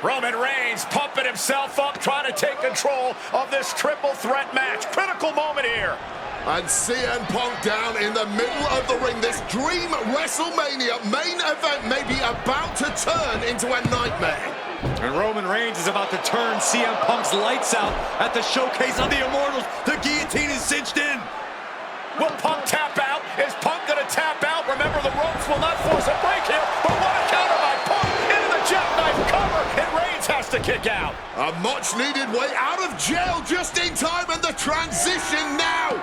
Roman Reigns pumping himself up, trying to take control of this triple threat match. Critical moment here. And CM Punk down in the middle of the ring. This dream WrestleMania main event may be about to turn into a nightmare. And Roman Reigns is about to turn CM Punk's lights out at the showcase of the Immortals. The guillotine is cinched in. Will Punk tap out? Is Punk going to tap out? Remember, the ropes will not force a break here, but what a counter by Punk into the jackknife cover, and Reigns has to kick out. A much-needed way out of jail just in time, and the transition now.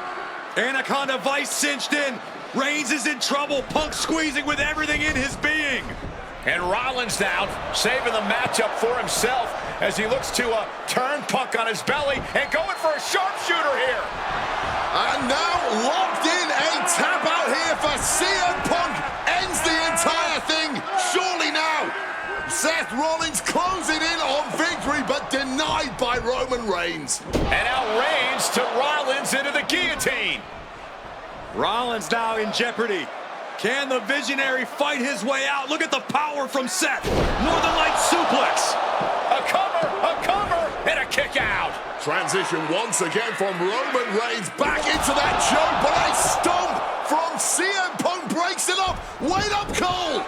Anaconda Vice cinched in. Reigns is in trouble. Punk squeezing with everything in his being. And Rollins now saving the matchup for himself as he looks to turn Punk on his belly and going for a sharpshooter here. And now locked in, a tap out here for CM Punk. Ends the entire thing, surely now. Seth Rollins closing in on victory, but denied by Roman Reigns. And now Reigns to Rollins into the guillotine. Rollins now in jeopardy. Can the Visionary fight his way out? Look at the power from Seth. Northern Light suplex. A cover, and a kick out. Transition once again from Roman Reigns back into that choke, but a stomp from CM Punk breaks it up. Wait up, Cole.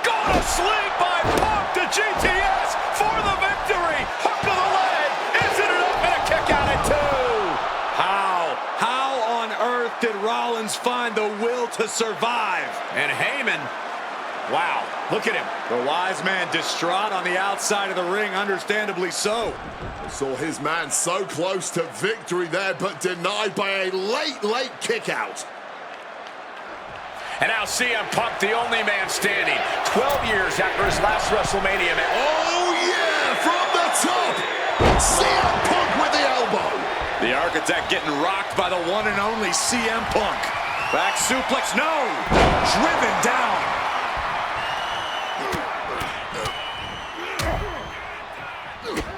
Got a sling by Punk to GTS for the victory. Hook to the leg. Isn't it up, and a kick out at 2. How on earth did Rollins find the will to survive? And Heyman, wow, look at him. The wise man distraught on the outside of the ring, understandably so. Saw his man so close to victory there, but denied by a late kick out. And now CM Punk, the only man standing, 12 years after his last WrestleMania match. Oh yeah, from the top, CM Punk with the elbow. The Architect getting rocked by the one and only CM Punk. Back suplex, no! Driven down.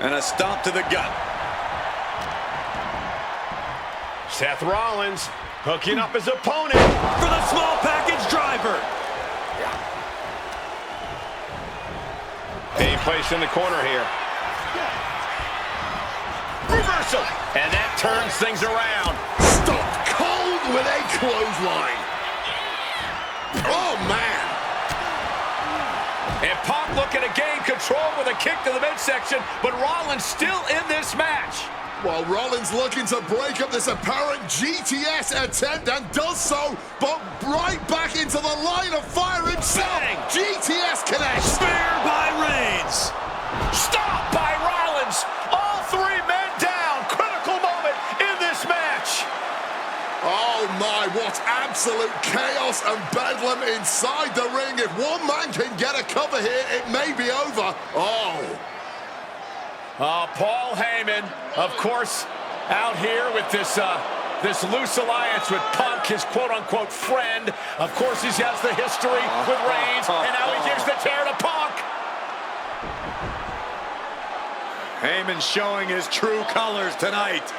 And a stomp to the gut. Seth Rollins hooking up his opponent for the small package driver. Being placed in the corner here. Reversal, and that turns things around. Stopped cold with a clothesline. Oh, man. And Punk looking to gain control with a kick to the midsection, but Rollins still in this match. While Rollins looking to break up this apparent GTS attempt, and does so, but right back into the line of fire himself. Bang. GTS connects. Spear by Reigns. Stop by Rollins. All 3 men down. Critical moment in this match. Oh my, what absolute chaos and bedlam inside the ring. If one man can get a cover here, it may be over. Paul Heyman, of course, out here with this loose alliance with Punk, his quote-unquote friend. Of course, he has the history with Reigns, and now he gives the tear to Punk. Heyman showing his true colors tonight.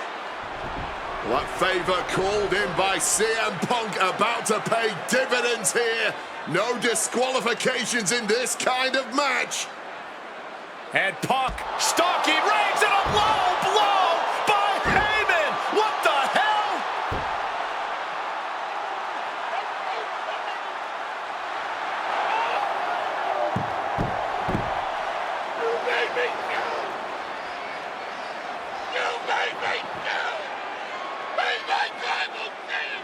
That favor called in by CM Punk about to pay dividends here. No disqualifications in this kind of match. And Punk stalking Reigns, and a low blow by Heyman. What the hell? You made me go. You made me go. Made my tribal king.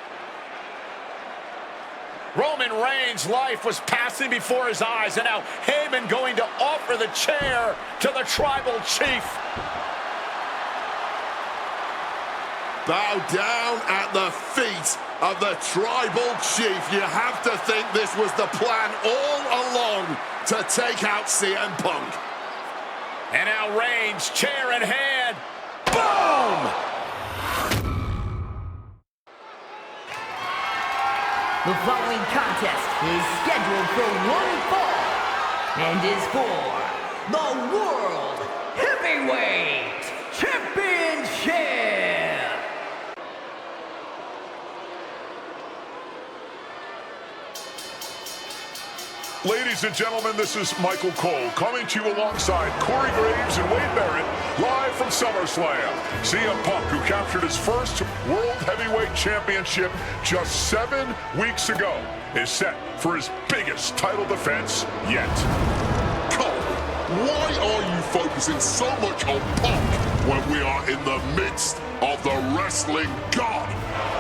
Roman Reigns' life was passing before his eyes, and now Heyman going to offer the chair to the tribal chief. Bow down at the feet of the tribal chief. You have to think this was the plan all along to take out CM Punk. And now Reigns, chair in hand. Boom! The following contest is scheduled for one fall and is for the World Heavyweight Championship. Ladies and gentlemen, this is Michael Cole coming to you alongside Corey Graves and Wade Barrett, live from SummerSlam. CM Punk, who captured his first World Heavyweight Championship just 7 weeks ago, is set for his biggest title defense yet. Cole, why are you focusing so much on Punk when we are in the midst of the wrestling god?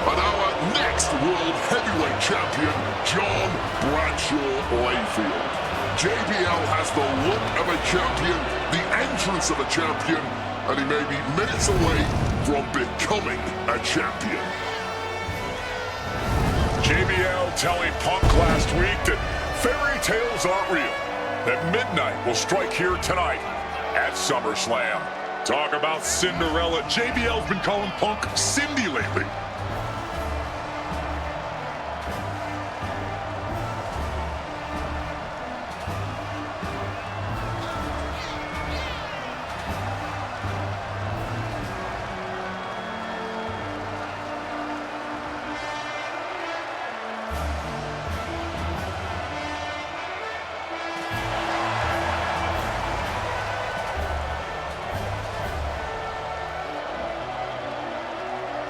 And our next World Heavyweight Champion, John Bradshaw Layfield. JBL has the look of a champion, the entrance of a champion, and he may be minutes away from becoming a champion. JBL telling Punk last week that fairy tales aren't real, that midnight will strike here tonight at SummerSlam. Talk about Cinderella. JBL's been calling Punk Cindy lately.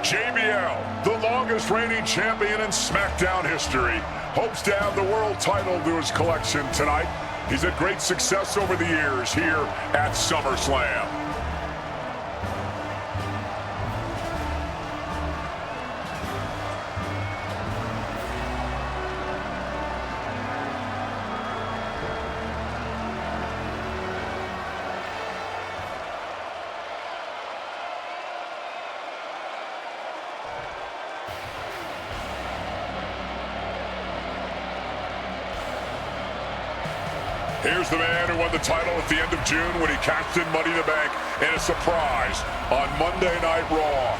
JBL, the longest reigning champion in SmackDown history, hopes to add the world title to his collection tonight. He's had great success over the years here at SummerSlam. Here's the man who won the title at the end of June when he cashed in Money in the Bank in a surprise on Monday Night Raw.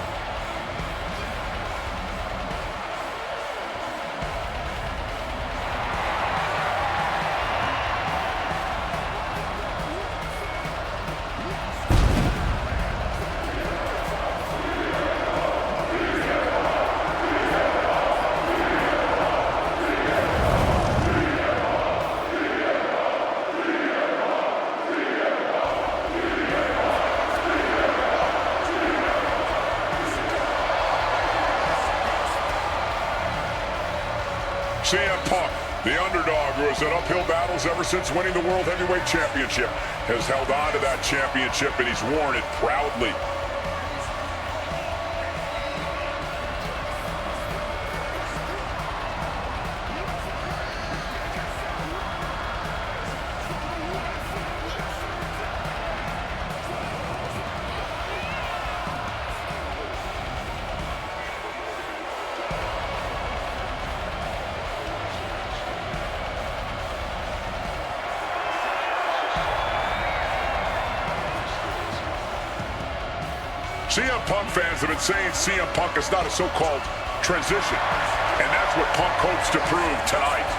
CM Punk, the underdog who has had uphill battles ever since winning the World Heavyweight Championship, has held on to that championship and he's worn it proudly. CM Punk fans have been saying CM Punk is not a so-called transition, and that's what Punk hopes to prove tonight.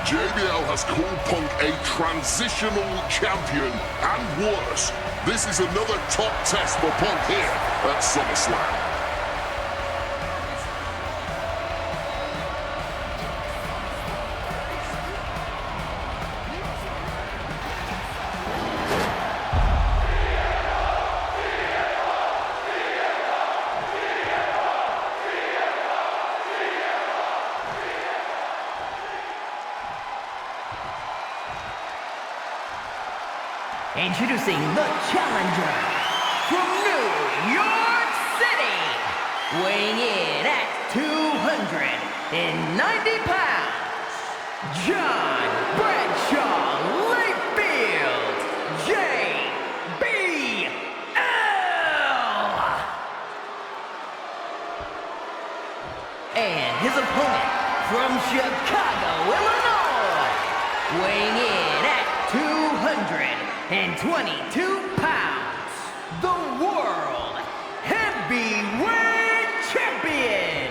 JBL has called Punk a transitional champion, and worse, this is another top test for Punk here at SummerSlam. Introducing the challenger from New York City, weighing in at 290 pounds, John Bradshaw Layfield, JBL. And his opponent from Chicago, Illinois, weighing in at 222 pounds, the World Heavyweight Champion,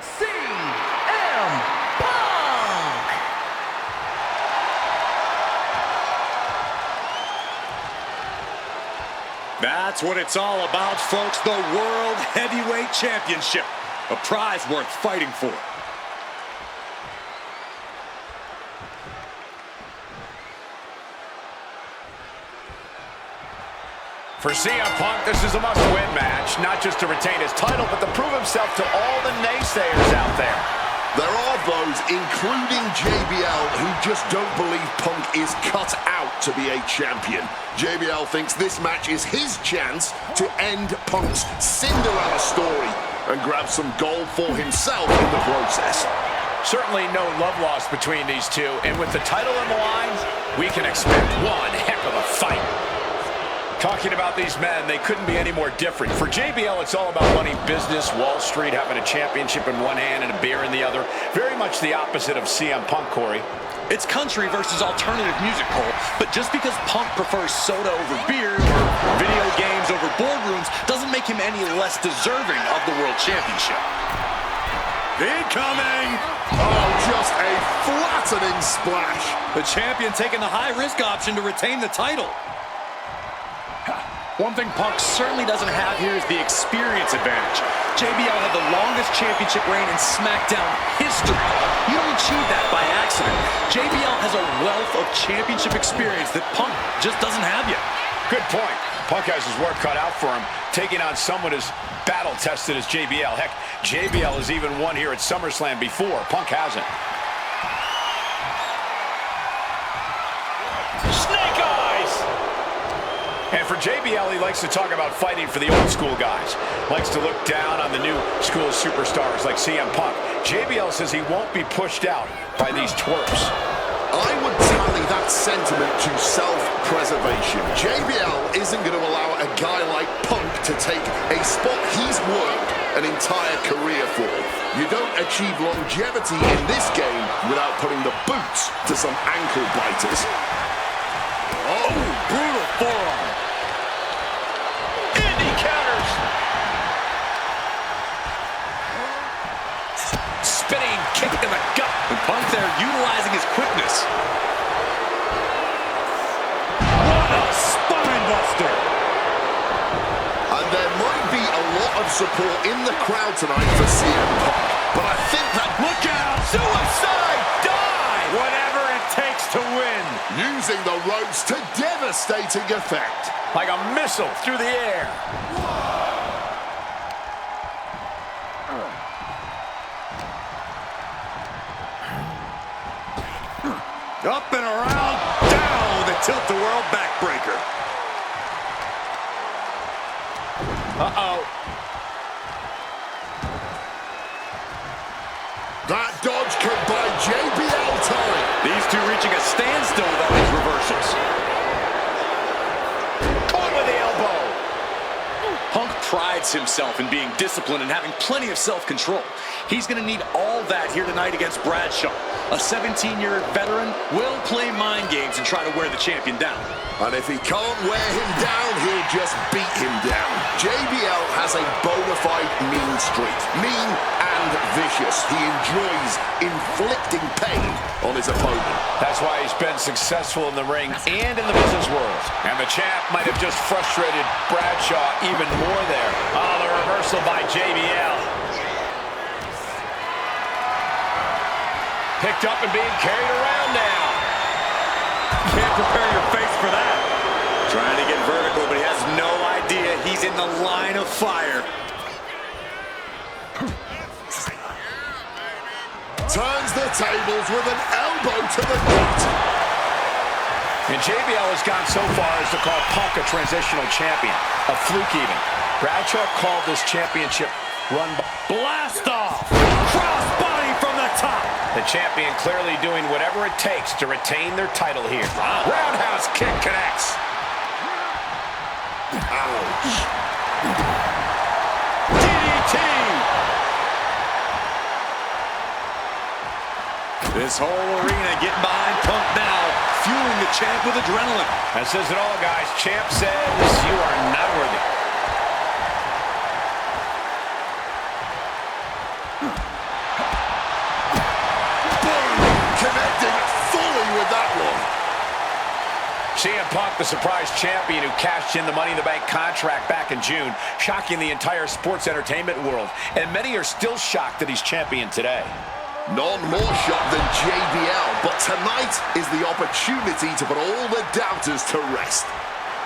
CM Punk. That's what it's all about, folks. The World Heavyweight Championship. A prize worth fighting for. For CM Punk, this is a must-win match, not just to retain his title, but to prove himself to all the naysayers out there. There are those, including JBL, who just don't believe Punk is cut out to be a champion. JBL thinks this match is his chance to end Punk's Cinderella story and grab some gold for himself in the process. Certainly no love lost between these two, and with the title on the line, we can expect one heck of a fight. Talking about these men, they couldn't be any more different. For JBL, it's all about money, business, Wall Street, having a championship in one hand and a beer in the other. Very much the opposite of CM Punk, Corey. It's country versus alternative music, Cole. But just because Punk prefers soda over beer or video games over boardrooms doesn't make him any less deserving of the World Championship. Incoming! Oh, just a flattening splash. The champion taking the high-risk option to retain the title. One thing Punk certainly doesn't have here is the experience advantage. JBL had the longest championship reign in SmackDown history. You don't achieve that by accident. JBL has a wealth of championship experience that Punk just doesn't have yet. Good point. Punk has his work cut out for him, taking on someone as battle-tested as JBL. Heck, JBL has even won here at SummerSlam before. Punk hasn't. Snake Eyes! And for JBL, he likes to talk about fighting for the old school guys. Likes to look down on the new school superstars like CM Punk. JBL says he won't be pushed out by these twerps. I would tally that sentiment to self-preservation. JBL isn't going to allow a guy like Punk to take a spot he's worked an entire career for. You don't achieve longevity in this game without putting the boots to some ankle biters. Oh, brutal forearm. Indy counters. Spinning kick in the gut. And Punk there utilizing his quickness. What a spine buster. And there might be a lot of support in the crowd tonight for CM Punk, but I think that... Look out! Suicide dive! Whatever it takes to win. Using the ropes to devastating effect. Like a missile through the air. Up and around, down with a tilt-the-world backbreaker. Uh-oh. That dodge could buy JBL time. These two reaching a standstill with all these reversals. Caught with the elbow. Punk prides himself in being disciplined and having plenty of self-control. He's going to need all that here tonight against Bradshaw. A 17-year veteran will play mind games and try to wear the champion down. And if he can't wear him down, he'll just beat him down. JBL has a bona fide mean streak. Mean and vicious. He enjoys inflicting pain on his opponent. That's why he's been successful in the ring and in the business world. And the champ might have just frustrated Bradshaw even more there. Oh, the reversal by JBL. Picked up and being carried around now. Can't prepare your face for that. Trying to get vertical, but he has no idea he's in the line of fire. Turns the tables with an elbow to the gut. And JBL has gone so far as to call Punk a transitional champion. A fluke even. Bradshaw called this championship run by... Blast off! Crossbody from the top! The champion clearly doing whatever it takes to retain their title here. Roundhouse kick connects. Ouch. DDT. This whole arena getting behind Punk now, fueling the champ with adrenaline. That says it all, guys. Champ says you are not worthy. CM Punk, the surprise champion who cashed in the Money in the Bank contract back in June, shocking the entire sports entertainment world. And many are still shocked that he's champion today. None more shocked than JBL, but tonight is the opportunity to put all the doubters to rest.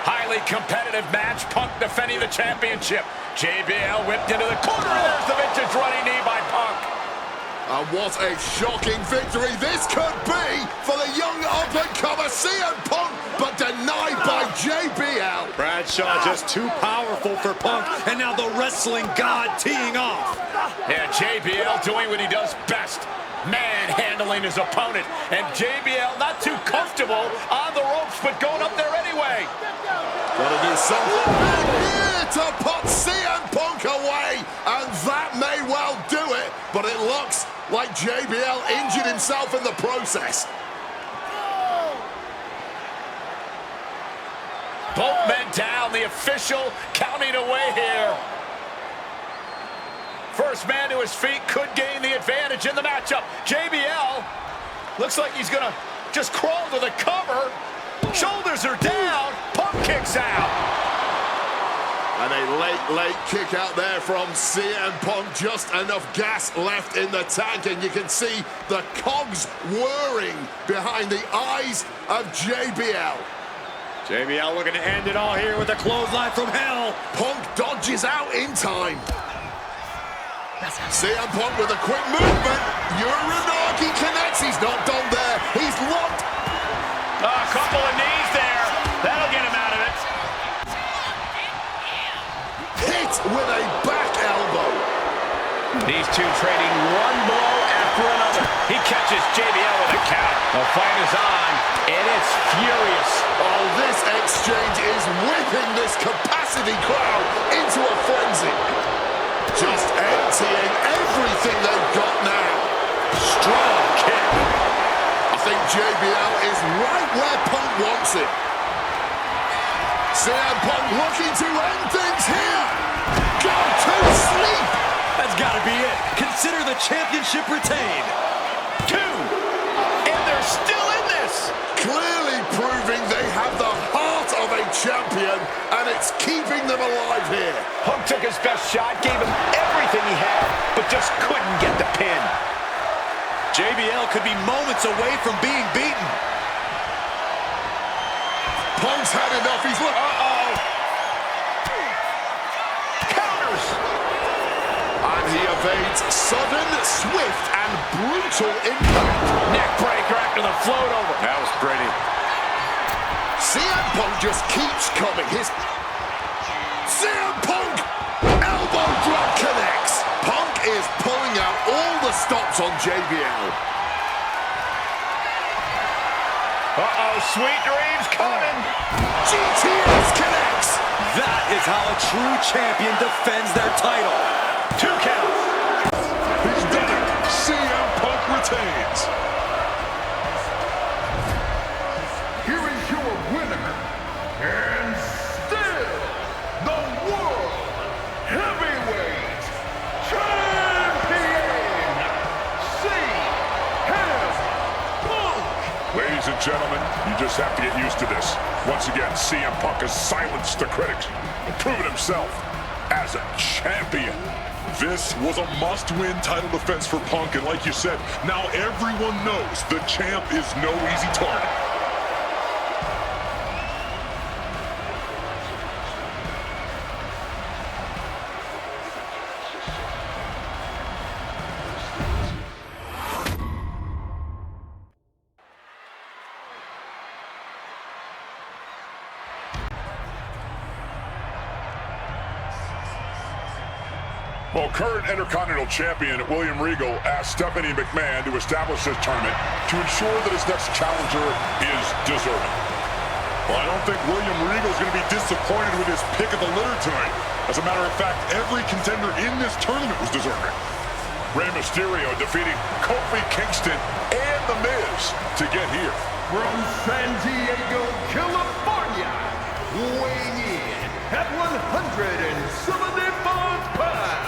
Highly competitive match. Punk defending the championship. JBL whipped into the corner. There's the vintage running knee by Punk. And what a shocking victory this could be for the young up-and-comer CM Punk, but denied by JBL. Bradshaw just too powerful for Punk, and now the wrestling god teeing off. Yeah, JBL doing what he does best. Manhandling his opponent. And JBL not too comfortable on the ropes, but going up there anyway. Gotta do something big here to put CM Punk away, and that may well do it, but it looks like JBL injured himself in the process. Both men down, the official counting away here. First man to his feet could gain the advantage in the matchup. JBL looks like he's gonna just crawl to the cover. Shoulders are down. Punk kicks out. And a late kick out there from CM Punk. Just enough gas left in the tank, and you can see the cogs whirring behind the eyes of JBL. JBL looking to end it all here with a clothesline from hell. Punk dodges out in time. CM Punk with a quick movement. Uranagi connects. He's not done there. He's locked. A couple of knees there. That'll get him out of it. Hit with a back elbow. These two trading one blow after another. He catches JBL with a count. The fight is on, and it's furious. Oh, this exchange is whipping this capacity crowd into a frenzy. Just emptying everything they've got now. Strong kick. I think JBL is right where Punk wants it. CM Punk looking to end things here. Go to sleep. That's got to be it. Consider the championship retained. 2. And they're still in this. Clearly proving they have the heart of a champion, and it's keeping them alive here. Punk took his best shot, gave him everything he had, but just couldn't get the pin. JBL could be moments away from being beaten. Punk's had enough. He's Counters. And he evades sudden, swift, and brutal impact. Neck breaker after the float over. That was pretty. CM Punk just keeps coming. CM Punk! Elbow drop connects. Punk is pulling out all the stops on JBL. Uh-oh, sweet dreams coming. GTS connects. That is how a true champion defends their title. 2 counts. He's done it. CM Punk retains. Here is your winner, and still the World Heavyweight Champion, CM Punk. Ladies and gentlemen, you just have to get used to this. Once again, CM Punk has silenced the critics and proven himself as a champion. This was a must-win title defense for Punk, and like you said, now everyone knows the champ is no easy target. Well, current Intercontinental Champion William Regal asked Stephanie McMahon to establish this tournament to ensure that his next challenger is deserving. Well, I don't think William Regal is going to be disappointed with his pick of the litter tonight. As a matter of fact, every contender in this tournament was deserving. Rey Mysterio defeating Kofi Kingston and The Miz to get here. From San Diego, California, weighing in at 175 pounds,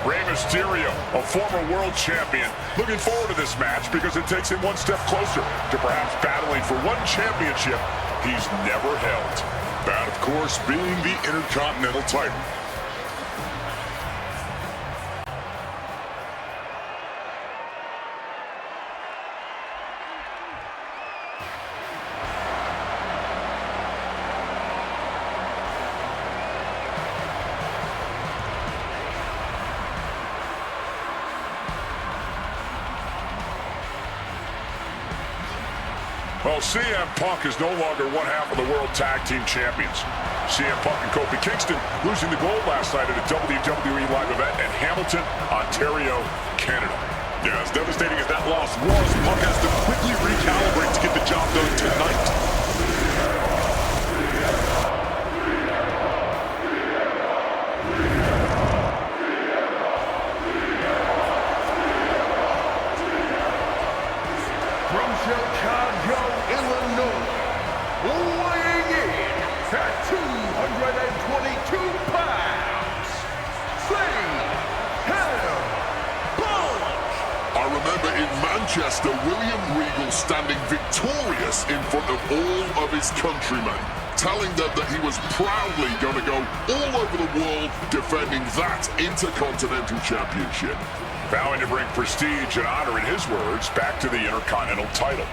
Rey Mysterio, a former world champion, looking forward to this match because it takes him one step closer to perhaps battling for one championship he's never held. That, of course, being the Intercontinental title. Well, CM Punk is no longer one half of the World Tag Team Champions. CM Punk and Kofi Kingston losing the gold last night at a WWE live event in Hamilton, Ontario, Canada. Yeah, as devastating as that loss was, Punk has to quickly recalibrate to get the job done tonight. From Chicago, Illinois, weighing in at 222 pounds, I remember in Manchester, William Regal standing victorious in front of all of his countrymen, telling them that he was proudly going to go all over the world defending that Intercontinental Championship. Vowing to bring prestige and honor, in his words, back to the Intercontinental title.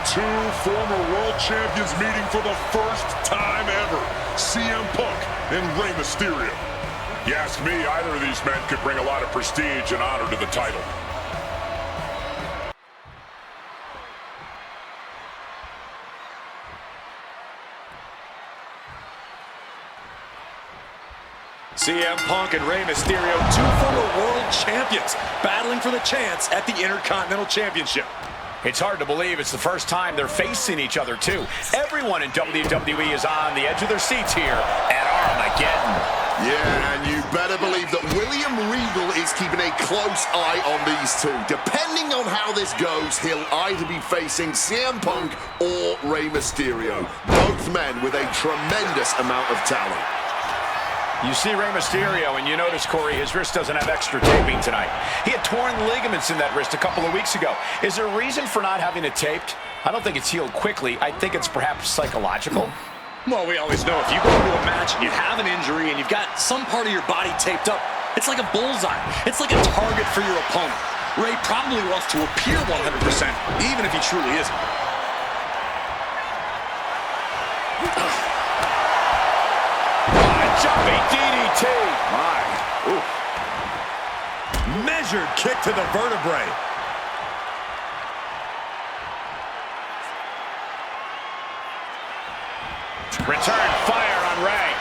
Two former world champions meeting for the first time ever. CM Punk and Rey Mysterio. You ask me, either of these men could bring a lot of prestige and honor to the title. CM Punk and Rey Mysterio, two former world champions, battling for the chance at the Intercontinental Championship. It's hard to believe it's the first time they're facing each other, too. Everyone in WWE is on the edge of their seats here at Armageddon. Yeah, and you better believe that William Regal is keeping a close eye on these two. Depending on how this goes, he'll either be facing CM Punk or Rey Mysterio. Both men with a tremendous amount of talent. You see Rey Mysterio, and you notice, Corey, his wrist doesn't have extra taping tonight. He had torn ligaments in that wrist a couple of weeks ago. Is there a reason for not having it taped? I don't think it's healed quickly. I think it's perhaps psychological. Well, we always know if you go into a match and you have an injury and you've got some part of your body taped up, it's like a bullseye. It's like a target for your opponent. Rey probably wants to appear 100%, even if he truly isn't. Jumping DDT. My. Ooh. Measured kick to the vertebrae. Return fire on Rey.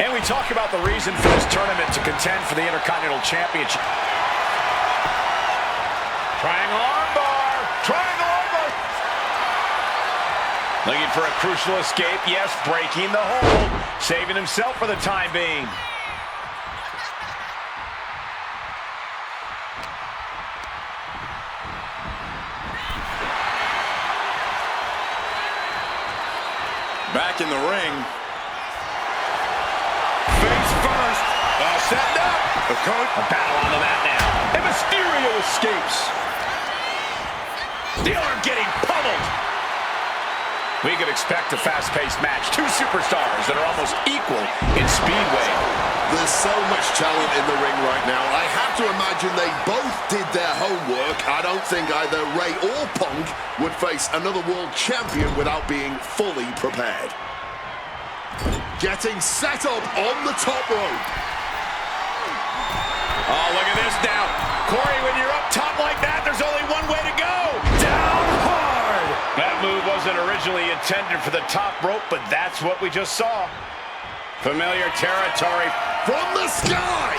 And we talk about the reason for this tournament to contend for the Intercontinental Championship. Triangle armbar. Triangle armbar. Looking for a crucial escape. Yes, breaking the hold. Saving himself for the time being. Back in the ring. Face first. Setting up. The coach. A battle on the mat now. And Mysterio escapes. The arm getting pummeled. We could expect a fast-paced match. Two superstars that are almost equal in speedway. There's so much talent in the ring right now. I have to imagine they both did their homework. I don't think either Rey or Punk would face another world champion without being fully prepared. Getting set up on the top rope. Oh, look at this now. Corey, when you're up top like that, there's only one way to go. Down hard. That move wasn't originally intended for the top rope, but that's what we just saw. Familiar territory. From the sky.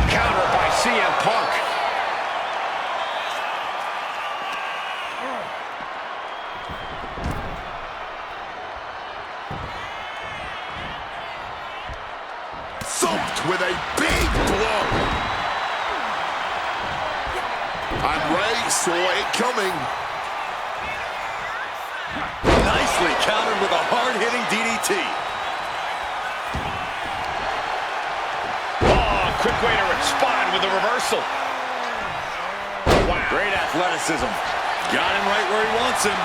Counter by CM Punk. Thumped with a big blow. And Rey saw it coming. Nicely countered with a hard-hitting DDT. Oh, quick way to respond with a reversal. Wow. Great athleticism. Got him right where he wants him.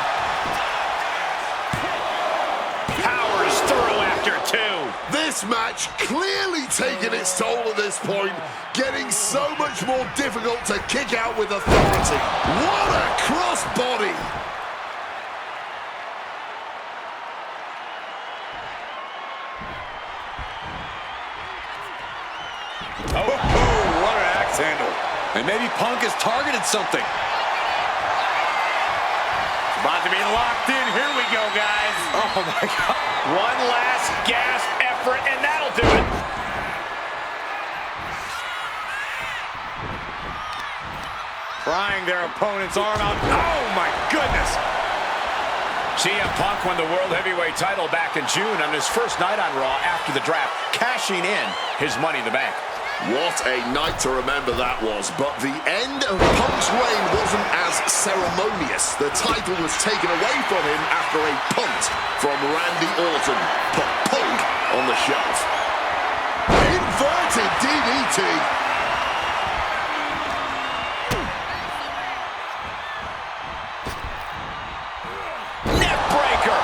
Powers through after two. This This match clearly taking its toll at this point, getting so much more difficult to kick out with authority. What a crossbody! Oh, what an axe handle. And maybe Punk has targeted something. About to be locked in. Here we go, guys. Oh, my God. One last gasp effort, and that'll do it. Prying their opponent's arm out. Oh, my goodness. CM Punk won the World Heavyweight title back in June on his first night on Raw after the draft, cashing in his Money in the Bank. What a night to remember that was, but the end of Punk's reign wasn't as ceremonious. The title was taken away from him after a punt from Randy Orton, put Punk on the shelf. Inverted DDT. Neck breaker.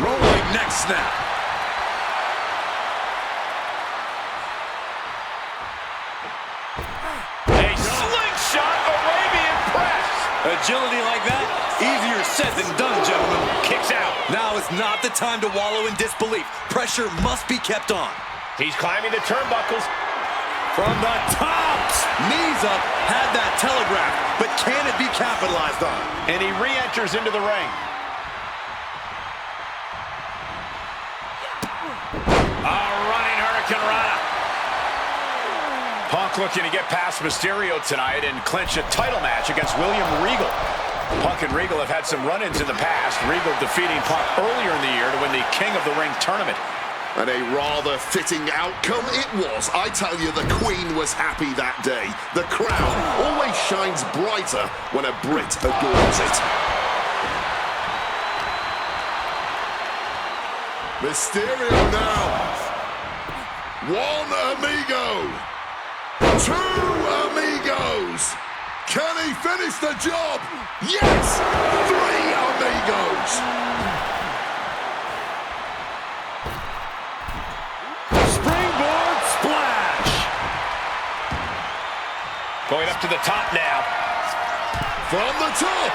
Rolling neck snap. A slingshot Arabian press. Agility like that, easier said than done, gentlemen. Kicks out. Now is not the time to wallow in disbelief. Pressure must be kept on. He's climbing the turnbuckles. From the tops. Knees up, had that telegraphed, but can it be capitalized on? And he re-enters into the ring. A running Hurricane Rana. Punk looking to get past Mysterio tonight and clinch a title match against William Regal. Punk and Regal have had some run-ins in the past. Regal defeating Punk earlier in the year to win the King of the Ring tournament. And a rather fitting outcome it was. I tell you, the Queen was happy that day. The crown always shines brighter when a Brit adorns it. Mysterio now. One amigo. Two amigos. Can he finish the job? Yes! Three amigos. Springboard splash. Going up to the top now. From the top.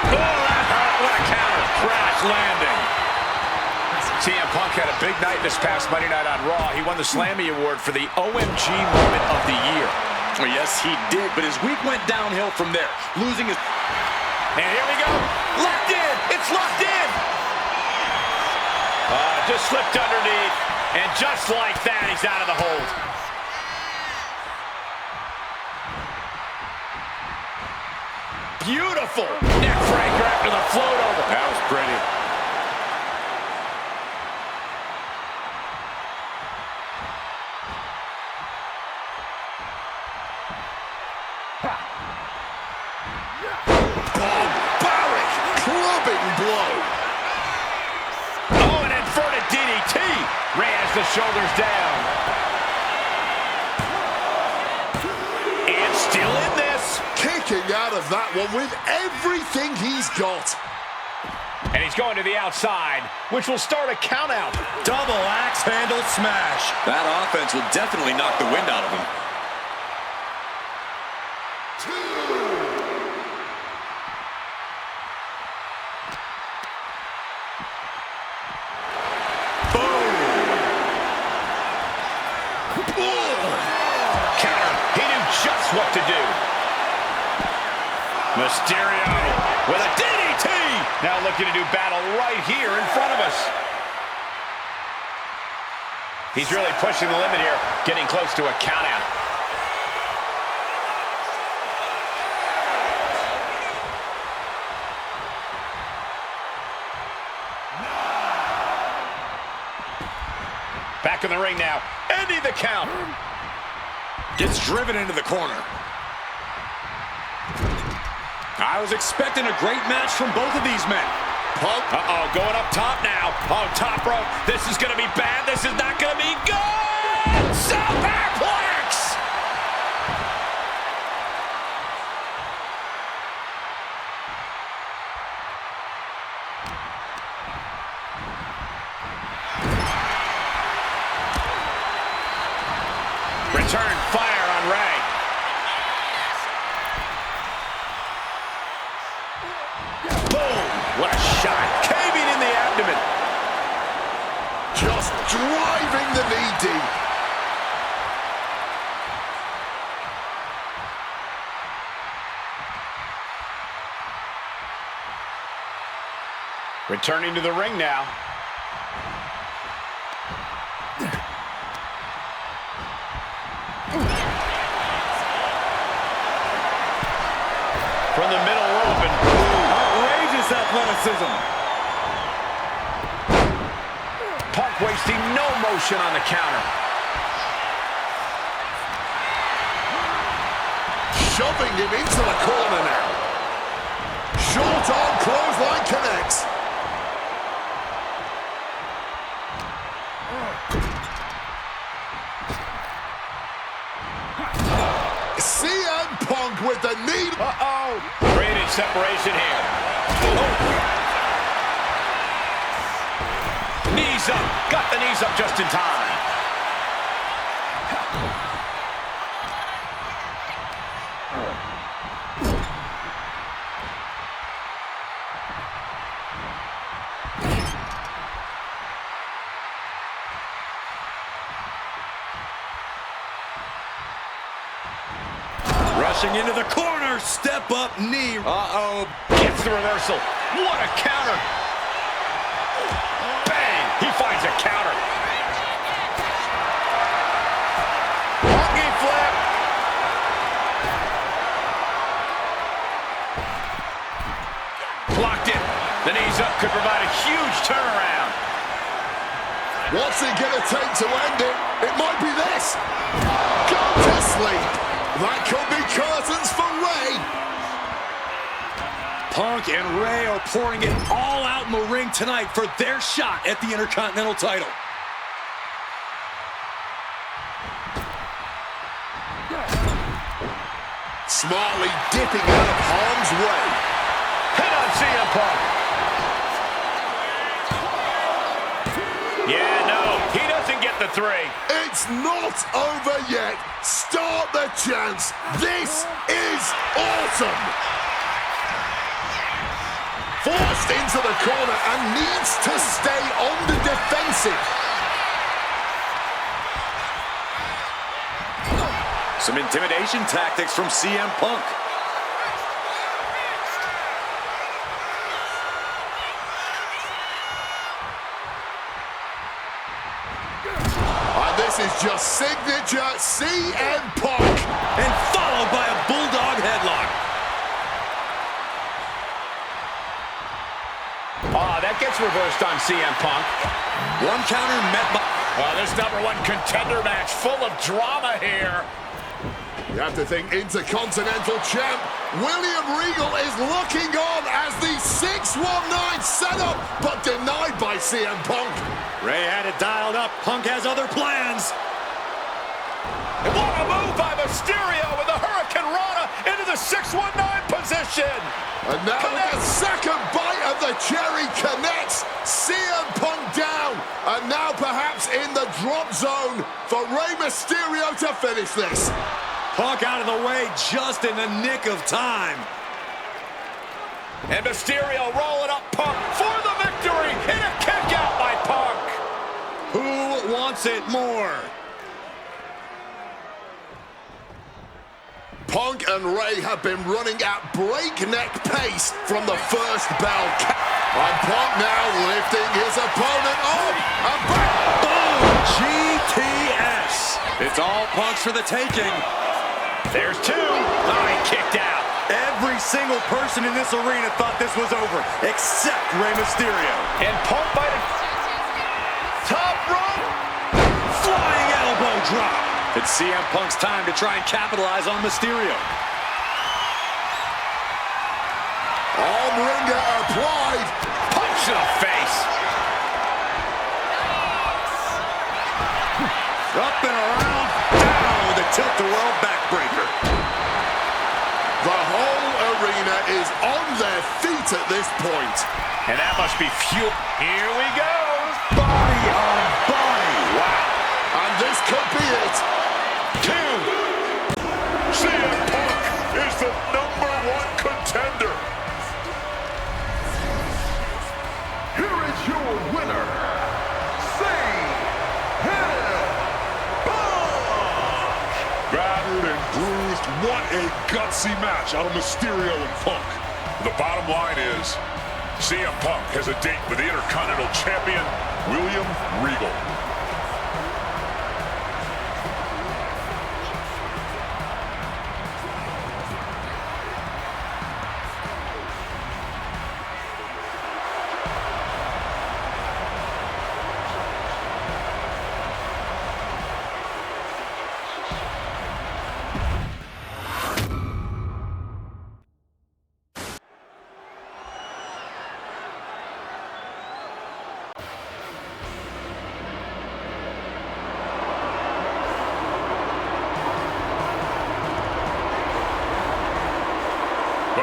Oh, that hurt. What a counter. Crash landing. CM Punk had a big night this past Monday night on Raw. He won the Slammy Award for the OMG Moment of the Year. Well, yes, he did, but his week went downhill from there, losing his... And here we go. Locked in. It's locked in. Just slipped underneath. And just like that, he's out of the hold. Beautiful neck breaker after the float over. That was pretty. Barbaric clubbing blow. Oh, an inverted DDT. Ray has the shoulders down. And still in this. Kicking out of that one with everything he's got. And he's going to the outside, which will start a count out. Double axe handle smash. That offense will definitely knock the wind out of him. What to do. Mysterio with a DDT. Now looking to do battle right here in front of us. He's really pushing the limit here, getting close to a count out. Back in the ring now, ending the count. Gets driven into the corner. I was expecting a great match from both of these men. Punk. Going up top now. Oh, top rope. This is going to be bad. This is not going to be good. Superplex. Return fire on Ray. Boom! What a shot. Caving in the abdomen. Just driving the knee deep. Returning to the ring now. From the middle rope and outrageous athleticism. Punk wasting no motion on the counter. Shoving him into the corner now. Short arm clothesline connects. CM Punk with the knee. Uh-oh. Created separation here. Oh. Knees up. Got the knees up just in time. Rushing into the corner, step up knee. Uh-oh, gets the reversal. What a counter. Bang, he finds a counter. Monkey flip. Blocked it. The knees up could provide a huge turnaround. What's it gonna take to end it? It might be this. Go to sleep. That could be curtains for Ray. Punk and Ray are pouring it all out in the ring tonight for their shot at the Intercontinental title. Smartly dipping out of harm's way. Hit on CM Punk. Yeah, no, he doesn't get the 3. It's not over yet. Start the chance. This is awesome. Forced into the corner and needs to stay on the defensive. Some intimidation tactics from CM Punk. This is just signature CM Punk. And followed by a bulldog headlock. That gets reversed on CM Punk. One counter met by... This #1 contender match full of drama here. You have to think Intercontinental champ William Regal is looking on as the 619 setup, but denied by CM Punk. Ray had it dialed up. Punk has other plans. And what a move by Mysterio with the Hurricane Rana into the 619 position. And now the second bite of the cherry connects. CM Punk down. And now perhaps in the drop zone for Rey Mysterio to finish this. Punk out of the way just in the nick of time. And Mysterio rolling up Punk for the victory in a kick out by Punk. Who wants it more? Punk and Ray have been running at breakneck pace from the first bell. And Punk now lifting his opponent up and back. Boom! GTS. It's all Punk's for the taking. There's 2. He kicked out. Every single person in this arena thought this was over, except Rey Mysterio. And Punk by the top rope. Flying elbow drop. It's CM Punk's time to try and capitalize on Mysterio. Arm wringer applied. Punch to the face. Up and around, down with a tilt-the-world backbreaker. The whole arena is on their feet at this point. And that must be fuel. Here we go. Body on body. Wow. And this could be it. 2. CM Punk is the #1 contender. Here is your winner, CM Punk! Battered and bruised. What a gutsy match out of Mysterio and Punk. The bottom line is, CM Punk has a date with the Intercontinental Champion, William Regal.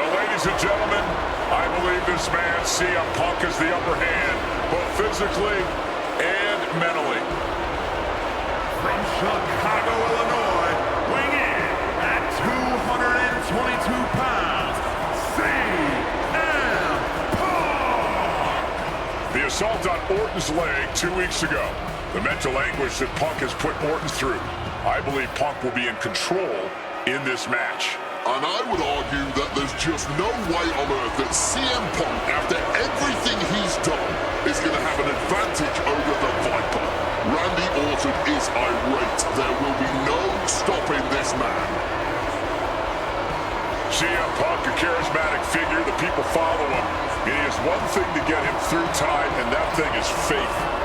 Ladies and gentlemen, I believe this man, CM Punk, has the upper hand, both physically and mentally. From Chicago, Illinois, weighing in at 222 pounds, CM Punk! The assault on Orton's leg 2 weeks ago. The mental anguish that Punk has put Orton through. I believe Punk will be in control in this match. And I would argue that there's just no way on earth that CM Punk, after everything he's done, is going to have an advantage over the Viper. Randy Orton is irate. There will be no stopping this man. CM Punk, a charismatic figure. The people follow him. And he has one thing to get him through tonight, and that thing is faith.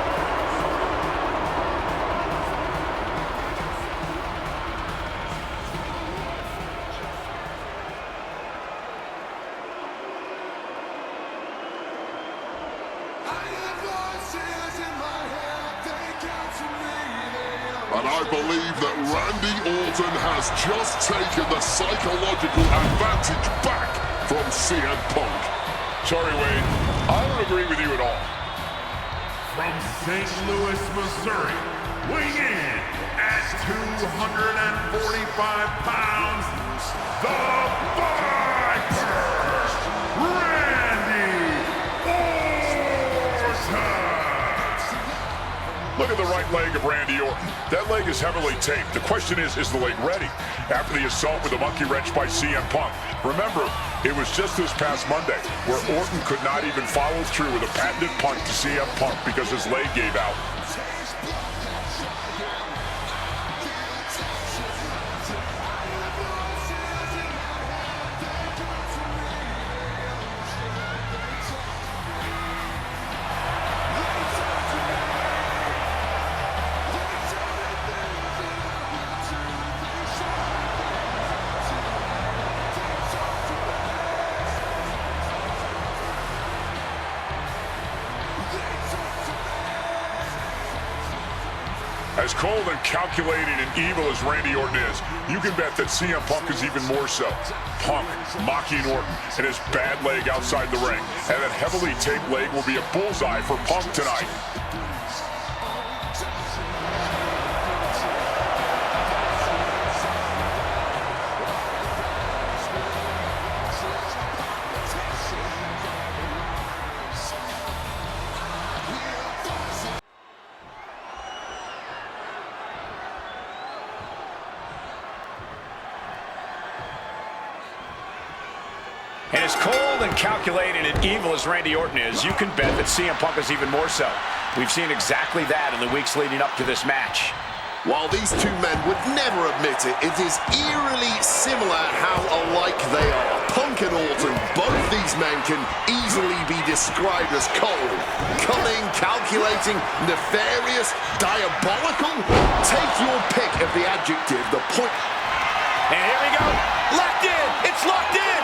And I believe that Randy Orton has just taken the psychological advantage back from CM Punk. Sorry, Wade. I don't agree with you at all. From St. Louis, Missouri, weighing in at 245 pounds, the Viper, Randy Orton! Look at the right leg of Randy Orton. That leg is heavily taped. The question is the leg ready? After the assault with the monkey wrench by CM Punk. Remember, it was just this past Monday where Orton could not even follow through with a patented punt to CM Punk because his leg gave out. As cold and calculating and evil as Randy Orton is, you can bet that CM Punk is even more so. Punk mocking Orton and his bad leg outside the ring. And that heavily taped leg will be a bullseye for Punk tonight. And as cold and calculated and evil as Randy Orton is, you can bet that CM Punk is even more so. We've seen exactly that in the weeks leading up to this match. While these two men would never admit it, it is eerily similar how alike they are. Punk and Orton, both these men can easily be described as cold, cunning, calculating, nefarious, diabolical. Take your pick of the adjective, the point. And here we go. Locked in. It's locked in.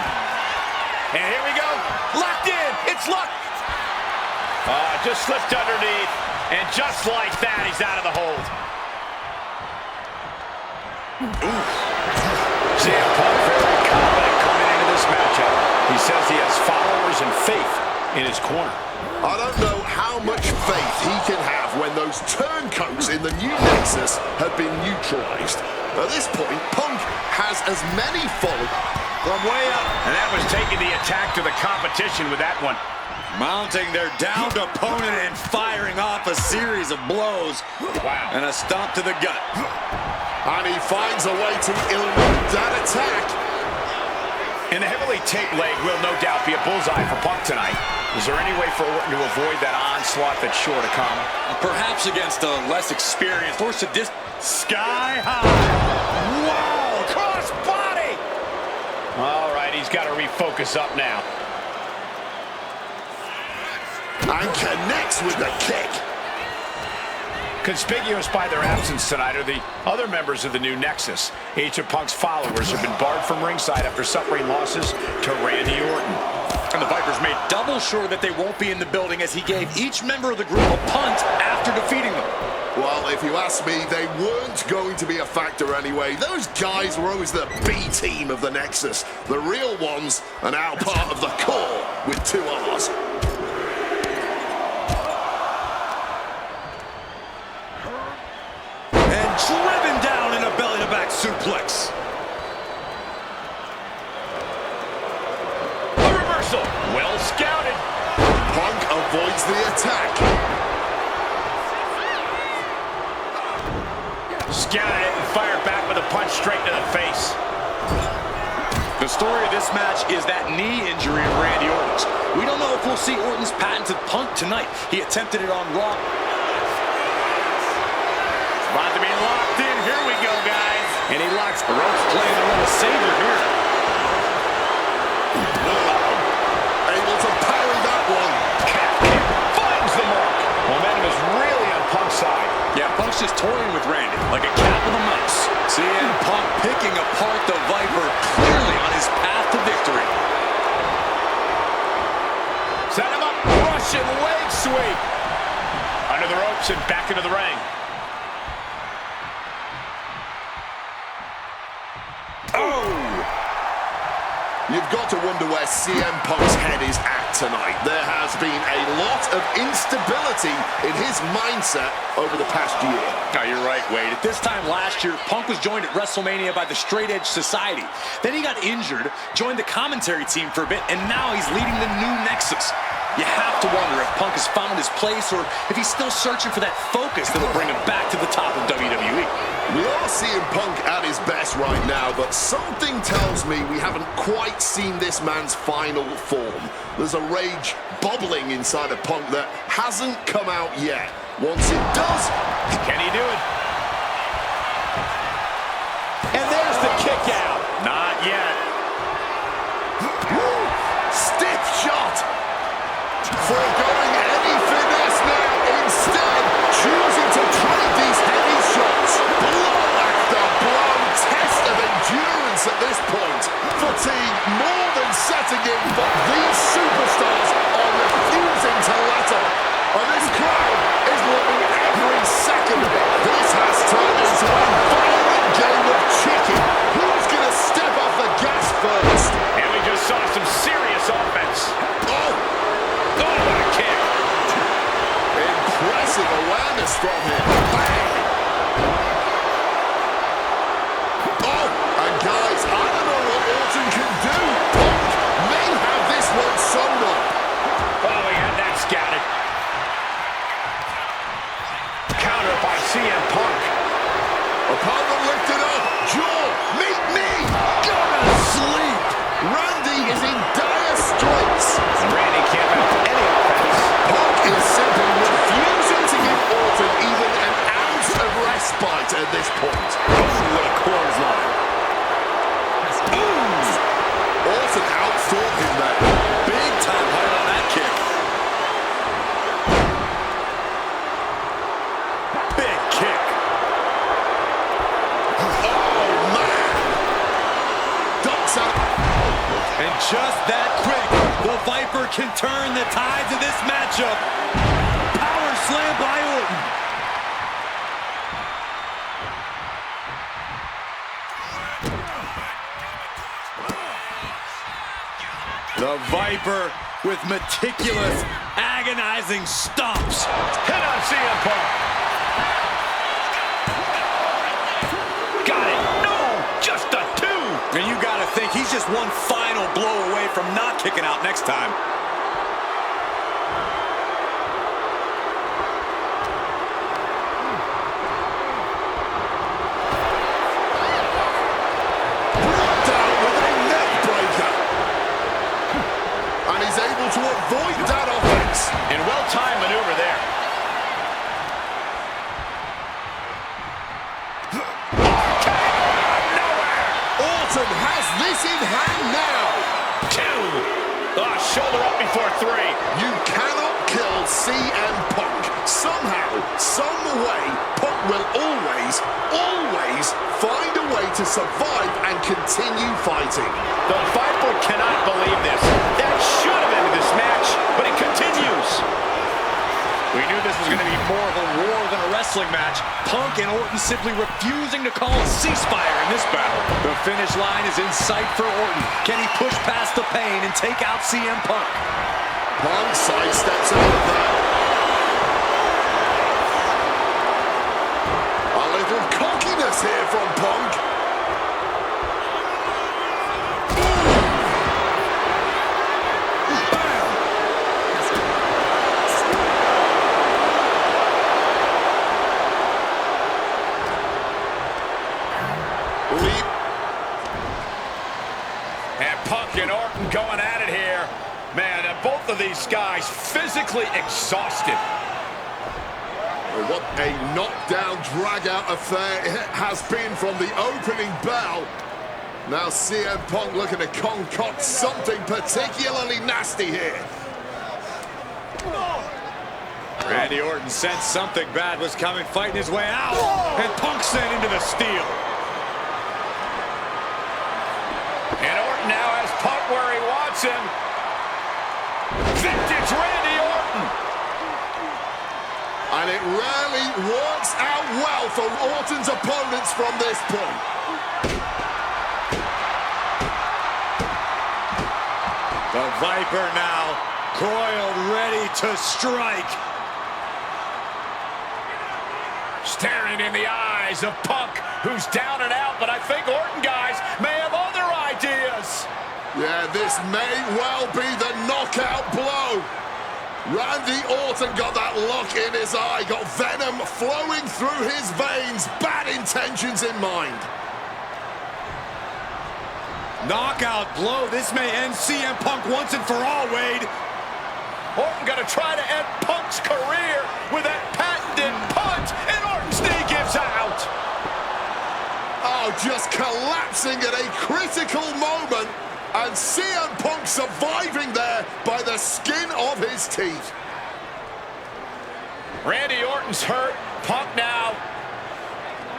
And here we go. Locked in. It's locked. Just slipped underneath. And just like that, he's out of the hold. Ooh. CM Punk very confident coming into this matchup. He says he has followers and faith in his corner. I don't know how much faith he can have when those turncoats in the new Nexus have been neutralized. At this point, Punk has as many followers. From way up. And that was taking the attack to the competition with that one. Mounting their downed opponent and firing off a series of blows. Wow. And a stomp to the gut. And he finds a way to elude that attack. And the heavily taped leg will no doubt be a bullseye for Punk tonight. Is there any way for Orton to avoid that onslaught that's sure to come? Perhaps against a less experienced or sadistic. Sky high. Wow, cross body. All right, he's got to refocus up now. And connects with the kick. Conspicuous by their absence tonight are the other members of the new Nexus. Each of Punk's followers have been barred from ringside after suffering losses to Randy Orton. And the Vipers made double sure that they won't be in the building as he gave each member of the group a punt after defeating them. Well, if you ask me, they weren't going to be a factor anyway. Those guys were always the B team of the Nexus. The real ones are now part of the core with 2 R's. And driven down in a belly-to-back suplex. A reversal. Well scouted. Punk avoids the attack. Scouted it and fired back with a punch straight to the face. The story of this match is that knee injury of Randy Orton's. We don't know if we'll see Orton's patented punt tonight. He attempted it on Raw. About to be locked in. Here we go, guys. And he locks the ropes, playing a little savior here. Able to parry that one. Calf kick finds the mark. Momentum is really on Punk's side. Yeah, Punk's just toying with Randy like a cat with a mouse. Seeing Punk picking apart the Viper, clearly on his path to victory. Set him up. Russian leg sweep. Under the ropes and back into the ring. You've got to wonder where CM Punk's head is at tonight. There has been a lot of instability in his mindset over the past year. Oh, you're right, Wade. At this time last year, Punk was joined at WrestleMania by the Straight Edge Society. Then he got injured, joined the commentary team for a bit, and now he's leading the new Nexus. You have to wonder if Punk has found his place or if he's still searching for that focus that'll bring him back to the top of WWE. We are seeing Punk at his best right now, but something tells me we haven't quite seen this man's final form. There's a rage bubbling inside of Punk that hasn't come out yet. Once it does, can he do it? And there's the kick out. Not yet. Stiff shot. Foregoing any finesse now, instead choosing to trade these heavy shots. Blow after blow, test of endurance at this point. Fatigue more than setting in, but these superstars are refusing to let up. And this crowd is loving every second of it. This has turned into a violent game of chicken. Who's going to step off the gas first? And we just saw some serious offense. Oh, what a kick. Impressive awareness from him. Bang. Oh, and guys, I don't know what Orton can do. Punk may have this one sewn up. Oh, we had that scouted. Counter by CM Punk. Opponent lifted up. Jaw, meet me. Go to sleep. Randy is in dire straits. Randy can't have any offense. Punk is simply refusing to give Orton even an ounce of respite at this point. What a clothesline. Orton outthought him there. Big time height on that kick. Big kick. Oh, man. Ducks out. And just that quick, the Viper can turn the tides of this matchup. Power slam by Orton. The Viper with meticulous, agonizing stomps. Hit on CM Punk. Got it. think he's just one final blow away from not kicking out next time. Brought down with a neck breaker. And he's able to avoid that offense. And well-timed maneuver there. Orton has this in hand now. 2. Oh, shoulder up before 3. You cannot kill CM Punk. Somehow, some way, Punk will always find a way to survive and continue fighting. The Viper cannot believe this. That should have ended this match, but it continues. We knew this was going to be more of a war than a wrestling match. Punk and Orton simply refusing to call a ceasefire in this battle. The finish line is in sight for Orton. Can he push past the pain and take out CM Punk? Punk sidesteps out of that. A little cockiness here from Punk. And Punk and Orton going at it here. Man, both of these guys physically exhausted. What a knockdown, drag-out affair it has been from the opening bell. Now CM Punk looking to concoct something particularly nasty here. Randy Orton sensed something bad was coming, fighting his way out. And Punk sent into the steel. And Orton now has Punk where he wants him. Vintage Randy Orton. And it rarely works out well for Orton's opponents from this point. The Viper now coiled, ready to strike. Staring in the eyes of Punk, who's down and out, but I think Orton, guys, may have other ideas. Yeah, this may well be the knockout blow. Randy Orton got that look in his eye, got venom flowing through his veins, bad intentions in mind. Knockout blow. This may end CM Punk once and for all, Wade. Orton gonna try to end Punk's career with that patented punch, and Orton's knee gives out. Oh, just collapsing at a critical moment, and CM Punk surviving there by the skin of his teeth. Randy Orton's hurt. Punk now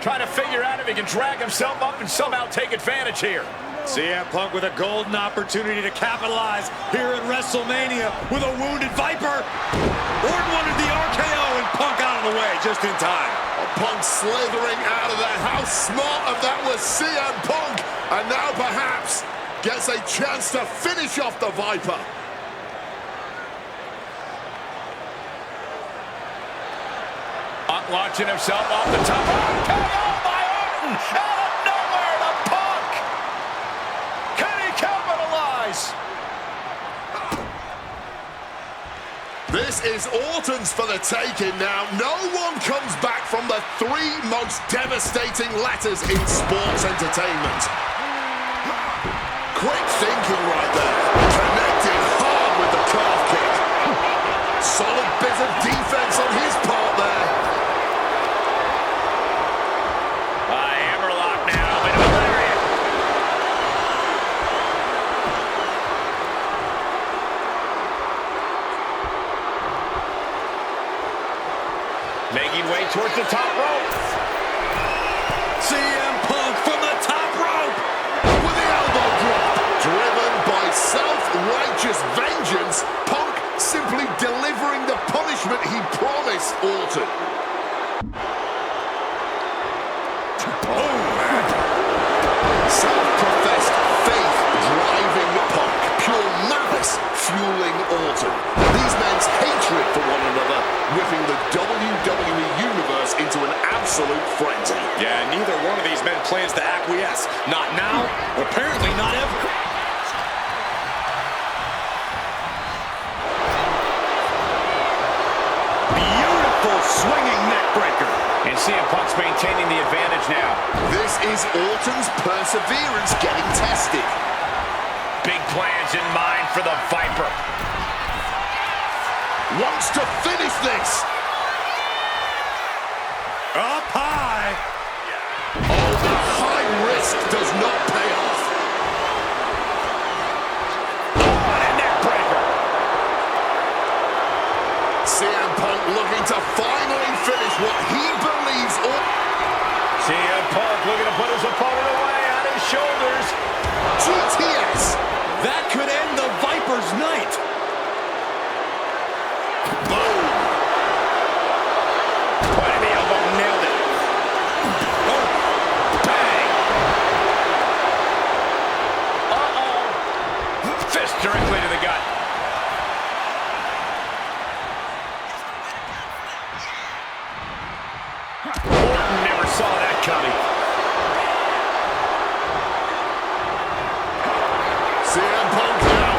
trying to figure out if he can drag himself up and somehow take advantage here. CM Punk with a golden opportunity to capitalize here at WrestleMania with a wounded Viper. Orton wanted the RKO and Punk out of the way just in time. Punk slithering out of there. How smart of that was CM Punk. And now perhaps gets a chance to finish off the Viper. Punk launching himself off the top. RKO by Orton! Out of nowhere to Punk! Can he capitalize? This is Orton's for the taking now. No one comes back from the 3 most devastating letters in sports entertainment. Quick thinking right there. Connected hard with the calf kick. Solid bit of defense on his part there. Hammerlock now, but hilarious. Making way towards the top rope. CM Punk from the top rope. With the elbow drop. Driven by self-righteous vengeance, Punk simply delivering the punishment he promised Orton. Self-professed faith driving Punk. Pure malice fueling Orton. These men's hatred for one another whipping the WWE Universe into an absolute frenzy. Yeah, neither one of these men had plans to acquiesce. Not now, apparently not ever. Beautiful swinging neck breaker. And CM Punk's maintaining the advantage now. This is Orton's perseverance getting tested. Big plans in mind for the Viper. Wants to finish this. Up high. Oh, the high risk does not pay off. Oh, and a neck breaker. CM Punk looking to finally finish what he believes. CM Punk looking to put his opponent away on his shoulders. GTS. That could end the Viper's night. Boom. Right in the elbow, nailed it. Oh, bang. Uh-oh. Fist directly to the gut. Orton never saw that coming. CM Punk now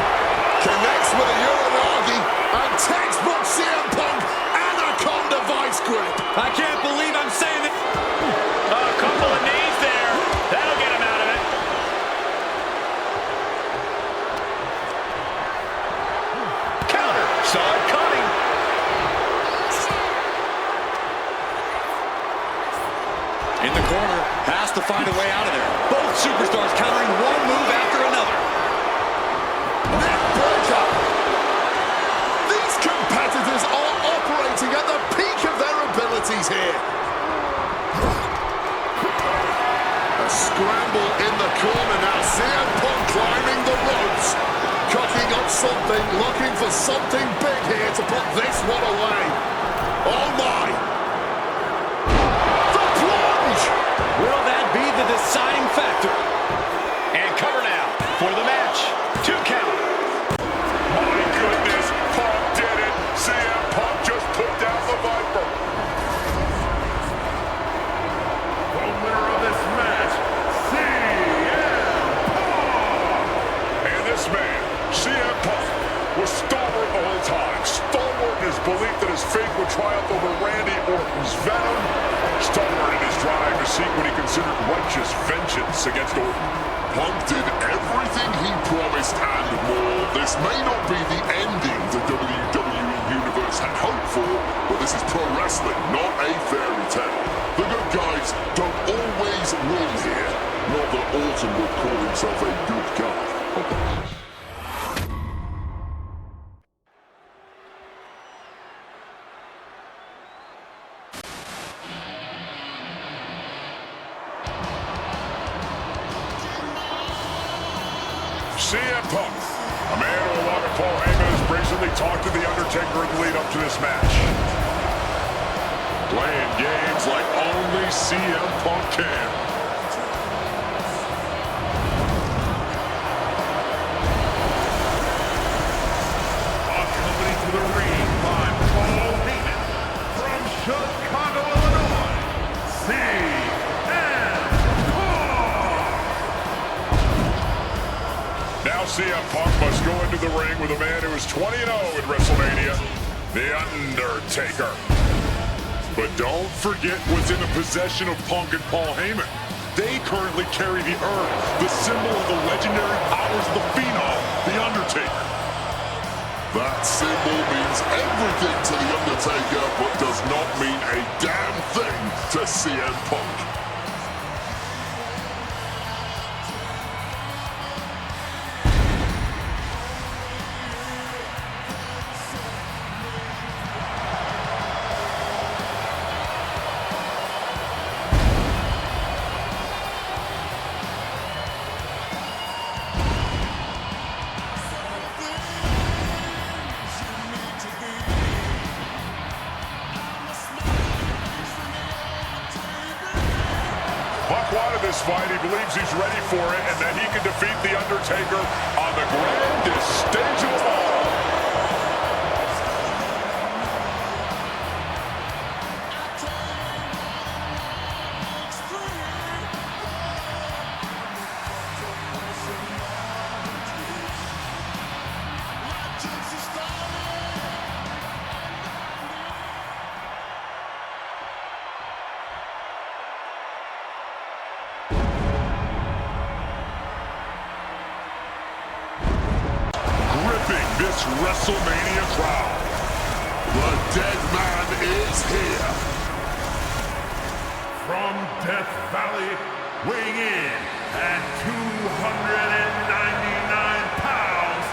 connects with a Uranagi and textbook CM Punk Anaconda vice grip. I can't believe I'm saying it. A couple of knees there. That'll get him out of it. Counter. Saw it coming. In the corner, has to find a way out of there. Both superstars countering one move after another. Neck breaker. These competitors are operating at the peak of their abilities here. A scramble in the corner now. CM Punk climbing the ropes. Cooking up something, looking for something big here to put this one away. Oh my. The plunge. Will that be the deciding factor? And cover now for the match. 2 count. My goodness, Punk did it. CM Punk just put down the Viper. The winner of this match, CM Punk. And this man, CM Punk, was stalwart the whole time. Stalwart in his belief that his faith would triumph over Randy Orton's venom. Stalwart in his drive to seek what he considered righteous vengeance against Orton. Punk did everything he promised and more. This may not be the ending the WWE Universe had hoped for, but this is pro wrestling, not a fairy tale. The good guys don't always win here. Not that Orton would call himself a good guy. CM Punk, a man who along with Paul Heyman has recently talked to The Undertaker in the lead up to this match. Playing games like only CM Punk can. Accompanied to the ring by Paul Heyman from Chicago, Illinois, CM Punk. Now CM Punk must go into the ring with a man who is 20-0 at WrestleMania, The Undertaker. But don't forget what's in the possession of Punk and Paul Heyman. They currently carry the urn, the symbol of the legendary powers of the Phenom, The Undertaker. That symbol means everything to The Undertaker, but does not mean a damn thing to CM Punk. This fight, he believes he's ready for it and that he can defeat The Undertaker on the grandest stage of all. WrestleMania crowd. The dead man is here. From Death Valley, weighing in at 299 pounds,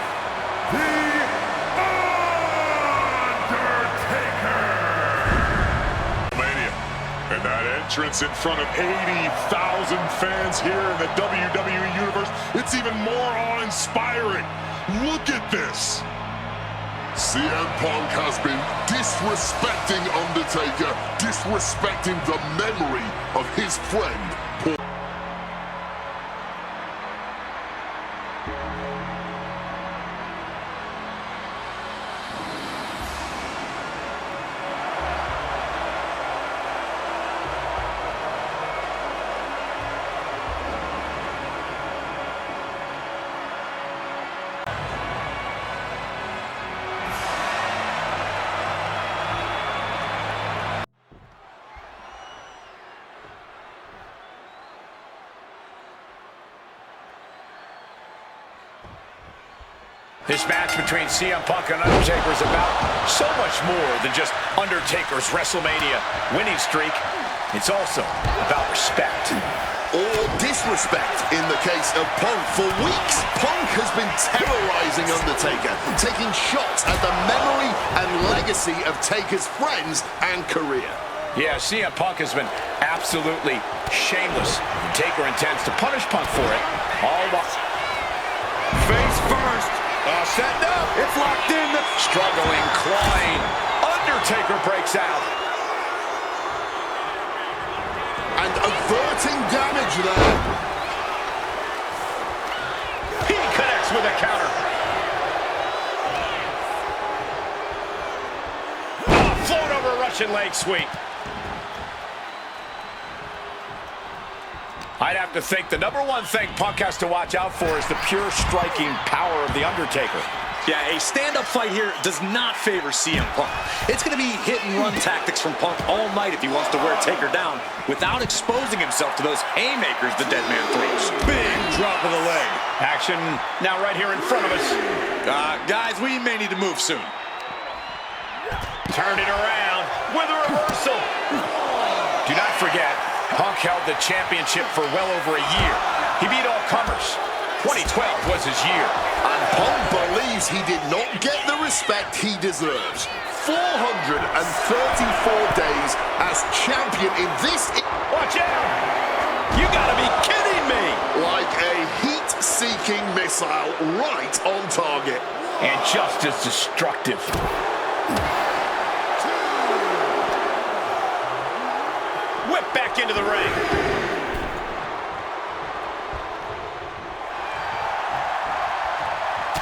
The Undertaker! Mania. And that entrance in front of 80,000 fans here in the WWE Universe, it's even more awe-inspiring. Look at this. CM Punk has been disrespecting Undertaker, disrespecting the memory of his friend, Paul. This match between CM Punk and Undertaker is about so much more than just Undertaker's WrestleMania winning streak. It's also about respect. Or disrespect in the case of Punk. For weeks, Punk has been terrorizing Undertaker, taking shots at the memory and legacy of Taker's friends and career. Yeah, CM Punk has been absolutely shameless. Taker intends to punish Punk for it. All while face first. Setting up. It's locked in. Struggling, clawing. Undertaker breaks out. And averting damage there. He connects with a counter. Float over a Russian leg sweep. I'd have to think the number one thing Punk has to watch out for is the pure striking power of The Undertaker. Yeah, a stand-up fight here does not favor CM Punk. It's going to be hit-and-run tactics from Punk all night if he wants to wear Taker down without exposing himself to those haymakers the dead man throws. Big drop of the leg. Action now right here in front of us. Guys, we may need to move soon. Turn it around with a reversal. Do not forget, Punk held the championship for well over a year. He beat all comers. 2012 was his year. And Punk believes he did not get the respect he deserves. 434 days as champion in this... Watch out! You gotta be kidding me! Like a heat-seeking missile right on target. And just as destructive. Whip back into the ring.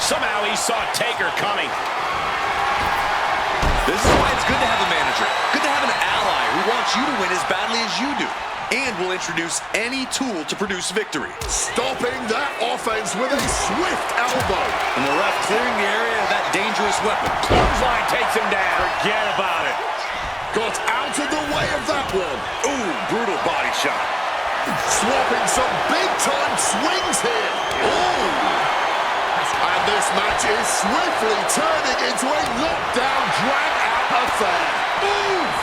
Somehow he saw Taker coming. This is why it's good to have a manager. Good to have an ally who wants you to win as badly as you do. And will introduce any tool to produce victory. Stopping that offense with a swift elbow. And the ref clearing the area of that dangerous weapon. Clothesline takes him down. Forget about it. Got out of the way of that one. Ooh, brutal body shot. Swapping some big-time swings here. Ooh. And this match is swiftly turning into a knockdown, drag-out affair. Oof!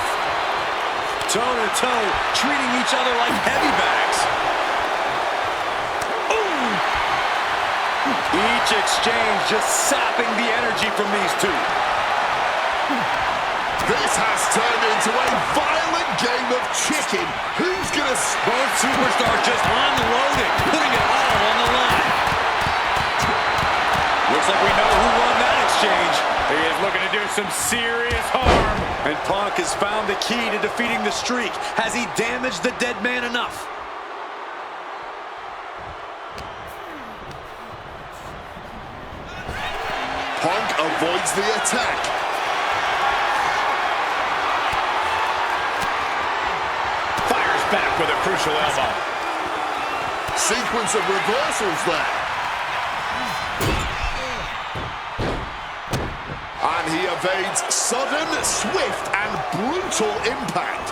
Toe-to-toe, treating each other like heavy bags. Ooh! Each exchange just sapping the energy from these two. This has turned into a violent game of chicken. Who's gonna... Both superstars just unloading, putting it all on the line. Looks like we know who won that exchange. He is looking to do some serious harm. And Punk has found the key to defeating the streak. Has he damaged the dead man enough? Punk avoids the attack. Fires back with a crucial elbow. Sequence of reversals there. And he evades sudden, swift, and brutal impact.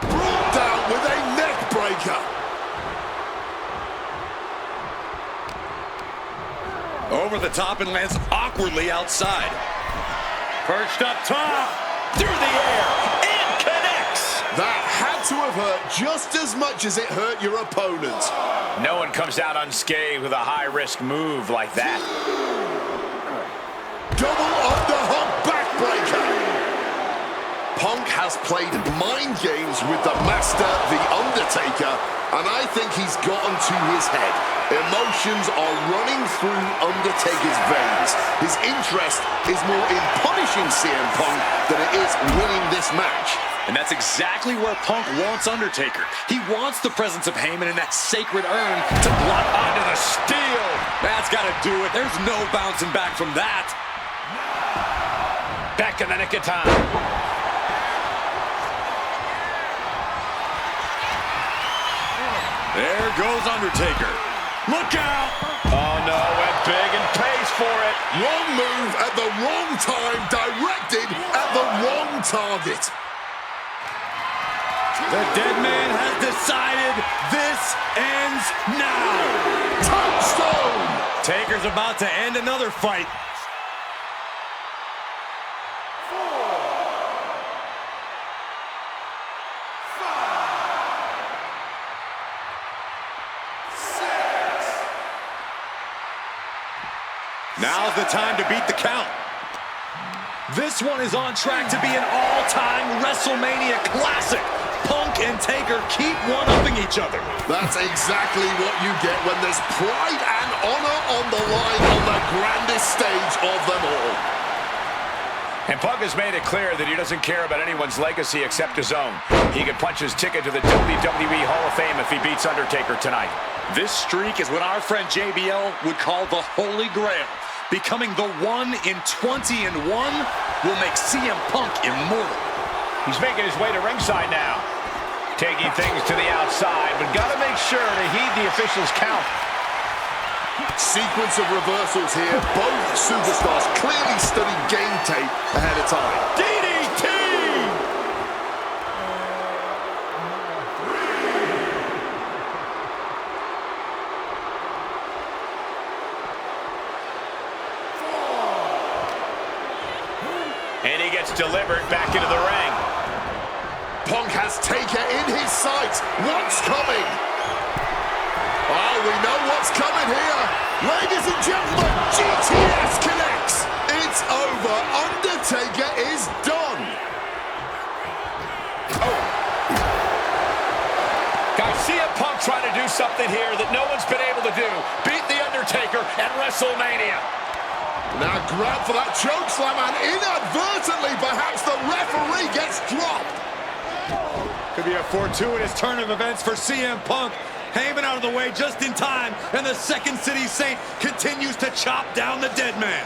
Brought down with a neck breaker. Over the top and lands awkwardly outside. Perched up top, through the air, and connects. That had to have hurt just as much as it hurt your opponent. No one comes out unscathed with a high-risk move like that. Double underhook backbreaker. Punk has played mind games with the master, The Undertaker, and I think he's gotten to his head. Emotions are running through Undertaker's veins. His interest is more in punishing CM Punk than it is winning this match. And that's exactly where Punk wants Undertaker. He wants the presence of Heyman in that sacred urn to block Onto the steel. That's got to do it. There's no bouncing back from that. Back in the nick of time. There goes Undertaker. Look out! Oh no, went big and pays for it. Wrong move at the wrong time, directed at the wrong target. The dead man has decided this ends now. Touchstone! Taker's about to end another fight. Now's the time to beat the count. This one is on track to be an all-time WrestleMania classic. Punk and Taker keep one-upping each other. That's exactly what you get when there's pride and honor on the line on the grandest stage of them all. And Punk has made it clear that he doesn't care about anyone's legacy except his own. He can punch his ticket to the WWE Hall of Fame if he beats Undertaker tonight. This streak is what our friend JBL would call the Holy Grail. Becoming the 1 in 20 and 1 will make CM Punk immortal. He's making his way to ringside now. Taking things to the outside, but got to make sure to heed the officials' count. Sequence of reversals here. Both superstars clearly studied game tape ahead of time. DDT! And he gets delivered back into the ring. Punk has Taker in his sights. What's coming? Oh, we know what's coming here. Ladies and gentlemen, GTS connects. It's over. Undertaker is done. Guys, CM Punk trying to do something here that no one's been able to do. Beat The Undertaker at WrestleMania. Now grab for that choke slam, and inadvertently, perhaps the referee gets dropped. Could be a fortuitous turn of events for CM Punk. Heyman out of the way just in time, and the Second City Saint continues to chop down the dead man.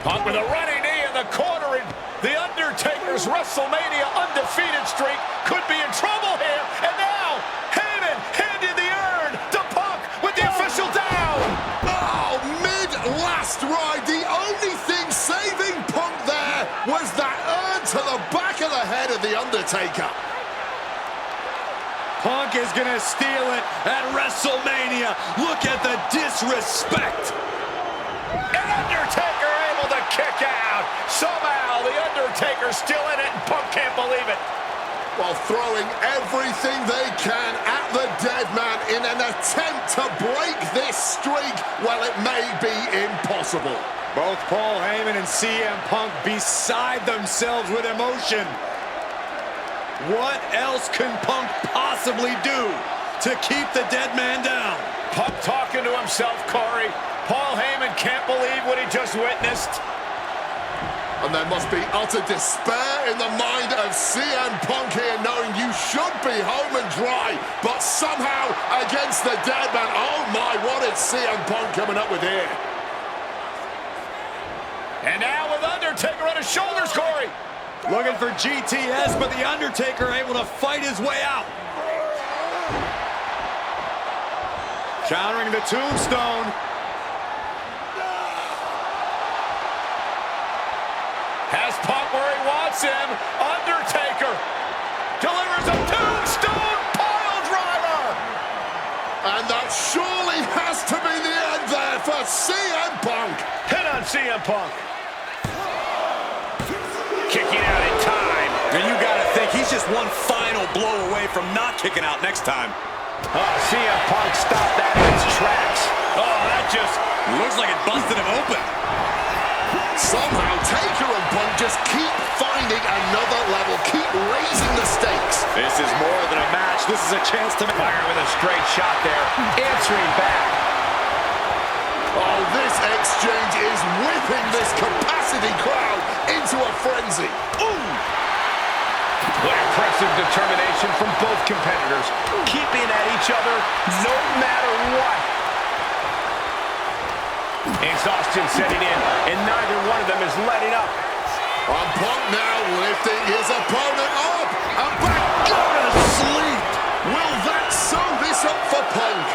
Punk with a running knee in the corner, and The Undertaker's WrestleMania undefeated streak could be in trouble here. And now, Heyman handing the urn to Punk with the official down. Oh, mid-last ride. The only thing saving Punk there was that urn to the back of the head of The Undertaker. Punk is gonna steal it at WrestleMania. Look at the disrespect. And Undertaker able to kick out. Somehow, The Undertaker's still in it, and Punk can't believe it. While throwing everything they can at the dead man in an attempt to break this streak, well, it may be impossible. Both Paul Heyman and CM Punk beside themselves with emotion. What else can Punk possibly do to keep the dead man down? Punk talking to himself, Corey. Paul Heyman can't believe what he just witnessed. And there must be utter despair in the mind of CM Punk here, knowing you should be home and dry, but somehow against the dead man. Oh my, what is CM Punk coming up with here? And now with Undertaker on his shoulders, Corey. Looking for GTS, but The Undertaker able to fight his way out. Countering the tombstone. Has Punk where he wants him. Undertaker delivers a tombstone pile driver. And that surely has to be the end there for CM Punk. Hit on CM Punk. Kicking out in time. And you gotta think he's just one final blow away from not kicking out next time. CM Punk stopped that in its tracks. Oh, that just looks like it busted him open. Somehow Taker and Punk just keep finding another level, keep raising the stakes. This is more than a match. This is a chance to fire with a straight shot there, answering back. Oh, this exchange is whipping this capacity crowd into a frenzy. Ooh! What impressive determination from both competitors, keeping at each other no matter what. Exhaustion setting in, and neither one of them is letting up. Punk now lifting his opponent up, and back, go to sleep. Will that sew this up for Punk?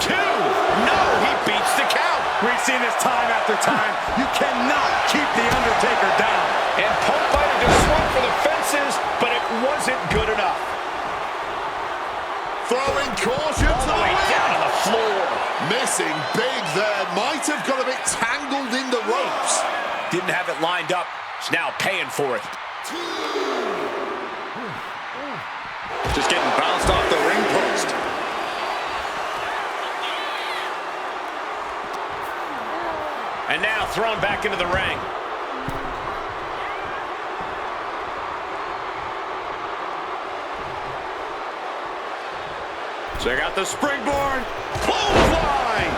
2. No, he beats the count. We've seen this time after time. You cannot keep The Undertaker down. And Punk might have just swung for the fences, but it wasn't good enough. Throwing caution to the way down on the floor. Missing big there. Might have got a bit tangled in the ropes. Didn't have it lined up. He's now paying for it. Just getting bounced off the ring post. And now thrown back into the ring. Check out the springboard. Clothesline.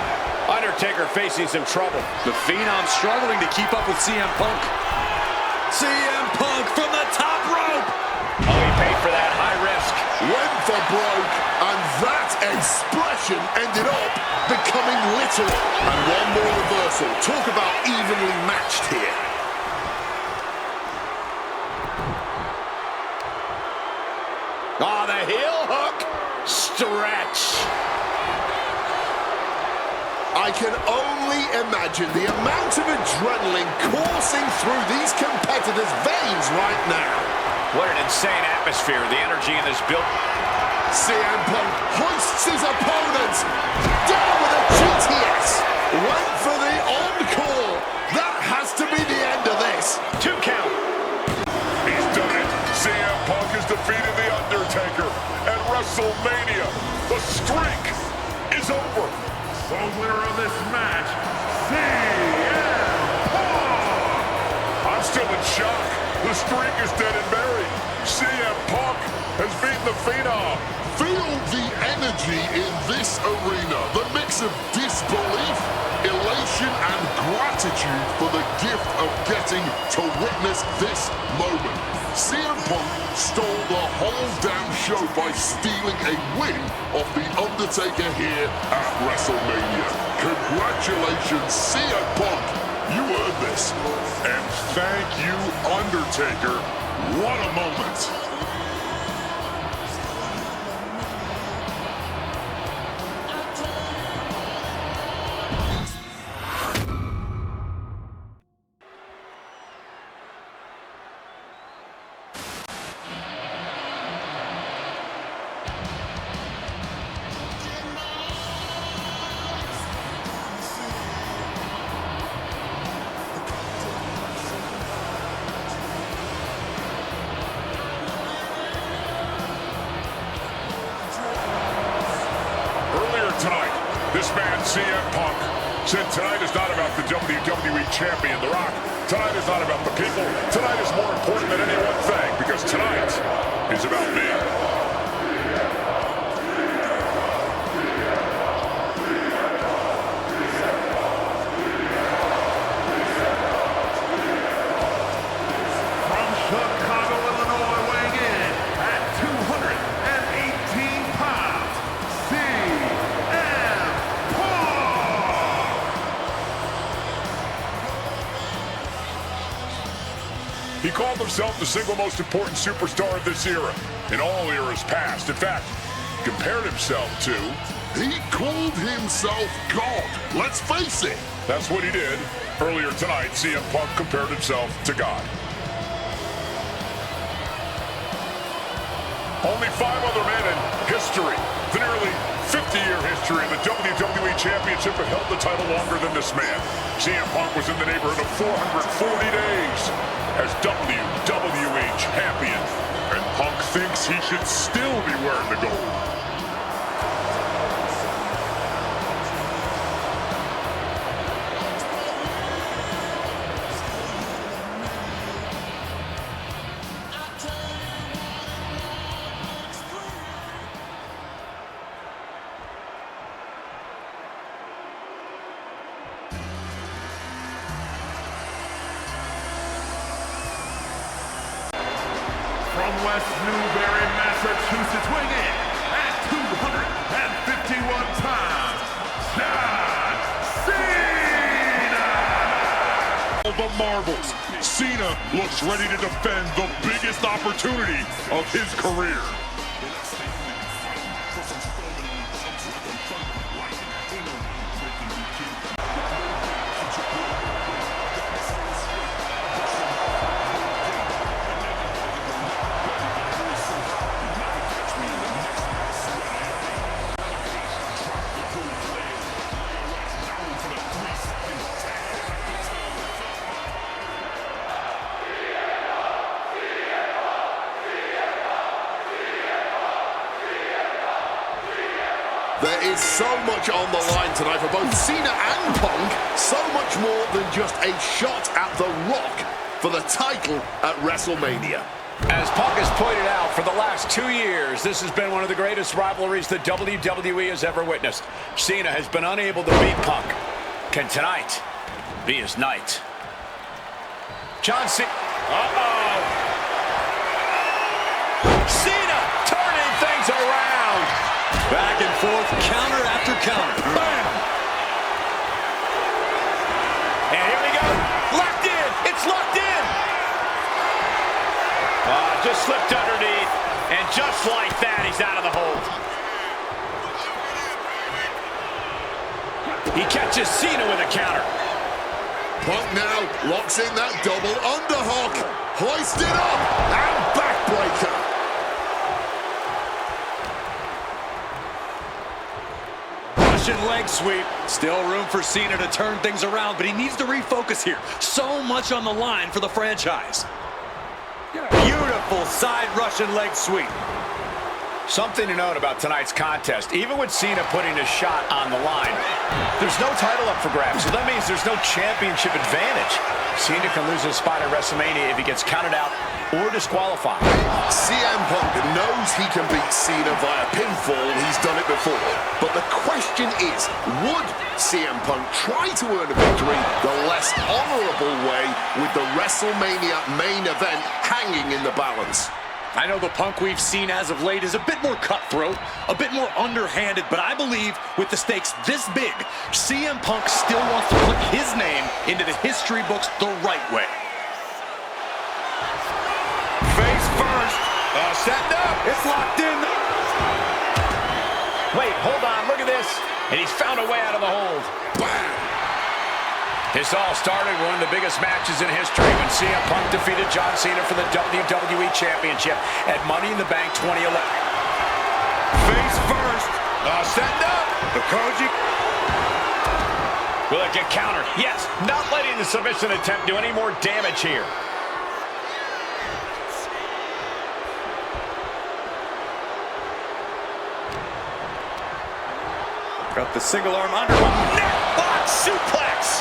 Undertaker facing some trouble. The Phenom struggling to keep up with CM Punk. CM Punk from the top rope. Oh, he paid for that high risk. Went for broke, and that expression ended up becoming literal. And one more reversal. Talk about evenly matched here. The heel hook. Stretch. I can only imagine the amount of adrenaline coursing through these competitors' veins right now. What an insane atmosphere. The energy in this build. CM Punk hoists his opponent down with a GTS. Went for the encore. That has to be the end of this. 2 count. He's done it. CM Punk has defeated The Undertaker at WrestleMania. The streak is over. The winner of this match, CM Punk. I'm still in shock. The streak is dead and buried. CM Punk has beaten the Phenom. Feel the energy in this arena. The mix of disbelief, elation, and gratitude for the gift of getting to witness this moment. CM Punk stole the whole damn show by stealing a win off The Undertaker here at WrestleMania. Congratulations, CM Punk. You earned this. And thank you, Undertaker. What a moment. Tonight, this man, CM Punk, said tonight is not about the WWE Champion, The Rock. Tonight is not about the people. Tonight is more important than any one thing, because tonight is about me. From Chicago, Illinois, weighing in at 218 pounds, CM Punk. He called himself the single most important superstar of this era, in all eras past. In fact, compared himself to... He called himself God. Let's face it. That's what he did. Earlier tonight, CM Punk compared himself to God. Only 5 other men in history, the nearly 50-year history of the WWE Championship, have held the title longer than this man. CM Punk was in the neighborhood of 440 days as WWE Champion. And Punk thinks he should still be wearing the gold. From West Newbury, Massachusetts, weighing in at 251 pounds, John Cena! The marbles. Cena looks ready to defend the biggest opportunity of his career. There is so much on the line tonight for both Cena and Punk. So much more than just a shot at The Rock for the title at WrestleMania. As Punk has pointed out, for the last 2 years, this has been one of the greatest rivalries the WWE has ever witnessed. Cena has been unable to beat Punk. Can tonight be his night? John Cena. Cena turning things around. Back and forth, counter after counter. Bam! And here we go. Locked in. It's locked in. Just slipped underneath. And just like that, he's out of the hold. He catches Cena with a counter. Punk now locks in that double underhook. Hoisted up and backbreaker. Russian leg sweep. Still room for Cena to turn things around, but he needs to refocus here. So much on the line for the franchise. Beautiful side Russian leg sweep. Something to note about tonight's contest, even with Cena putting a shot on the line, there's no title up for grabs, so that means there's no championship advantage. Cena can lose his spot at WrestleMania if he gets counted out or disqualified. CM Punk knows he can beat Cena via pinfall. He's done it before. But the question is, would CM Punk try to earn a victory the less honorable way with the WrestleMania main event hanging in the balance? I know the Punk we've seen as of late is a bit more cutthroat, a bit more underhanded, but I believe with the stakes this big, CM Punk still wants to put his name into the history books the right way. Face first. Setting up. It's locked in. Wait, hold on. Look at this. And he's found a way out of the hold. Bam. This all started with one of the biggest matches in history when CM Punk defeated John Cena for the WWE Championship at Money in the Bank 2011. Face first. Setting up. The Koji. Will it get countered? Yes. Not letting the submission attempt do any more damage here. Got the single arm under. Neck box suplex.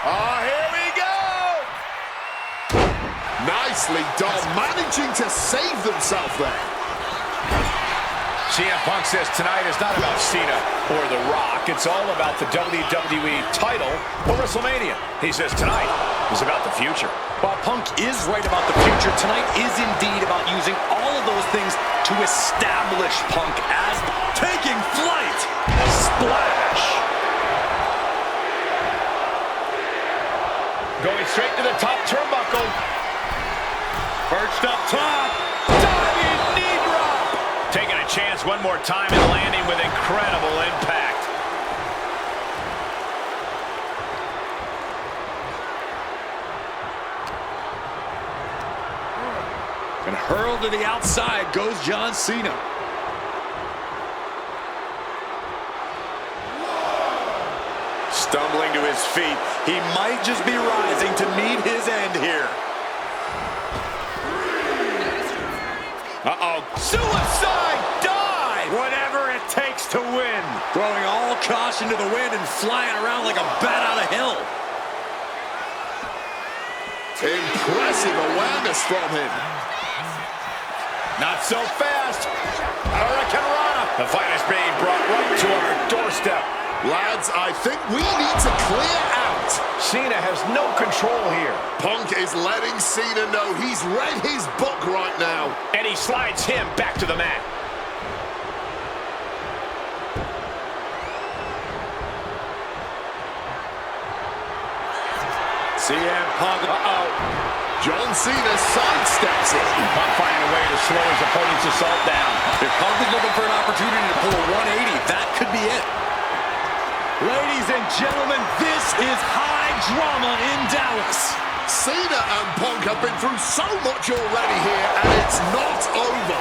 Here we go! Nicely done, managing to save themselves there. CM Punk says tonight is not about Cena or The Rock. It's all about the WWE title or WrestleMania. He says tonight is about the future. While Punk is right about the future, tonight is indeed about using all of those things to establish Punk as taking flight. Splash. Going straight to the top turnbuckle. Perched up top. Diving knee drop. Taking a chance one more time and landing with incredible impact. to the outside goes John Cena. Stumbling to his feet. He might just be rising to meet his end here. Uh-oh. Suicide dive! Whatever it takes to win. Throwing all caution to the wind and flying around like a bat out of hell. Impressive awareness from him. Not so fast. Hurricane Rana. The fight is being brought right to our doorstep. Lads, I think we need to clear out. Cena has no control here. Punk is letting Cena know he's read his book right now. And he slides him back to the mat. CM Punk. Uh-oh. John Cena sidesteps it. Punk finding a way to slow his opponent's assault down. If Punk is looking for an opportunity to pull a 180, that could be it. Ladies and gentlemen, this is high drama in Dallas. Cena and Punk have been through so much already here, and it's not over.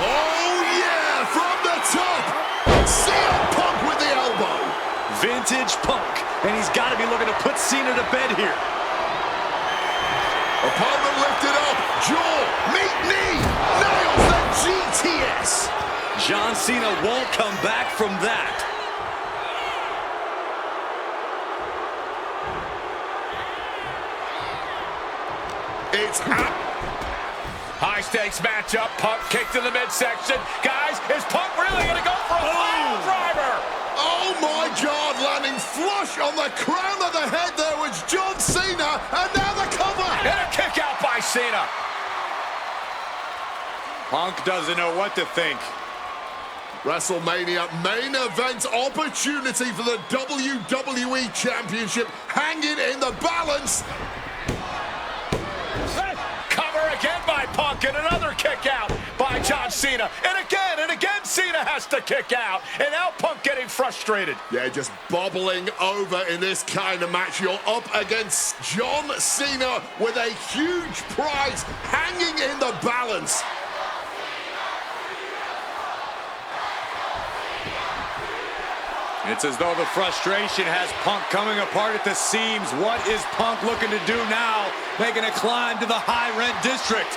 Oh, yeah, from the top. CM Punk with the elbow. Vintage Punk, and he's got to be looking to put Cena to bed here. Opponent lifted up, jaw, meet knee, nails the GTS. John Cena won't come back from that. It's up. High stakes matchup. Punk kicked in the midsection. Guys, is Punk really going to go for a pile driver? Oh my God, landing flush on the crown of the head there was John Cena, and now the cover. And a kick out by Cena. Punk doesn't know what to think. WrestleMania main event opportunity for the WWE Championship hanging in the balance. Cover again by Punk, and another kick out by John Cena. And again, Cena has to kick out. And now Punk getting frustrated. Yeah, just bobbling over in this kind of match. You're up against John Cena with a huge prize hanging in the balance. It's as though the frustration has Punk coming apart at the seams. What is Punk looking to do now? Making a climb to the high-rent district.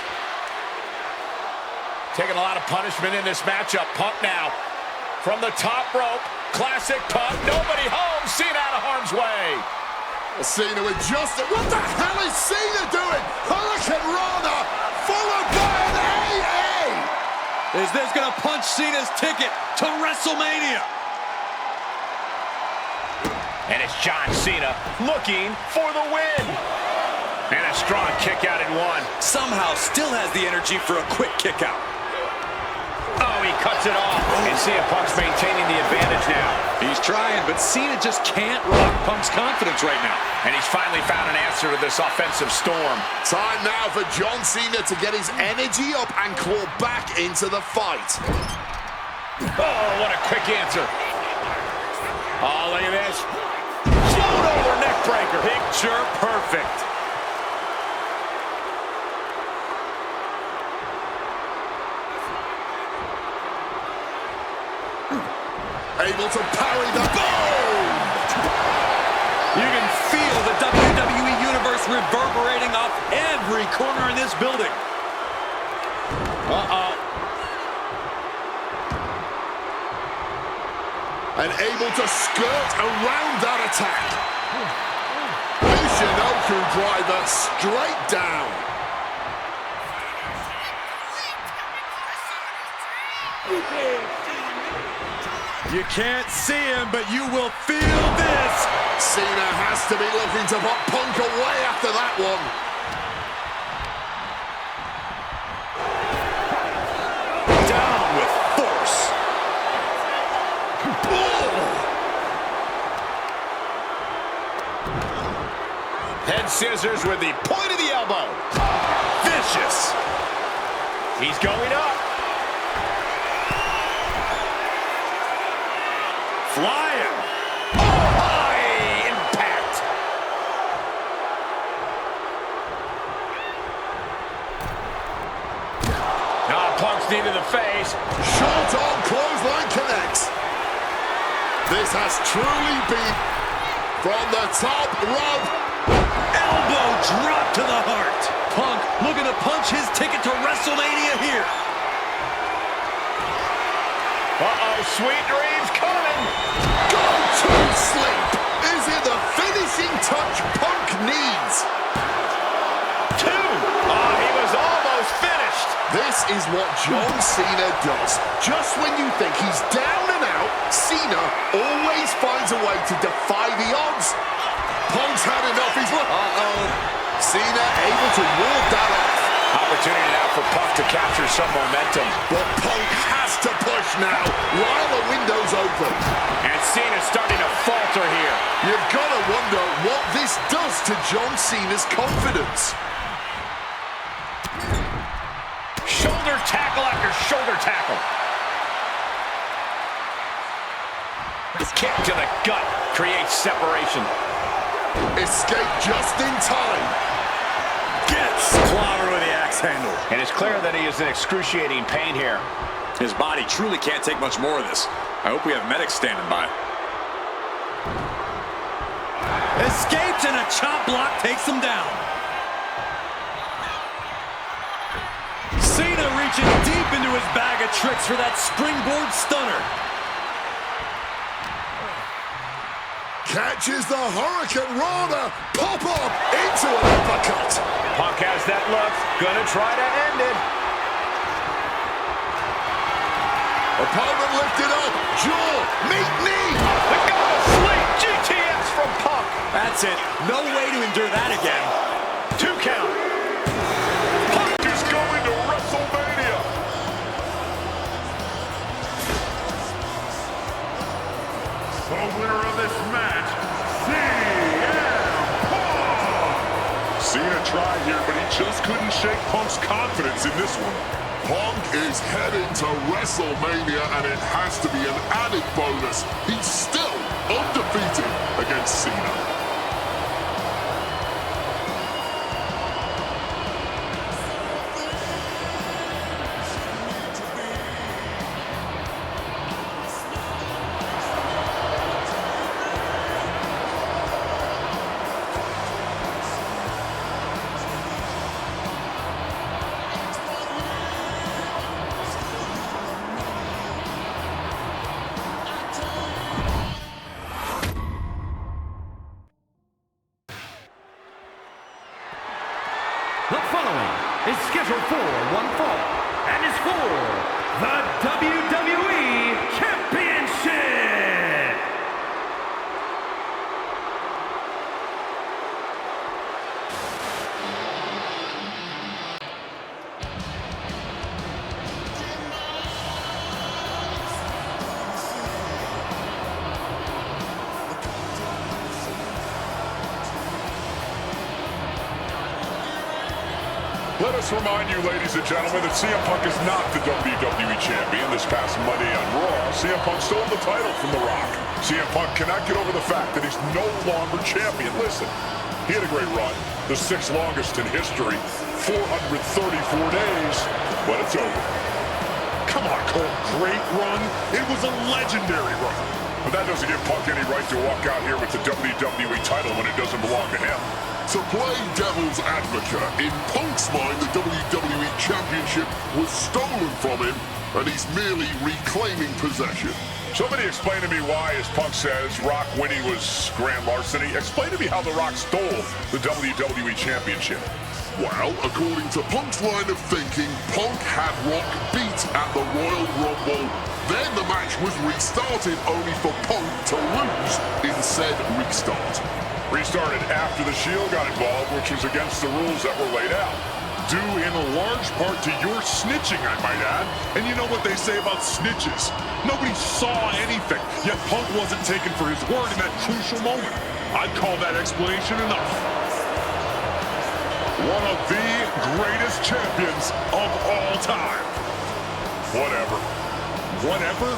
Taking a lot of punishment in this matchup. Punk now from the top rope. Classic Punk. Nobody home. Cena out of harm's way. Cena with just... What the hell is Cena doing? Hurricane Rana followed by an AA. Is this going to punch Cena's ticket to WrestleMania? And it's John Cena looking for the win. And a strong kick out in one. Somehow still has the energy for a quick kick out. Oh, he cuts it off. And CM Punk's maintaining the advantage now. He's trying, but Cena just can't rock Punk's confidence right now. And he's finally found an answer to this offensive storm. Time now for John Cena to get his energy up and claw back into the fight. Oh, what a quick answer. Oh, look at this. Float over neck breaker. Picture perfect. Able to parry the boom! You can feel the WWE Universe reverberating off every corner in this building. Uh-oh. And able to skirt around that attack. Michinoku driver straight down. You can't see him, but you will feel this. Cena has to be looking to put Punk away after that one. Down with force. Head scissors with the point of the elbow. Vicious. He's going up. Flying. Oh, high impact. This has truly been from the top rope. Elbow drop to the heart. Punk looking to punch his ticket to WrestleMania here. Uh-oh, sweet dreams coming. Go to sleep. Is it the finishing touch Punk needs? 2. Oh, he was almost finished. This is what John Cena does. Just when you think he's down and out, Cena always finds a way to defy the odds. Punk's had enough. He's look. Cena able to ward that off. Opportunity now for Punk to capture some momentum. But Punk has to push now while the window's open. And Cena's starting to falter here. You've got to wonder what this does to John Cena's confidence. Shoulder tackle after shoulder tackle. Kick to the gut creates separation. Escape just in time. Gets clobbered with the axe handle. And it's clear that he is in excruciating pain here. His body truly can't take much more of this. I hope we have medics standing by. Escapes and a chop block takes him down. Cena reaching deep into his bag of tricks for that springboard stunner. Catches the Hurricane Rana. Pop up into an uppercut. Punk has that look. Gonna try to end it. Opponent lifted up. Jaw. Meet knee. The go to sleep. GTS from Punk. That's it. No way to endure that again. 2 count. Punk is going to WrestleMania. The winner of this match, CM Punk. Cena tried here, but he just couldn't shake Punk's confidence in this one. Punk is heading to WrestleMania, and it has to be an added bonus. He's still undefeated against Cena. The following is scheduled for one fall and is for the WWE Championship. Let us remind you, ladies and gentlemen, that CM Punk is not the WWE Champion. This past Monday on Raw, CM Punk stole the title from The Rock. CM Punk cannot get over the fact that he's no longer champion. Listen, he had a great run, the 6th longest in history, 434 days, but it's over. Come on, Cole. Great run. It was a legendary run. But that doesn't give Punk any right to walk out here with the WWE title when it doesn't belong to him. To play devil's advocate, in Punk's mind, the WWE Championship was stolen from him, and he's merely reclaiming possession. Somebody explain to me why, as Punk says, Rock winning was grand larceny. Explain to me how The Rock stole the WWE Championship. Well, according to Punk's line of thinking, Punk had Rock beat at the Royal Rumble. Then the match was restarted, only for Punk to lose in said restart. Restarted after the Shield got involved, which was against the rules that were laid out. Due in a large part to your snitching, I might add. And you know what they say about snitches. Nobody saw anything, yet Punk wasn't taken for his word in that crucial moment. I'd call that explanation enough. One of the greatest champions of all time. Whatever. Whatever?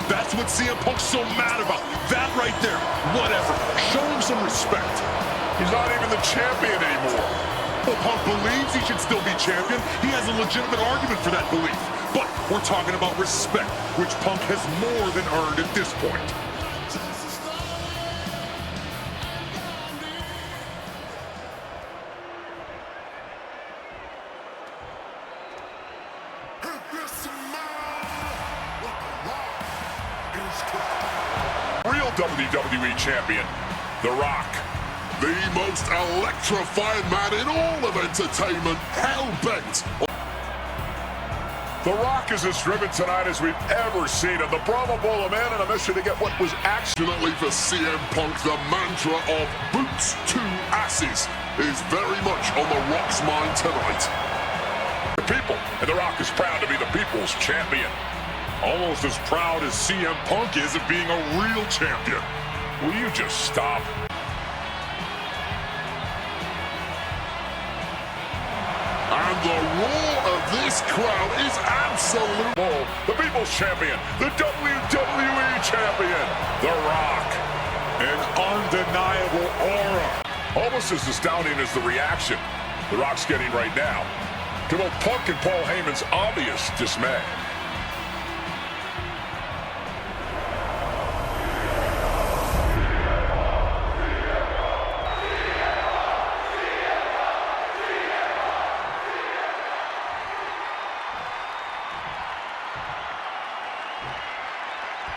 That's what CM Punk's so mad about. That right there. Whatever. Show him some respect. He's not even the champion anymore. Well, Punk believes he should still be champion. He has a legitimate argument for that belief. But we're talking about respect, which Punk has more than earned at this point. Real WWE champion, The Rock. The most electrifying man in all of entertainment, hell-bent. The Rock is as driven tonight as we've ever seen him. The Brahma Bull, a man on a mission to get what was Fortunately for CM Punk, the mantra of boots to asses is very much on The Rock's mind tonight. the people, and The Rock is proud to be the people's champion. Almost as proud as CM Punk is of being a real champion. Will you just stop? And the roar of this crowd is absolute. Bull, the people's champion, the WWE champion, The Rock. An undeniable aura. Almost as astounding as the reaction The Rock's getting right now to both Punk and Paul Heyman's obvious dismay.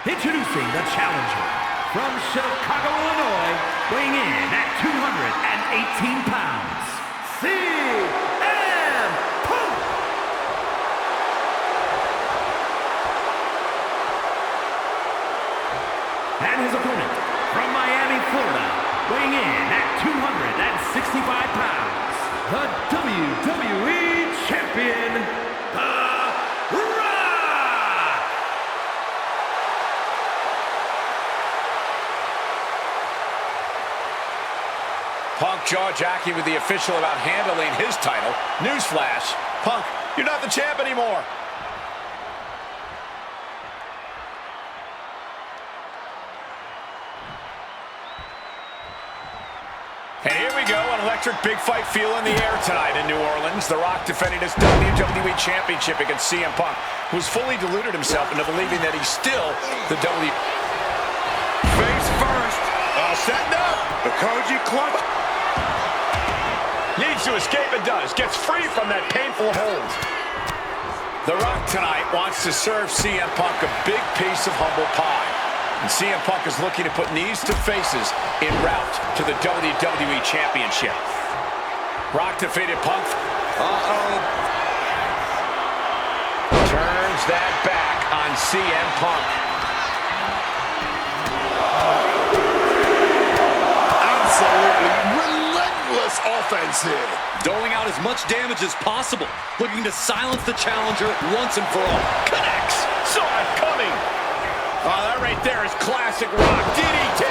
Introducing the challenger from Chicago, Illinois, weighing in at 218 pounds, CM Punk! And his opponent from Miami, Florida, weighing in at 265 pounds, the WWE Champion, The Rock! Punk jaw-jacking with the official about handling his title. Newsflash, Punk, you're not the champ anymore. And here we go, an electric big fight feel in the air tonight in New Orleans. The Rock defending his WWE Championship against CM Punk, who's fully deluded himself into believing that he's still the WWE. Face first. Setting up. The Koji clutch. Needs to escape and does. Gets free from that painful hold. The Rock tonight wants to serve CM Punk a big piece of humble pie. And CM Punk is looking to put knees to faces en route to the WWE Championship. Rock defeated Punk. Turns that back on CM Punk. Absolutely relentless offense here. Doling out as much damage as possible, looking to silence the challenger once and for all. Connects. Saw it coming. Oh, that right there is classic Rock. DDT.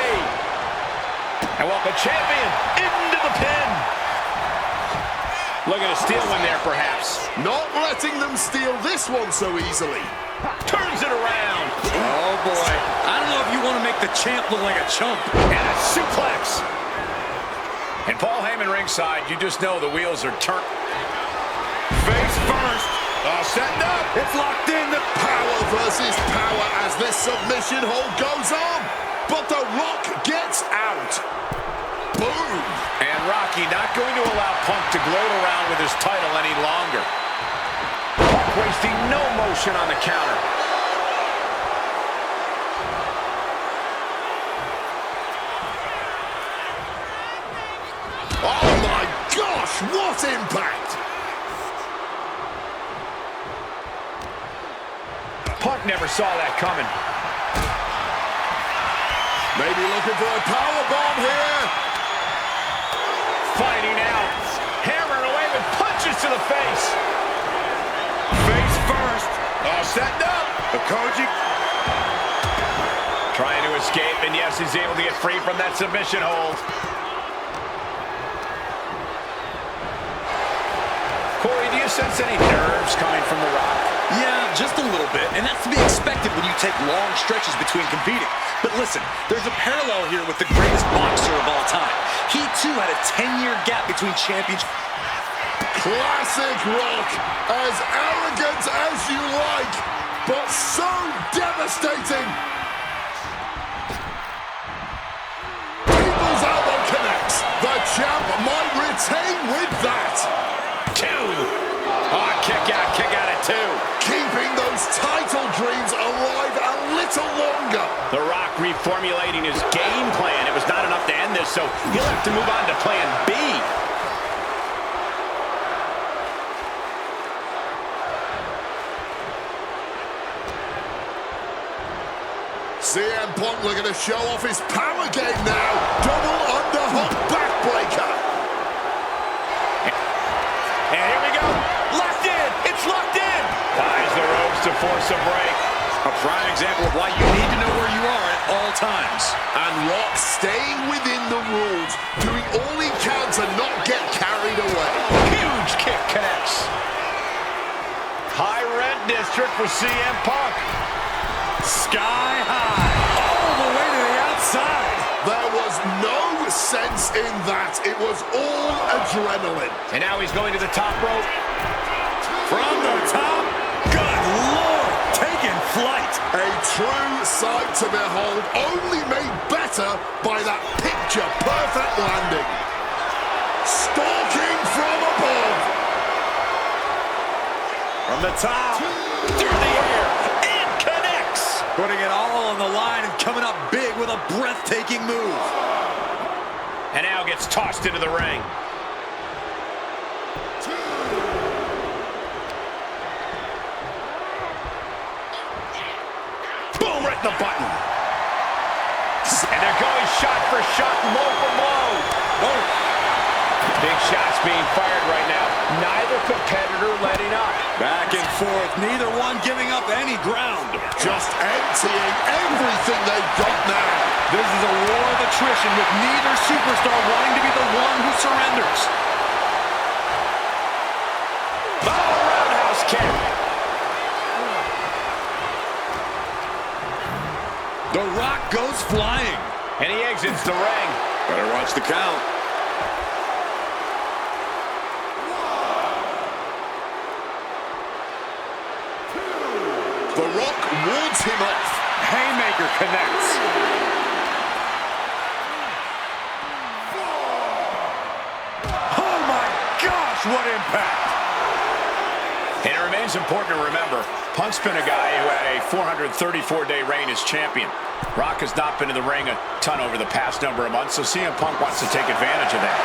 And welcome champion into the pin. Looking to steal one there, perhaps. Not letting them steal this one so easily. Turns it around. Oh, boy. I don't know if you want to make the champ look like a chump. And a suplex. And Paul Heyman ringside, you just know the wheels are turned. Face first. Setting up. It's locked in. The Power versus power as this submission hold goes on. But The Rock gets out. Boom. And Rocky not going to allow Punk to gloat around with his title any longer. Punk wasting no motion on the counter. Oh my gosh, what impact! Punk never saw that coming. Maybe looking for a powerbomb here. Fighting out. Hammering away with punches to the face. Face first. Setting up. The Koji. Trying to escape, and yes, he's able to get free from that submission hold. Corey, do you sense any nerves coming from The Rock? Yeah, just a little bit, and that's to be expected when you take long stretches between competing. But listen, there's a parallel here with the greatest boxer of all time. He, too, had a 10-year gap between championships. Classic Rock. As arrogant as you like, but so devastating. People's elbow connects. The champ might retain with that. Two. Oh, kick out at two. Keeping those title dreams alive a little little longer. The Rock reformulating his game plan. It was not enough to end this, so he'll have to move on to plan B. CM Punk looking to show off his power game now. Double underhook backbreaker. And here we go. Locked in. It's locked in. Ties the ropes to force a break. A prime example of why you need to know where you are at all times. And Rock staying within the rules, doing all he can to not get carried away. Huge kick connects. High rent district for CM Punk. Sky high. All the way to the outside. There was no sense in that. It was all adrenaline. And now he's going to the top rope. From the top. Good Lord. Taking flight. A true sight to behold, only made better by that picture-perfect landing. Stalking from above. From the top. Through the air. And connects. Putting it all on the line and coming up big with a breathtaking move. And now gets tossed into the ring. Boom, right in the button. And they're going shot for shot, blow for blow. Oh. Big shots being fired right now. Neither competitor letting up. Back and forth, neither one giving up any ground. Just emptying everything they've got now. This is a war of attrition with neither superstar wanting to be the one who surrenders. Oh, roundhouse kick. The Rock goes flying. And he exits the ring. Better watch the count. The Rock wards him off. Haymaker connects. Oh my gosh, what impact! And it remains important to remember, Punk's been a guy who had a 434-day reign as champion. Rock has not been in the ring a ton over the past number of months, so CM Punk wants to take advantage of that.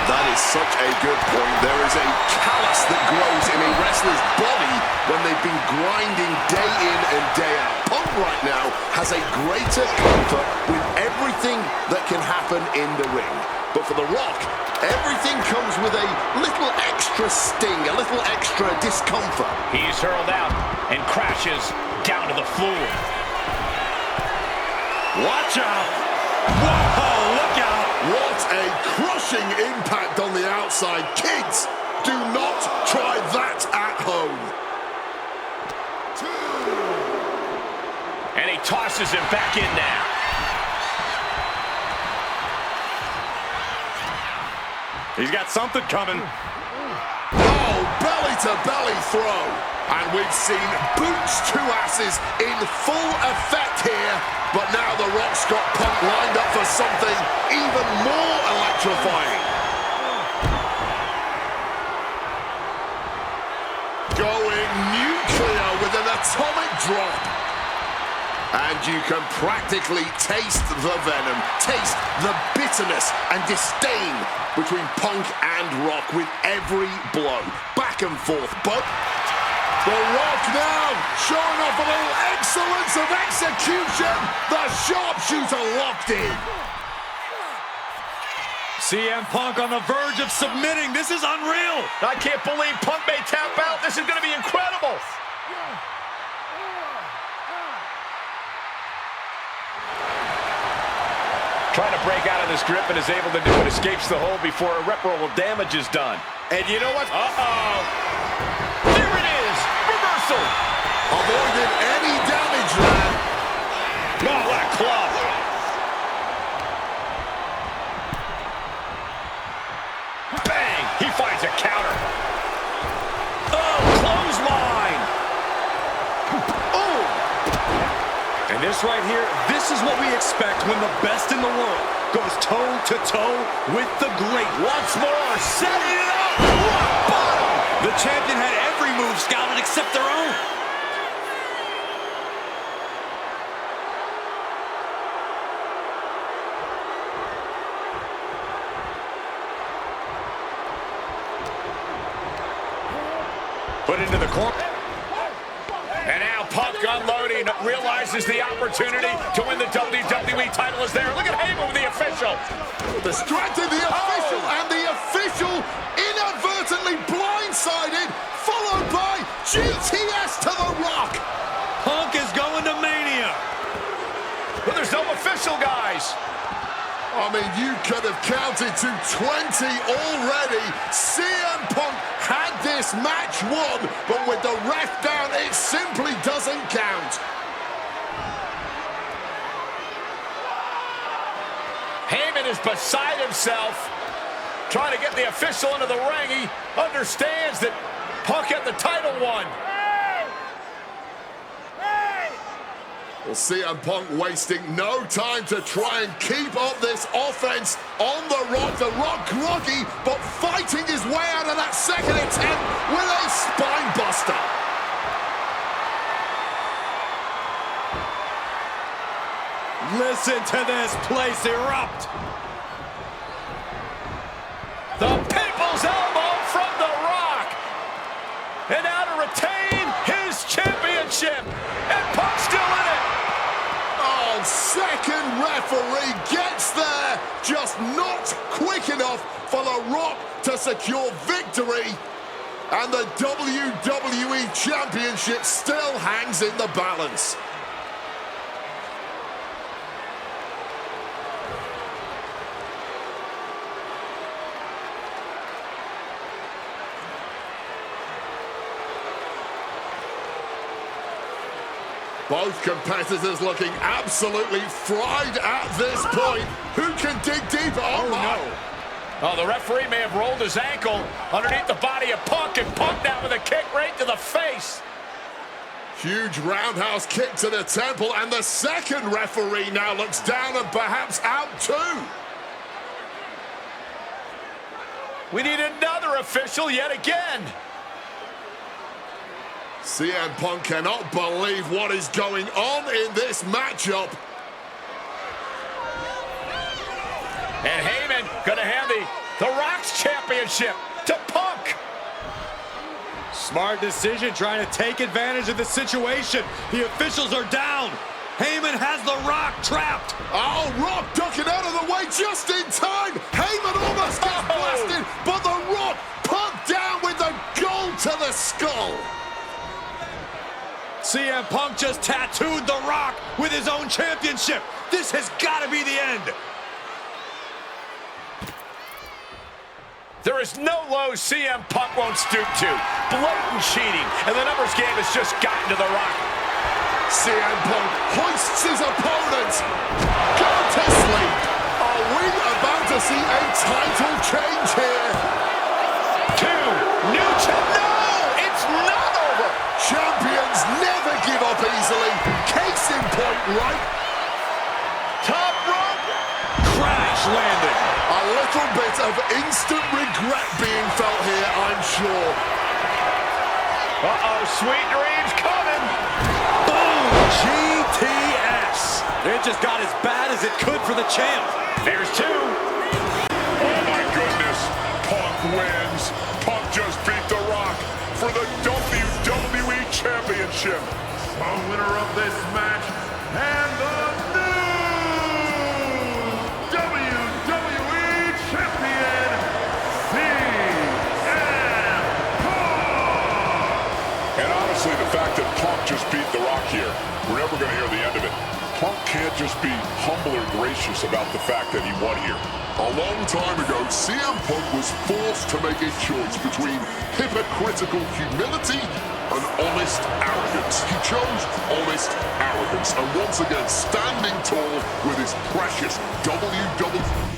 That is such a good point. There is a callus that grows in a wrestler's body when they've been grinding day in and day out. Punk right now has a greater comfort with everything that can happen in the ring. But for The Rock, everything comes with a little extra sting, a little extra discomfort. He's hurled out and crashes down to the floor. Watch out! Whoa, look out! What a crushing impact on the outside. Kids, do not try that at home. And he tosses him back in now. He's got something coming. Oh, belly-to-belly throw. And we've seen boots to asses in full effect here. But now The Rock's got Punk lined up for something even more electrifying. Going nuclear with an atomic drop. And you can practically taste the venom, taste the bitterness and disdain between Punk and Rock with every blow. Back and forth, but The Rock now showing off a little excellence of execution. The sharpshooter locked in. CM Punk on the verge of submitting. This is unreal. I can't believe Punk may tap out. This is going to be incredible. Trying to break out of this grip and is able to do it. Escapes the hold before irreparable damage is done. And you know what? Uh-oh. There it is. Reversal. Avoided any damage there. Oh, what a club. Bang. He finds a counter. Oh, clothesline. Oh. And this right here, this is what we expect when the best in the world goes toe-to-toe with the great. Once more, setting it up. Rock bottom. The champion had every move scouted except their own. put into the corner. And now Punk unloading, realizes the opportunity to win the WWE title is there. Look at Heyman with the official. Distracted the official, and the official inadvertently blindsided, followed by GTS to the Rock. Punk is going to Mania. But there's no official, guys. I mean, you could have counted to 20 already. CM Punk had this match won, but with the ref down, it simply doesn't count. Heyman is beside himself, trying to get the official into the ring. He understands that Punk had the title won. Well, CM Punk wasting no time to try and keep up this offense on the Rock. The Rock groggy, but fighting his way out of that second attempt with a spine buster. Listen to this place erupt. The People's Elbow from The Rock. And now to retain his championship. And Punk's still in it. Oh, second referee gets there, just not quick enough for The Rock to secure victory. And the WWE Championship still hangs in the balance. Both competitors looking absolutely fried at this point. Who can dig deeper? Oh, no. Oh, the referee may have rolled his ankle underneath the body of Punk, and Punk now with a kick right to the face. Huge roundhouse kick to the temple, and the second referee now looks down and perhaps out too. We need another official yet again. CM Punk cannot believe what is going on in this matchup. And Heyman gonna hand the Rock's championship to Punk. Smart decision, trying to take advantage of the situation. The officials are down. Heyman has the Rock trapped. Oh, Rock ducking out of the way just in time. Heyman almost gets blasted, but the Rock pumped down with the gold to the skull. CM Punk just tattooed The Rock with his own championship. This has got to be the end. There is no low CM Punk won't stoop to. Blatant cheating, and the numbers game has just gotten to The Rock. CM Punk hoists his opponent. Go to sleep. Are we about to see a title change here? No, it's not over. Champions never give up easily. Case in point, right? Top rope. Crash landing. A little bit of instant regret being felt here, I'm sure. Uh-oh, sweet dreams coming. Boom! GTS. It just got as bad as it could for the champ. There's two. Oh my goodness, Punk wins. Punk just beat The Rock for the WWE Championship. The winner of this match and the new WWE Champion, CM Punk. And honestly, the fact that Punk just beat The Rock here, we're never going to hear the end of it. Punk can't just be humble or gracious about the fact that he won here. A long time ago, CM Punk was forced to make a choice between hypocritical humility and honest arrogance. He chose honest arrogance, and once again, standing tall with his precious WWE.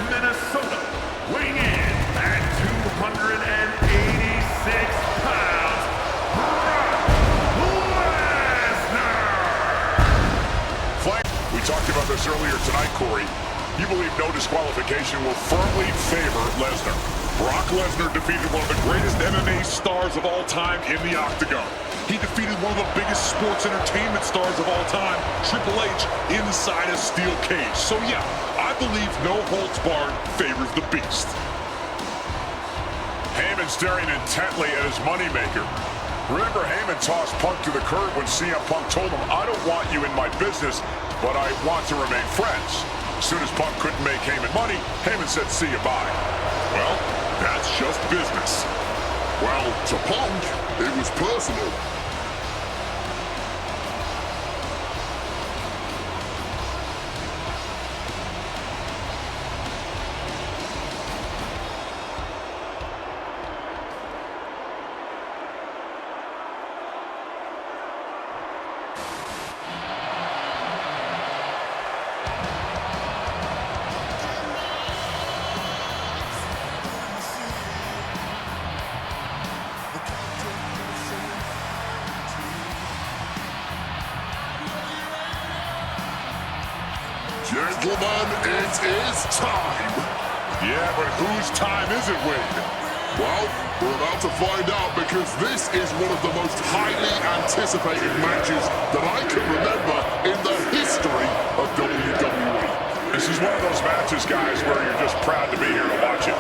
Minnesota, weighing in at 286 pounds, Brock Lesnar. We talked about this earlier tonight, Corey. You believe no disqualification will firmly favor Lesnar. Brock Lesnar defeated one of the greatest MMA stars of all time in the octagon. He defeated one of the biggest sports entertainment stars of all time, Triple H, inside a steel cage. So yeah, I believe no holds barred favors the Beast. Heyman staring intently at his moneymaker. Remember, Heyman tossed Punk to the curb when CM Punk told him, "I don't want you in my business, but I want to remain friends." As soon as Punk couldn't make Heyman money, Heyman said, "See you, bye." Well, that's just business. Well, to Punk, it was personal. Gentlemen, it is time. Yeah, but whose time is it, Wade? Well, we're about to find out because this is one of the most highly anticipated matches that I can remember in the history of WWE. This is one of those matches, guys, where you're just proud to be here to watch it.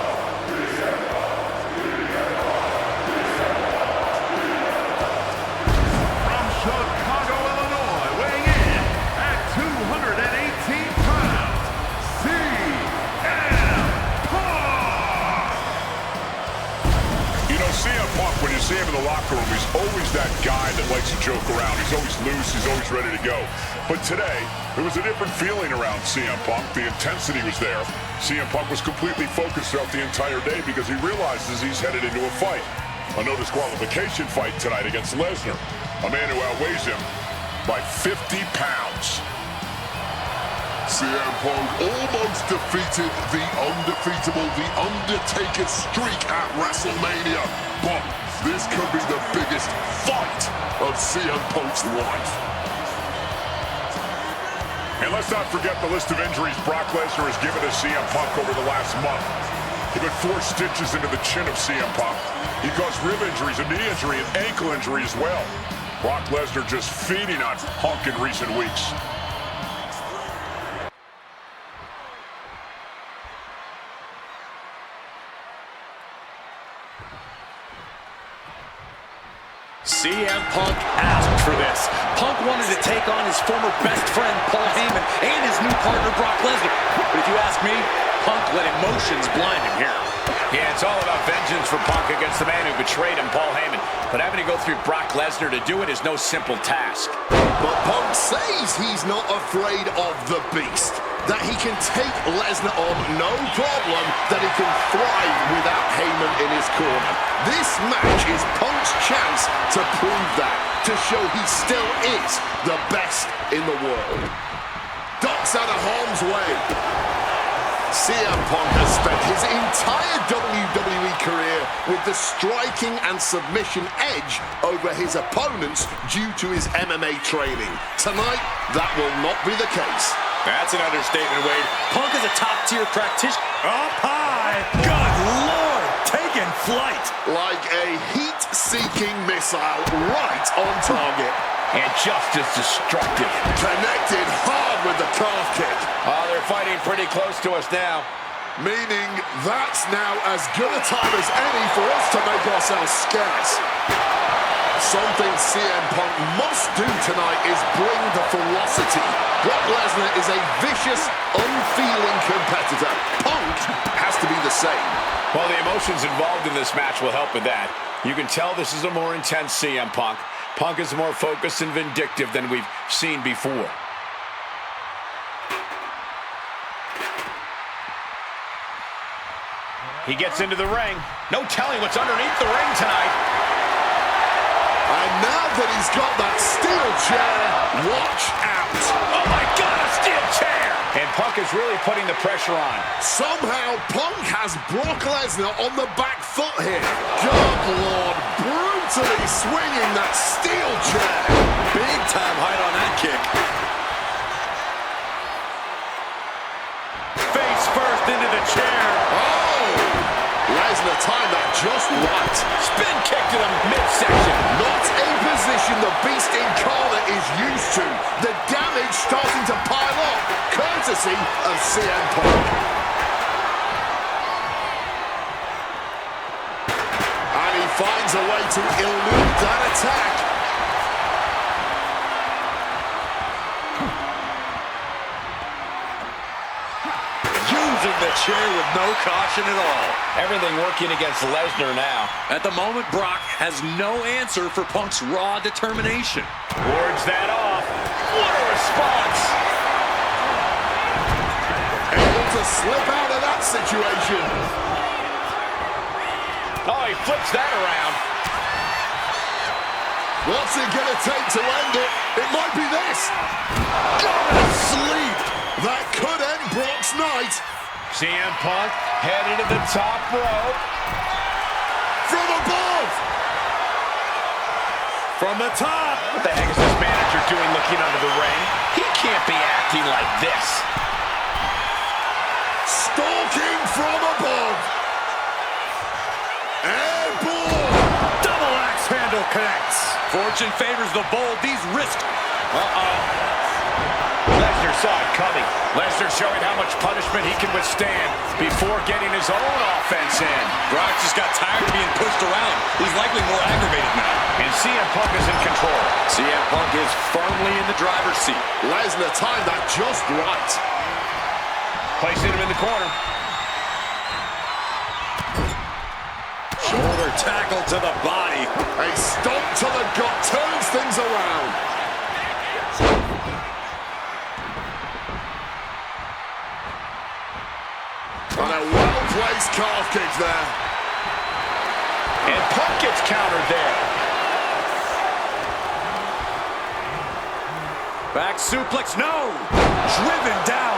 From Chicago, Illinois, weighing in at 218 pounds, CM Punk! You know, CM Punk, when you see him in the locker room, he's always that guy that likes to joke around. He's always loose. He's always ready to go. But today, there was a different feeling around CM Punk. The intensity was there. CM Punk was completely focused throughout the entire day because he realizes he's headed into a fight. A no disqualification fight tonight against Lesnar, a man who outweighs him by 50 pounds. CM Punk almost defeated the undefeatable, the Undertaker streak at WrestleMania. But this could be the biggest fight of CM Punk's life. And let's not forget the list of injuries Brock Lesnar has given to CM Punk over the last month. He put 4 stitches into the chin of CM Punk. He caused rib injuries, a knee injury, and ankle injury as well. Brock Lesnar just feeding on Punk in recent weeks. CM Punk asked for this. Punk wanted to take on his former best friend, Paul Heyman, and his new partner, Brock Lesnar. But if you ask me, Punk let emotions blind him here. Yeah, it's all about vengeance for Punk against the man who betrayed him, Paul Heyman. But having to go through Brock Lesnar to do it is no simple task. But Punk says he's not afraid of the Beast. That he can take Lesnar on no problem, that he can thrive without Heyman in his corner. This match is Punk's chance to prove that, to show he still is the best in the world. Ducks out of harm's way. CM Punk has spent his entire WWE career with the striking and submission edge over his opponents due to his MMA training. Tonight, that will not be the case. That's an understatement, Wade. Punk is a top-tier practitioner. Up high. Good Lord, taking flight. Like a heat-seeking missile right on target. And just as destructive. Connected hard with the calf kick. Oh, they're fighting pretty close to us now. Meaning that's now as good a time as any for us to make ourselves scarce. Something CM Punk must do tonight is bring the ferocity. Brock Lesnar is a vicious, unfeeling competitor. Punk has to be the same. Well, the emotions involved in this match will help with that. You can tell this is a more intense CM Punk. Punk is more focused and vindictive than we've seen before. He gets into the ring. No telling what's underneath the ring tonight. And now that he's got that steel chair, watch out. Oh my God, a steel chair! And Punk is really putting the pressure on. Somehow Punk has Brock Lesnar on the back foot here. Good Lord, brutally swinging that steel chair. Big time height on that kick. Face first into the chair. Oh! Lesnar Lesnar timed that just right. Spin kick to the midsection. Not a position the Beast Incarnate is used to. The damage starting to pile up, courtesy of CM Punk. And he finds a way to elude that attack. Using the chair with no caution at all. Everything working against Lesnar now. At the moment, Brock has no answer for Punk's raw determination. Wards that off. What a response! Able to slip out of that situation. Oh, he flips that around. What's it gonna take to end it? It might be this. Go to sleep. That could end Brock's night. CM Punk headed to the top rope. From above. From the top. What the heck is this manager doing looking under the ring? He can't be acting like this. Stalking from above. Airborne. Double axe handle connects. Fortune favors the bold. These risks. Lesnar saw it coming. Lesnar showing how much punishment he can withstand before getting his own offense in. Brock just got tired of being pushed around. He's likely more aggravated now. And CM Punk is in control. CM Punk is firmly in the driver's seat. Lesnar timed that just right. Placing him in the corner. Shoulder tackle to the body. A stomp to the gut turns things around. And a well-placed calf kick there. And Punk gets countered there. Back suplex, no! Driven down.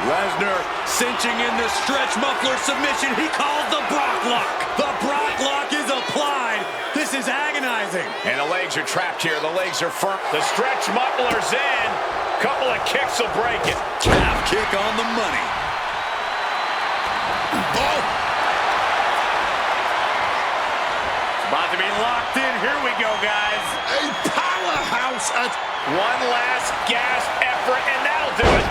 Lesnar cinching in the stretch muffler submission. He calls the Brock lock. The Brock lock is applied. This is agonizing. And the legs are trapped here. The legs are firm. The stretch muffler's in. Couple of kicks will break it. Calf kick on the money. Oh! About to be locked in. Here we go, guys. A powerhouse at... One last gasp effort, and that'll do it.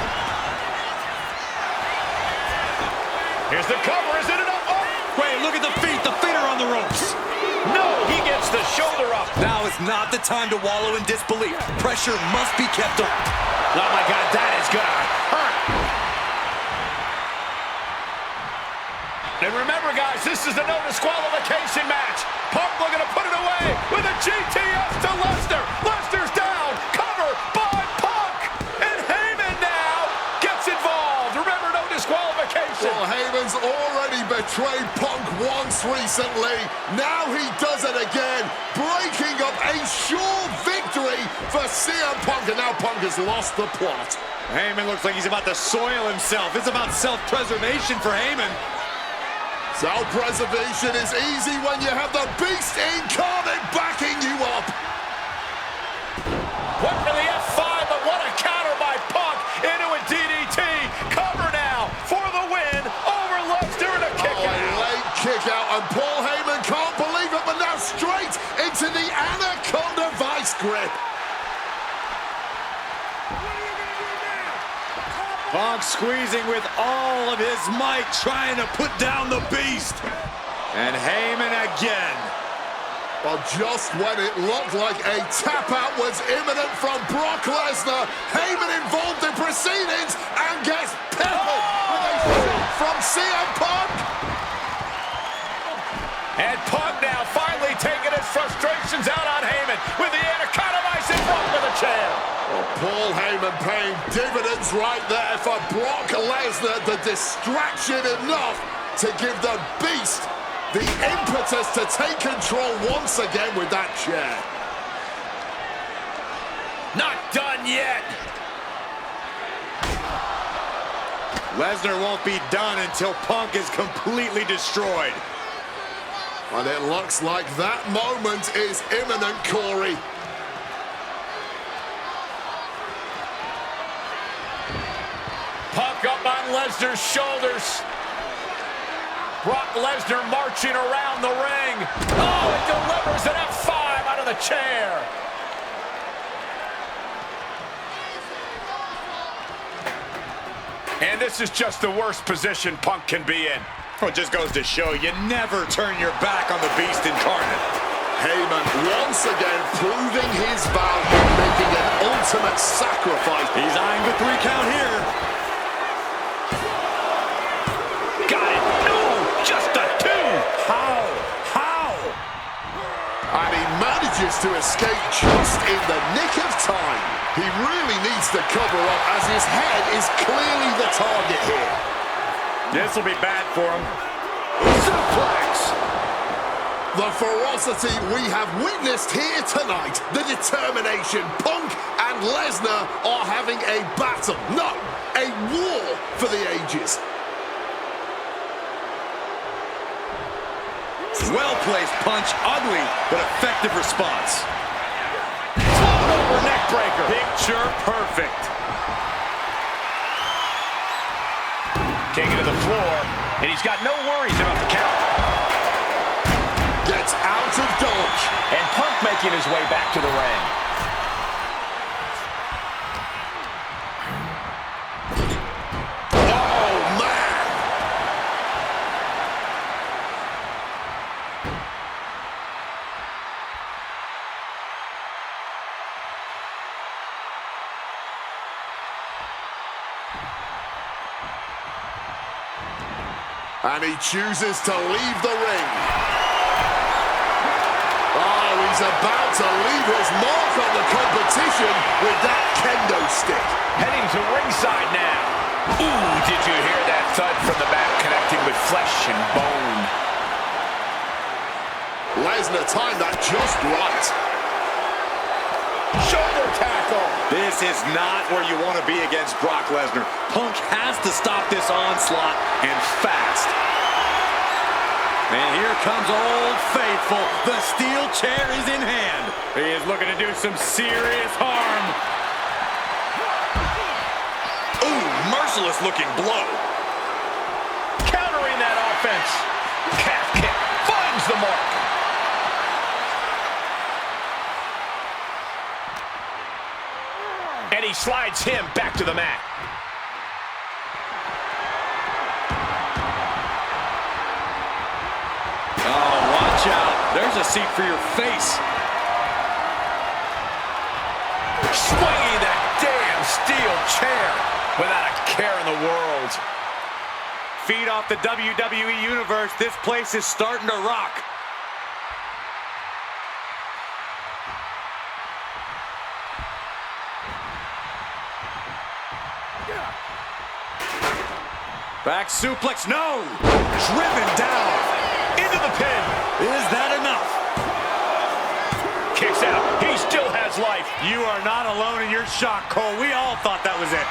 Here's the cover. Is it enough? Oh! Wait, look at the feet. The feet are on the ropes. No, he gets the shoulder up. Now is not the time to wallow in disbelief. Pressure must be kept up. Oh, my God, that is gonna hurt. And remember, guys, this is a no disqualification match. Punk looking to put it away with a GTS to Lesnar. Lesnar's down. Cover by Punk. And Heyman now gets involved. Remember, no disqualification. Well, Heyman's already betrayed Punk once recently. Now he does it again, breaking up a sure victory for CM Punk. And now Punk has lost the plot. Heyman looks like he's about to soil himself. It's about self-preservation for Heyman. Self-preservation is easy when you have the Beast Incarnate backing you up. Went for the F5, but what a counter by Punk into a DDT. Cover now for the win over Lesnar and a kick out. A late kick out, and Paul Heyman can't believe it, but now straight into the Anaconda Vice grip. Punk squeezing with all of his might, trying to put down the Beast. And Heyman again. Well, just when it looked like a tap-out was imminent from Brock Lesnar, Heyman involved in proceedings and gets peppered with a shot from CM Punk. And Punk now finally taking his frustrations out on Heyman with the Anaconda Vice in front of the chair. Well, Paul Heyman paying dividends right there for Brock Lesnar. The distraction enough to give the Beast the impetus to take control once again with that chair. Not done yet. Lesnar won't be done until Punk is completely destroyed. And it looks like that moment is imminent, Corey. Punk up on Lesnar's shoulders. Brock Lesnar marching around the ring. Oh, it delivers an F5 out of the chair. And this is just the worst position Punk can be in. Well, it just goes to show you never turn your back on the beast incarnate. Heyman once again proving his value, making an ultimate sacrifice. He's eyeing the 3 count here. Got it. No, just a 2. How? And he manages to escape just in the nick of time. He really needs to cover up as his head is clearly the target here. This will be bad for him. Suplex. The ferocity we have witnessed here tonight, the determination. Punk and Lesnar are having a battle, no, a war for the ages. Well-placed punch, ugly but effective response. Float over neck breaker. Picture perfect. Taking to the floor, and he's got no worries about the count. Gets out of dodge. And Punk making his way back to the ring. Oh, man. And he chooses to leave the ring. Oh, he's about to leave his mark on the competition with that kendo stick. Heading to ringside now. Ooh, did you hear that thud from the back connecting with flesh and bone? Lesnar timed that just right. Shoulder tackle. This is not where you want to be against Brock Lesnar. Punk has to stop this onslaught, and fast. And here comes Old Faithful. The steel chair is in hand. He is looking to do some serious harm. Ooh, merciless looking blow. Countering that offense. Calf kick finds the mark. And he slides him back to the mat. Oh, watch out. There's a seat for your face. Swinging that damn steel chair without a care in the world. Feed off the WWE Universe. This place is starting to rock. Back suplex, no! Driven down. Into the pin. Is that enough? Kicks out. He still has life. You are not alone in your shock, Cole. We all thought that was it.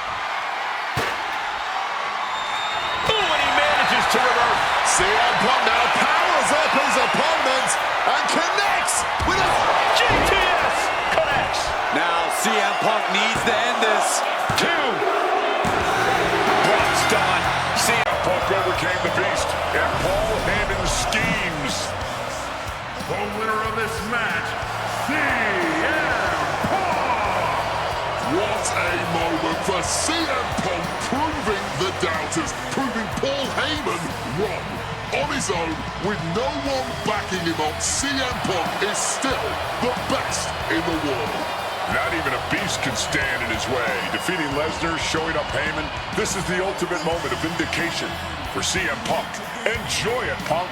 Ooh, and he manages to reverse. CM Punk now powers up his opponent and connects with a GTS connects. Now CM Punk needs to end this. 2. Brock's done. CM Punk overcame the beast and Paul Heyman's schemes. The winner of this match, CM Punk! What a moment for CM Punk, proving the doubters, proving Paul Heyman wrong. On his own, with no one backing him up, CM Punk is still the best in the world. Not even a beast can stand in his way. Defeating Lesnar, showing up Heyman, this is the ultimate moment of vindication for CM Punk. Enjoy it, Punk.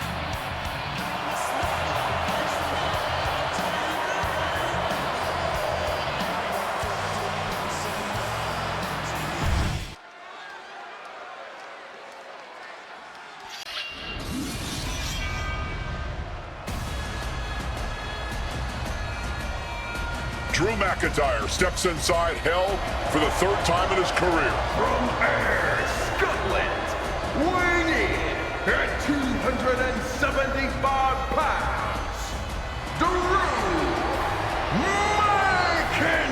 Drew McIntyre steps inside Hell for the 3rd time in his career. From Ayr, Scotland, weighing in at 275 pounds, Drew McIntyre!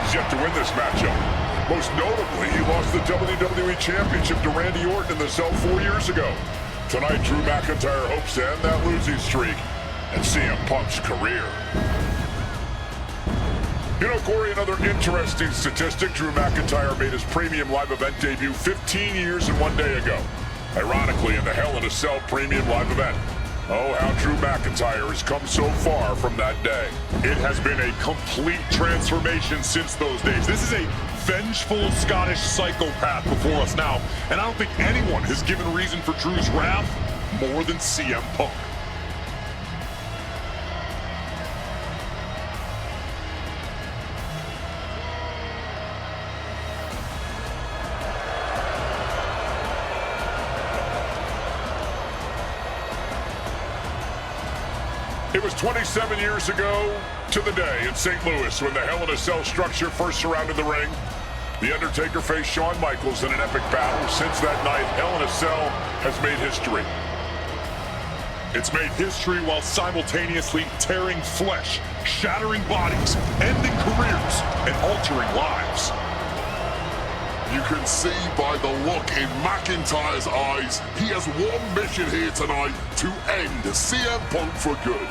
He's yet to win this matchup. Most notably, he lost the WWE Championship to Randy Orton in the cell 4 years ago. Tonight, Drew McIntyre hopes to end that losing streak and CM Punk's career. You know, Corey, another interesting statistic. Drew McIntyre made his premium live event debut 15 years and 1 day ago. Ironically, in the Hell in a Cell premium live event. Oh, how Drew McIntyre has come so far from that day. It has been a complete transformation since those days. This is a vengeful Scottish psychopath before us now, and I don't think anyone has given reason for Drew's wrath more than CM Punk. It was 27 years ago to the day in St. Louis when the Hell in a Cell structure first surrounded the ring. The Undertaker faced Shawn Michaels in an epic battle. Since that night, Hell in a Cell has made history. It's made history while simultaneously tearing flesh, shattering bodies, ending careers, and altering lives. You can see by the look in McIntyre's eyes, he has one mission here tonight: to end CM Punk for good.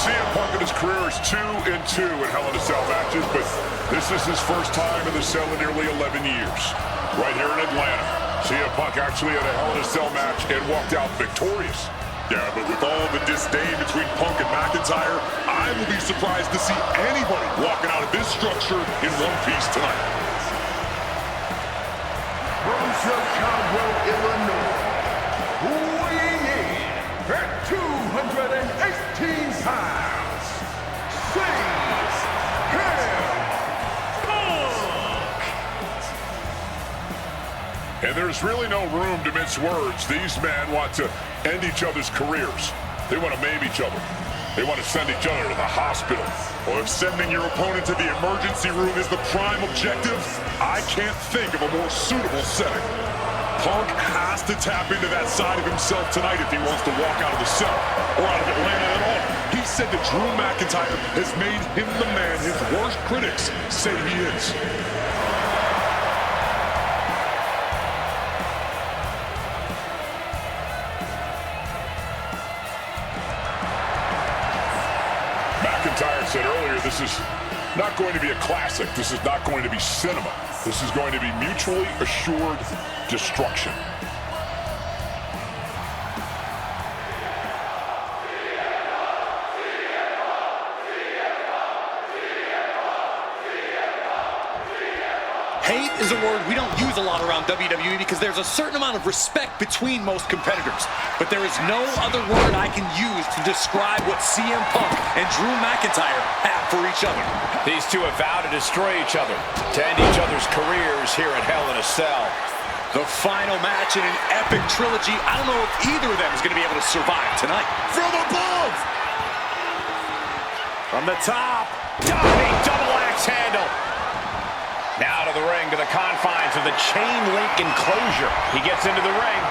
CM Punk in his career is 2-2 in Hell in a Cell matches, but this is his first time in the cell in nearly 11 years. Right here in Atlanta, CM Punk actually had a Hell in a Cell match and walked out victorious. Yeah, but with all the disdain between Punk and McIntyre, I will be surprised to see anybody walking out of this structure in one piece tonight. From Chicago, Illinois, weighing in at 218 pounds, CM Punk. And there's really no room to mince words. These men want to end each other's careers. They want to maim each other. They want to send each other to the hospital. Or if sending your opponent to the emergency room is the prime objective, I can't think of a more suitable setting. Punk has to tap into that side of himself tonight if he wants to walk out of the cell, or out of Atlanta at all. He said that Drew McIntyre has made him the man his worst critics say he is. McIntyre said earlier, this is not going to be a classic. This is not going to be cinema. This is going to be mutually assured destruction. Hate is a word we don't use a lot around WWE because there's a certain amount of respect between most competitors. But there is no other word I can use to describe what CM Punk and Drew McIntyre have for each other. These two have vowed to destroy each other, to end each other's careers here at Hell in a Cell. The final match in an epic trilogy. I don't know if either of them is going to be able to survive tonight. From above! From the top, diving double axe handle. Now to the ring, to the confines of the chain link enclosure. He gets into the ring.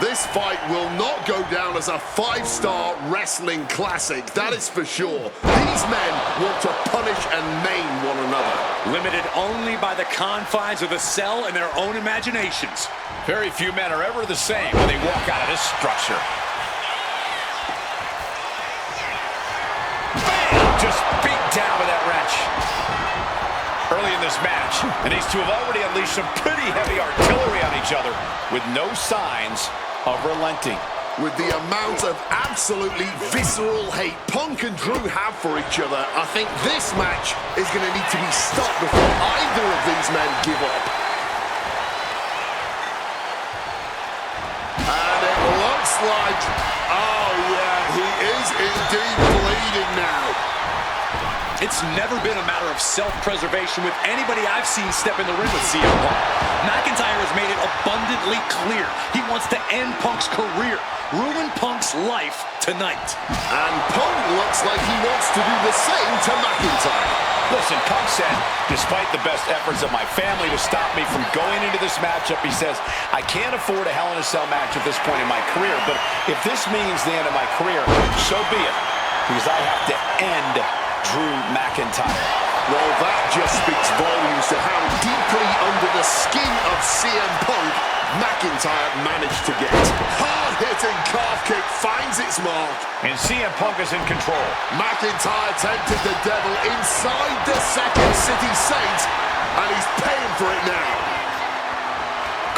This fight will not go down as a 5-star wrestling classic, that is for sure. These men want to punish and maim one another. Limited only by the confines of the cell and their own imaginations. Very few men are ever the same when they walk out of this structure. Bam! Just beat down with that wrench. Early in this match, and these two have already unleashed some pretty heavy artillery on each other with no signs of relenting. with the amount of absolutely visceral hate Punk and Drew have for each other, I think this match is going to need to be stopped before either of these men give up. And it looks like, oh yeah, he is indeed bleeding now. It's never been a matter of self-preservation with anybody I've seen step in the ring with CM Punk. McIntyre has made it abundantly clear he wants to end Punk's career, ruin Punk's life tonight. And Punk looks like he wants to do the same to McIntyre. Listen, Punk said, despite the best efforts of my family to stop me from going into this matchup, he says, I can't afford a Hell in a Cell match at this point in my career, but if this means the end of my career, so be it, because I have to end Drew McIntyre. Well, that just speaks volumes to how deeply under the skin of CM Punk McIntyre managed to get. Hard-hitting calf kick finds its mark. And CM Punk is in control. McIntyre tempted the devil inside the Second City Saints, and he's paying for it now.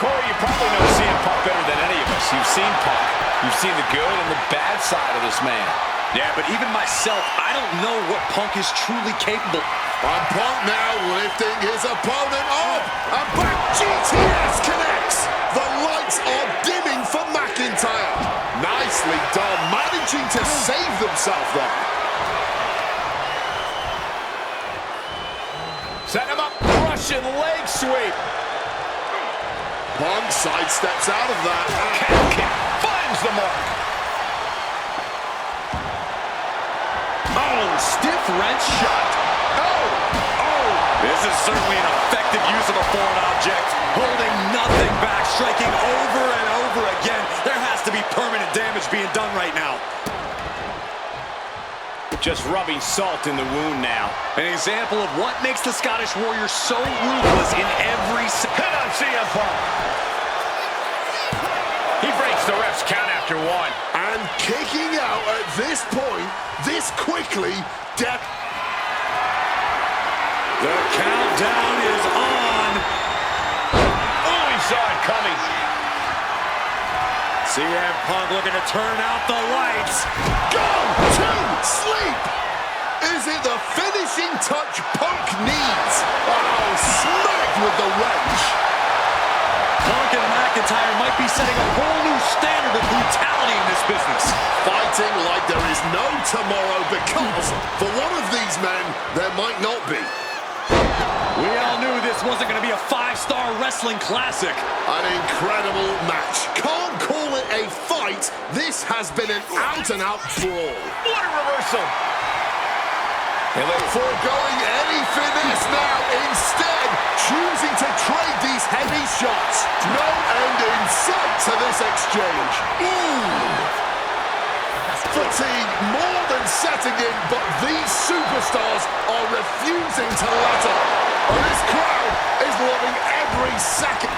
Corey, you probably know CM Punk better than any of us. You've seen Punk. You've seen the good and the bad side of this man. Yeah, but even myself, I don't know what Punk is truly capable. And Punk now lifting his opponent up. And back GTS connects. The lights are dimming for McIntyre. Nicely done, managing to save themselves there. Set him up, Russian leg sweep. Punk sidesteps out of that. Calf kick finds the mark. Oh, stiff wrench shot. Oh! This is certainly an effective use of a foreign object. Holding nothing back, striking over and over again. There has to be permanent damage being done right now. Just rubbing salt in the wound now. An example of what makes the Scottish Warrior so ruthless in every... Hit on CM Punk. He breaks the ref's count after one. And kicking out at this point, this quickly, the countdown is on. Oh, he saw it coming. CM Punk looking to turn out the lights. Go to sleep. Is it the finishing touch Punk needs? Oh, smacked with the wrench. Punk and McIntyre might be setting a whole new standard of brutality in this business. Fighting like there is no tomorrow because for one of these men, there might not be. We all knew this wasn't going to be a 5-star wrestling classic. An incredible match. Can't call it a fight. This has been an out-and-out brawl. What a reversal. Foregoing any finesse now, instead choosing to trade these heavy shots. No end in sight to this exchange. Ooh. Fatigue more than setting in, but these superstars are refusing to let up. And this crowd is loving every second.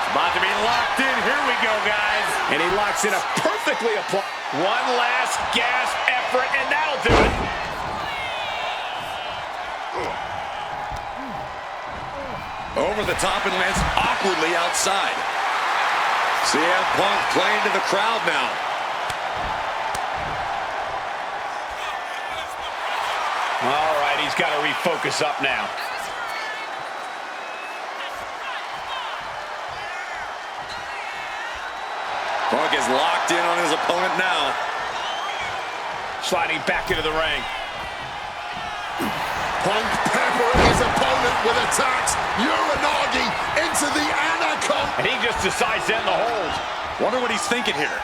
About to be locked in. Here we go, guys. And he locks in a perfectly applied. One last gasp effort, and that'll do it. Over the top and lands awkwardly outside. CM Punk playing to the crowd now. All right, he's got to refocus up now. Punk is locked in on his opponent now. Sliding back into the ring. Punk peppering his opponent with attacks. Uranagi into the Anaconda. And he just decides to end the hold. Wonder what he's thinking here.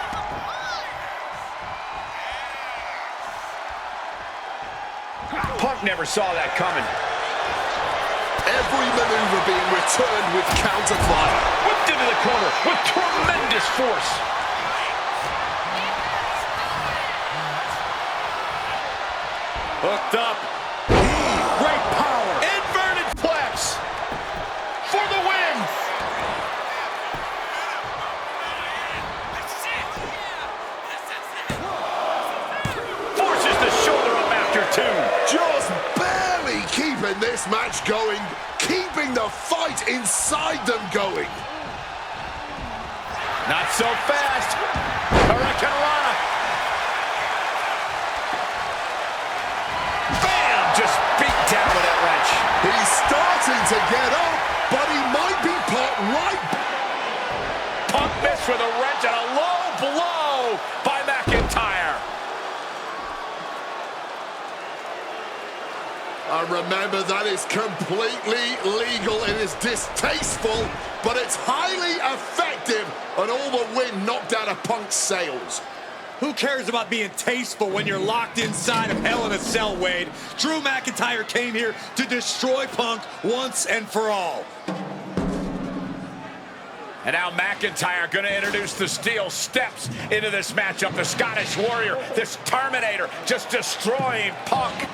Punk never saw that coming. Every maneuver being returned with counter fire. Whipped into the corner with tremendous force. Hooked up. Great power. Inverted flex. For the win. Forces the shoulder up after two. Just barely keeping this match going. Keeping the fight inside them going. Not so fast. Hurricanrana. Bam! Just beat down with that wrench. He's starting to get up, but he might be put right. Punk missed with a wrench and a low blow by McIntyre. Remember, that is completely legal. It is distasteful, but it's highly effective, and all the wind knocked out of Punk's sails. Who cares about being tasteful when you're locked inside of Hell in a Cell, Wade? Drew McIntyre came here to destroy Punk once and for all. And now McIntyre going to introduce the steel steps into this matchup. The Scottish Warrior, this Terminator, just destroying Punk.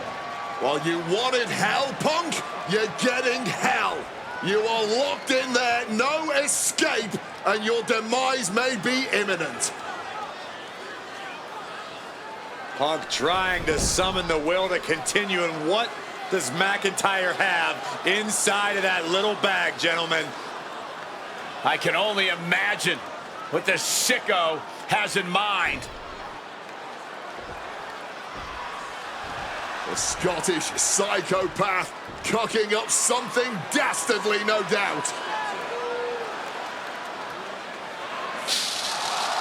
Well, you wanted hell, Punk? You're getting hell. You are locked in there, no escape, and your demise may be imminent. Punk trying to summon the will to continue, and what does McIntyre have inside of that little bag, gentlemen? I can only imagine what this sicko has in mind. The Scottish psychopath cooking up something dastardly, no doubt.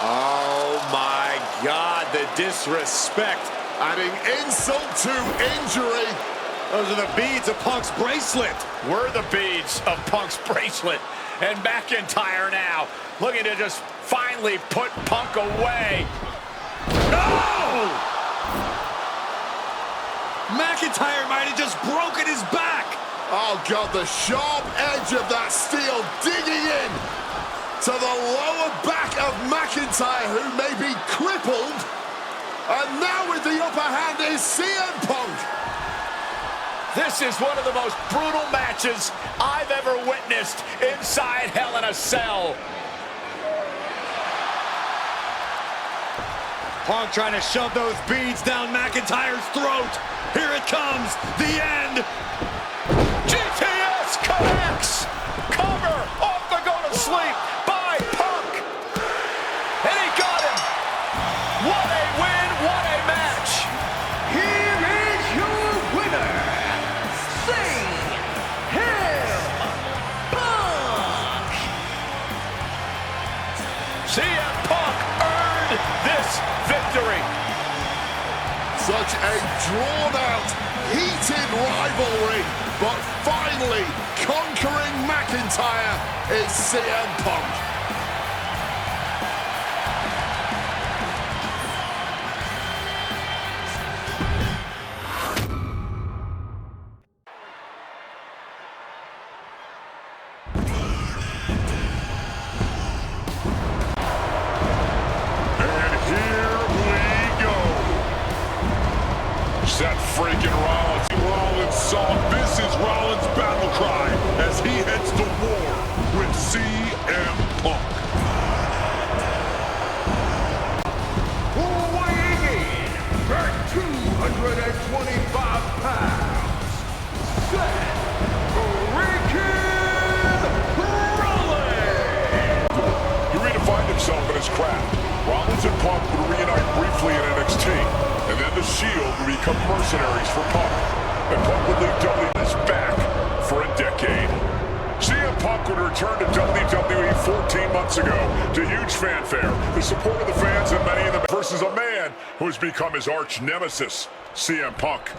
Oh my God, the disrespect. Adding insult to injury. Those are the beads of Punk's bracelet. Were the beads of Punk's bracelet. And McIntyre now looking to just finally put Punk away. No! McIntyre might have just broken his back. Oh, God, the sharp edge of that steel digging in to the lower back of McIntyre, who may be crippled. And now with the upper hand is CM Punk. This is one of the most brutal matches I've ever witnessed inside Hell in a Cell. Punk trying to shove those beads down McIntyre's throat. Here it comes, the end. GTS connects. Cover off the go to sleep by Punk. And he got him. What a win, what a match. Here is your winner, CM Punk earned this victory. Such a drawn-out, heated rivalry, but finally conquering McIntyre is CM Punk. That freaking Rollins song. This is Rollins' battle cry as he heads to war with CM Punk. Weighing in at 225 pounds, Seth freaking Rollins! He redefined himself in his craft. Rollins and Punk would reunite briefly in NXT, and then the Shield would become mercenaries for Punk. And Punk would leave WWE back for a decade. CM Punk would return to WWE 14 months ago to huge fanfare, the support of the fans and many of them versus a man who has become his arch nemesis, CM Punk.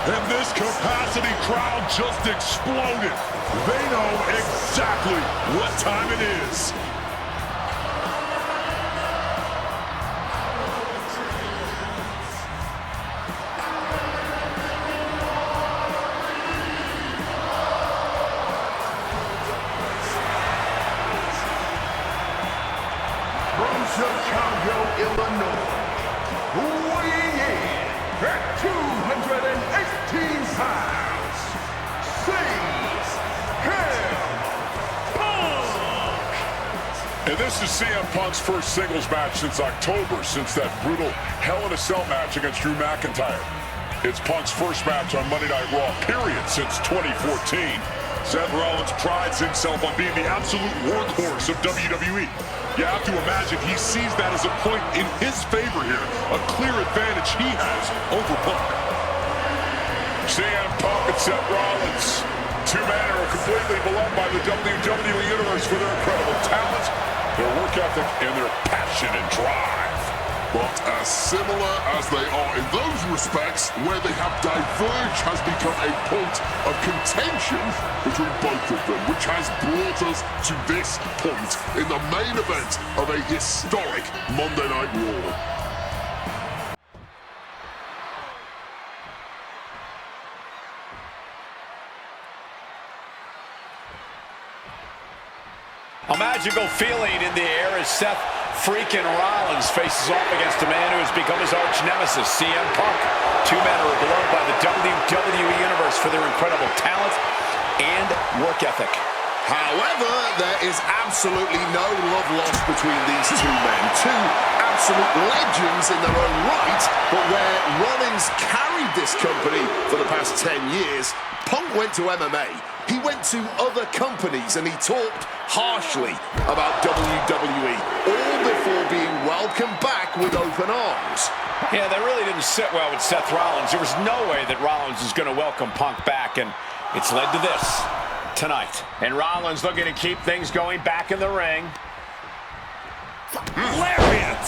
And this capacity crowd just exploded. They know exactly what time it is. From Chicago, Illinois, weighing in at 280 pounds, and this is CM Punk's first singles match since October, since that brutal Hell in a Cell match against Drew McIntyre. It's Punk's first match on Monday Night Raw, period, since 2014. Seth Rollins prides himself on being the absolute workhorse of WWE. You have to imagine he sees that as a point in his favor here, a clear advantage he has over Punk. CM Punk and Seth Rollins, two men who are completely beloved by the WWE Universe for their incredible talent, their work ethic, and their passion and drive. But as similar as they are in those respects, where they have diverged has become a point of contention between both of them, which has brought us to this point in the main event of a historic Monday Night Raw. A magical feeling in the air as Seth freaking Rollins faces off against a man who has become his arch nemesis, CM Punk. Two men who are beloved by the WWE Universe for their incredible talent and work ethic. However, there is absolutely no love lost between these two men. Two absolute legends in their own right, but where Rollins carried this company for the past 10 years, Punk went to MMA. He went to other companies and he talked harshly about WWE, all before being welcomed back with open arms. Yeah, that really didn't sit well with Seth Rollins. There was no way that Rollins was going to welcome Punk back, and it's led to this tonight. And Rollins looking to keep things going back in the ring. Lariat!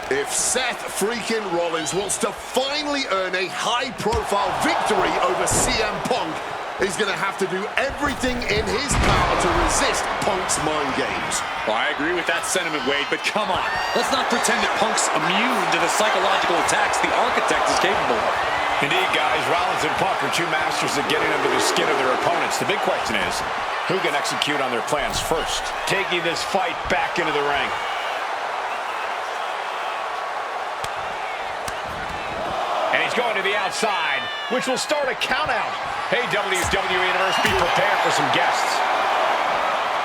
If Seth freaking Rollins wants to finally earn a high-profile victory over CM Punk, he's going to have to do everything in his power to resist Punk's mind games. Well, I agree with that sentiment, Wade, but come on. Let's not pretend that Punk's immune to the psychological attacks the Architect is capable of. Indeed, guys, Rollins and Punk are two masters at getting under the skin of their opponents. The big question is, who can execute on their plans first? Taking this fight back into the ring. And he's going to the outside, which will start a count out. Hey, WWE Universe, be prepared for some guests.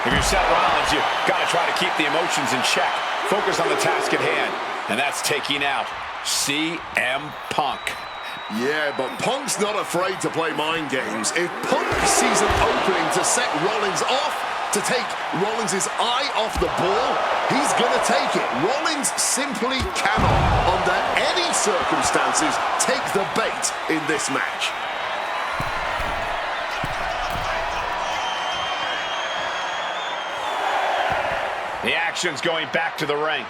If you're Seth Rollins, you got to try to keep the emotions in check. Focus on the task at hand, and that's taking out CM Punk. Yeah, but Punk's not afraid to play mind games. If Punk sees an opening to set Rollins off, to take Rollins' eye off the ball, he's going to take it. Rollins simply cannot, under any circumstances, take the bait in this match. The action's going back to the ring.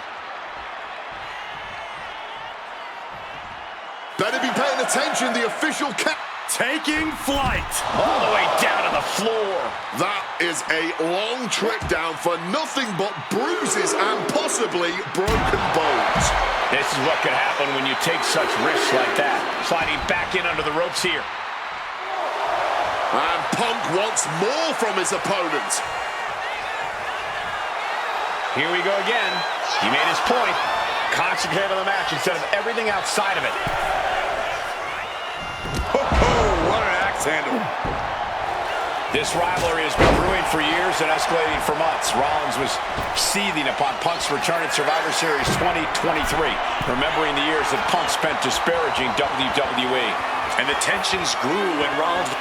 Better be paying attention, the official count. Taking flight. All the way down to the floor. That is a long trip down for nothing but bruises and possibly broken bones. This is what could happen when you take such risks like that. Sliding back in under the ropes here. And Punk wants more from his opponent. Here we go again. He made his point. Concentrate on the match instead of everything outside of it. What an axe handle. This rivalry has been brewing for years and escalating for months. Rollins was seething upon Punk's return at Survivor Series 2023, remembering the years that Punk spent disparaging WWE. And the tensions grew when Rollins...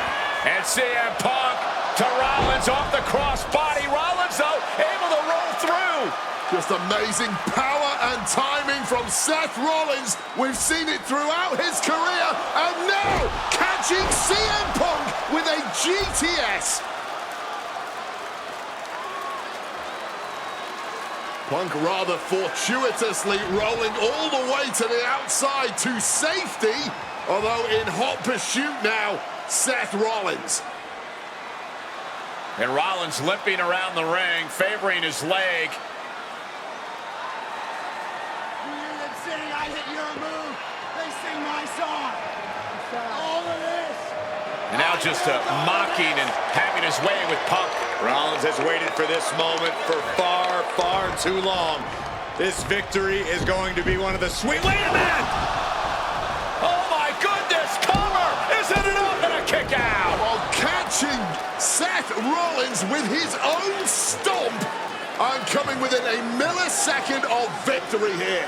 And CM Punk to Rollins off the crossbody. Rollins, though, able to roll through. Just amazing power and timing from Seth Rollins. We've seen it throughout his career, and now catching CM Punk with a GTS. Punk rather fortuitously rolling all the way to the outside to safety, although in hot pursuit now, Seth Rollins. And Rollins limping around the ring, favoring his leg. I hit your move. They sing my song. All of this. And now just mocking and having his way with Punk. Rollins has waited for this moment for far, far too long. This victory is going to be one of the sweet... Wait a minute! Oh my goodness, cover! kick out. While catching Seth Rollins with his own stomp and coming within a millisecond of victory here.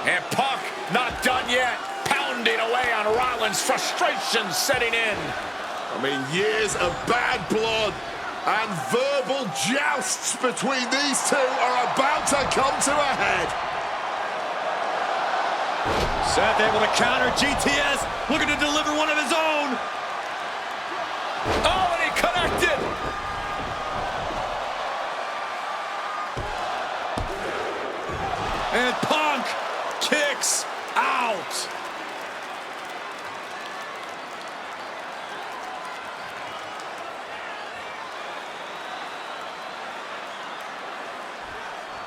And Punk not done yet. Pounding away on Rollins, frustration setting in. I mean, years of bad blood and verbal jousts between these two are about to come to a head. Seth able to counter GTS, looking to deliver one of his own. Oh, and he connected. And Punk kicks out.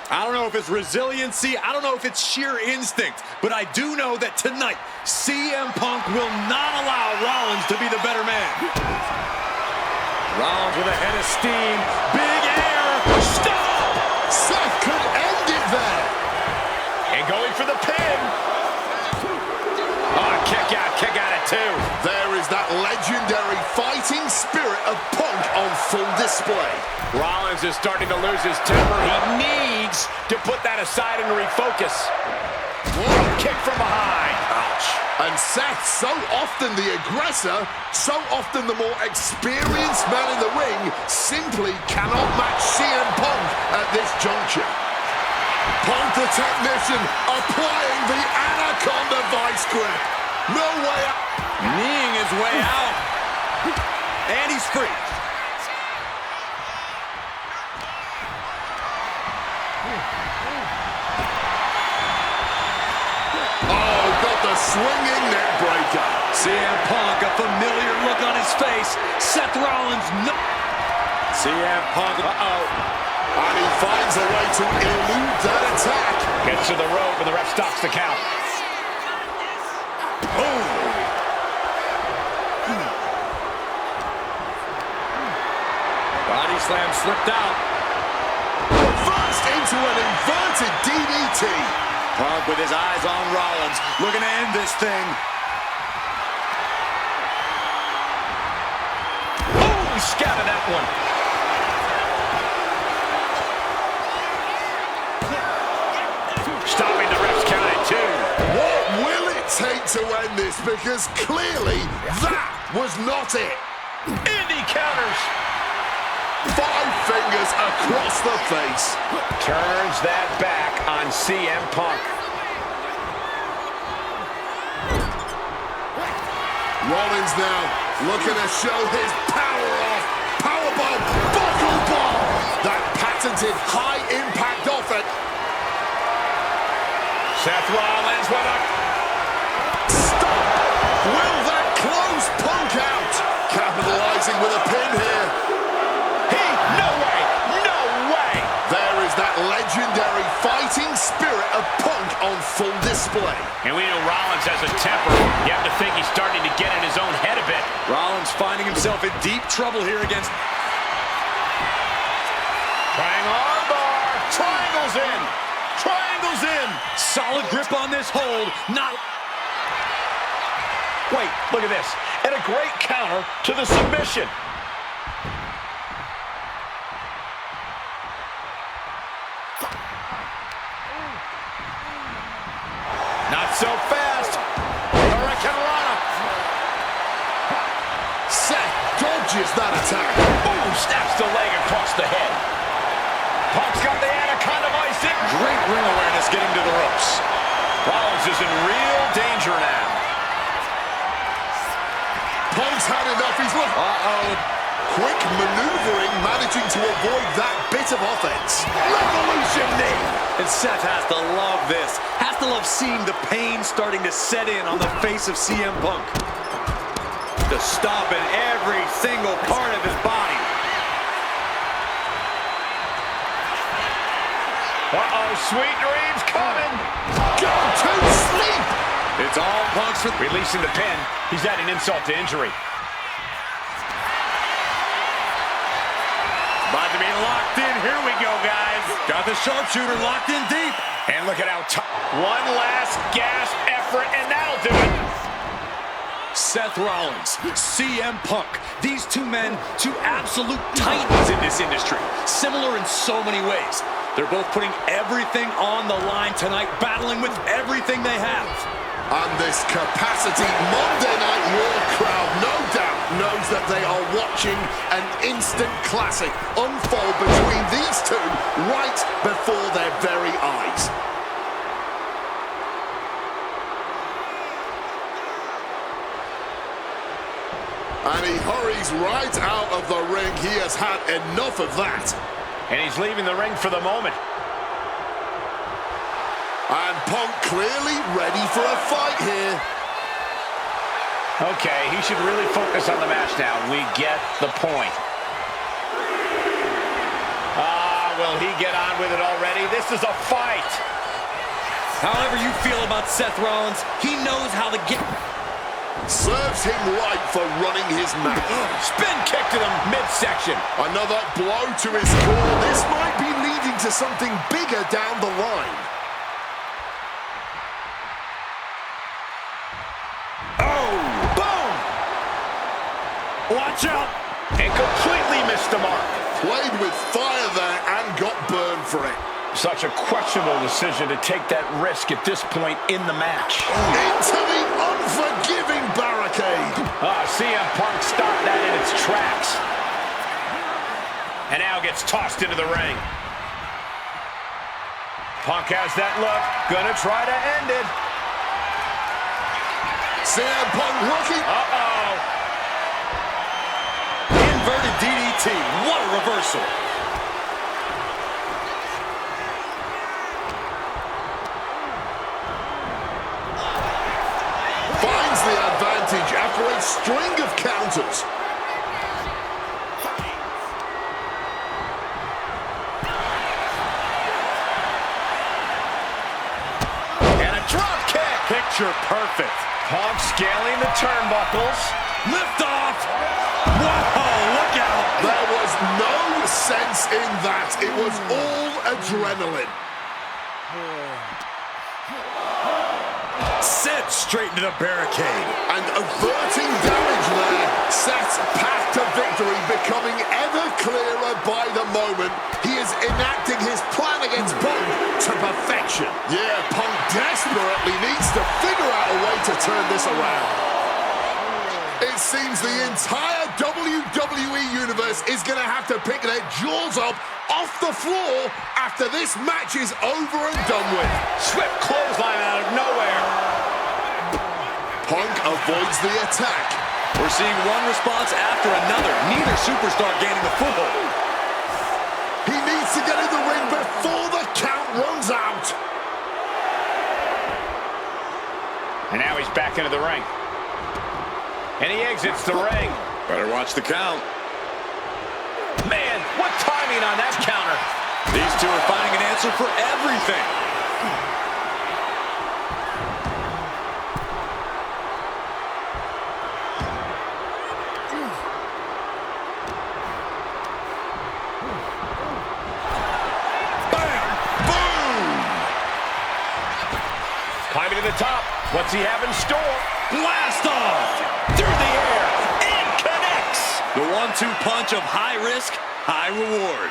I don't know if it's resiliency, I don't know if it's sheer instinct, but I do know that tonight, CM Punk will not allow Rollins to be the better man. Rollins with a head of steam, big air, stop! Seth could end it there. And going for the pin. Oh, kick out at two. There is that legendary fighting spirit of Punk on full display. Rollins is starting to lose his temper. He needs to put that aside and refocus. Kick from behind. Ouch. And Seth, so often the aggressor, so often the more experienced man in the ring, simply cannot match CM Punk at this juncture. Punk the technician applying the Anaconda vice grip. No way out. Kneeing his way out. And he's free. Oh, got the swinging neck breaker. CM Punk, a familiar look on his face. Seth Rollins, no. CM Punk, And he finds a way to elude that attack. Gets to the rope and the ref stops the count. Body slam slipped out. Reversed into an inverted DDT. Punk with his eyes on Rollins, looking to end this thing. Oh, he scattered that one. Stopping the ref's count at two. What will it take to end this? Because clearly that was not it. And he counters. 5 fingers across the face. Turns that back on CM Punk. Rollins now looking to show his power off. Powerbomb, buckle bomb. That patented high impact offense. Seth Rollins with a... Stop. Will that close Punk out? Capitalizing with a pin here. No way! No way! There is that legendary fighting spirit of Punk on full display. And we know Rollins has a temper. You have to think he's starting to get in his own head a bit. Rollins finding himself in deep trouble here against... Triangle armbar. Triangles in. Triangles in. Solid grip on this hold. Not... Wait, look at this. And a great counter to the submission. Not so fast. Hurricanrana. Seth dodges that attack. Boom, snaps the leg across the head. Punk's got the Anaconda vice in. Great ring awareness getting to the ropes. Rollins is in real danger now. Punk's had enough. He's looked. Quick maneuvering, managing to avoid that bit of offense. Revolution knee. And Seth has to love this. Has to love seeing the pain starting to set in on the face of CM Punk. The stomp in every single part of his body. Uh-oh, sweet dreams coming. Go to sleep. It's all Punk's for... Releasing the pin. He's adding insult to injury. By About to be locked in. Here we go, guys. Got the sharpshooter locked in deep. And look at how one last gasp effort, and that'll do it. Seth Rollins, CM Punk. These two men, two absolute titans in this industry. Similar in so many ways. They're both putting everything on the line tonight, battling with everything they have. And this capacity Monday Night Raw crowd, no doubt, knows that they are watching an instant classic unfold between these two right before their very eyes. And he hurries right out of the ring. He has had enough of that. And he's leaving the ring for the moment. And Punk clearly ready for a fight here. Okay, he should really focus on the match now. We get the point. Will he get on with it already? This is a fight. However you feel about Seth Rollins, he knows how to get... Serves him right for running his match. Spin kick to the midsection. Another blow to his core. This might be leading to something bigger down the line. Oh, boom! Watch out! And completely missed the mark. Played with fire there and got burned for it. Such a questionable decision to take that risk at this point in the match. Into the unforgiving barricade. CM Punk stopped that in its tracks. And now gets tossed into the ring. Punk has that look. Gonna try to end it. CM Punk looking. Inverted DDT. What a reversal. Finds the advantage after a string of counters. And a drop kick. Picture perfect. Punk scaling the turnbuckles. Lift off. Whoa, look out. There was no sense in that. It was all adrenaline. Sent straight into the barricade. And averting damage there. Seth's path to victory becoming ever clearer by the moment. He is enacting his plan against Punk to perfection. Yeah, Punk desperately needs to figure out a way to turn this around. It seems the entire WWE Universe is going to have to pick their jaws up off the floor after this match is over and done with. Swift clothesline out of nowhere. Punk avoids the attack. We're seeing one response after another. Neither superstar gaining the foothold. He needs to get in the ring before the count runs out. And now he's back into the ring. And he exits the ring. Better watch the count. Man, what timing on that counter. These two are finding an answer for everything. Bam! Boom! Climbing to the top. What's he have in store? Blast off! Through the air. And connects. The 1-2 punch of high risk, high reward.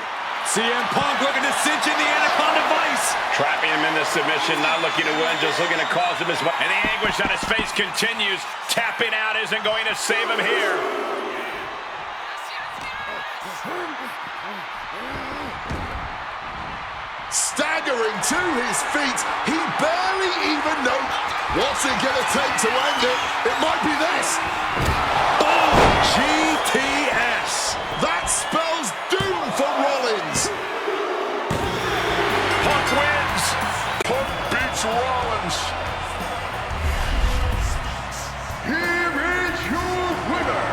CM Punk looking to cinch in the Anaconda Vice. Trapping him in the submission, not looking to win, just looking to cause him as well. And the anguish on his face continues. Tapping out isn't going to save him here. Staggering to his feet, he barely even knows. What's it gonna take to end it? It might be this. Oh, GTS. That spells doom for Rollins. Punk wins. Punk beats Rollins. Here is your winner,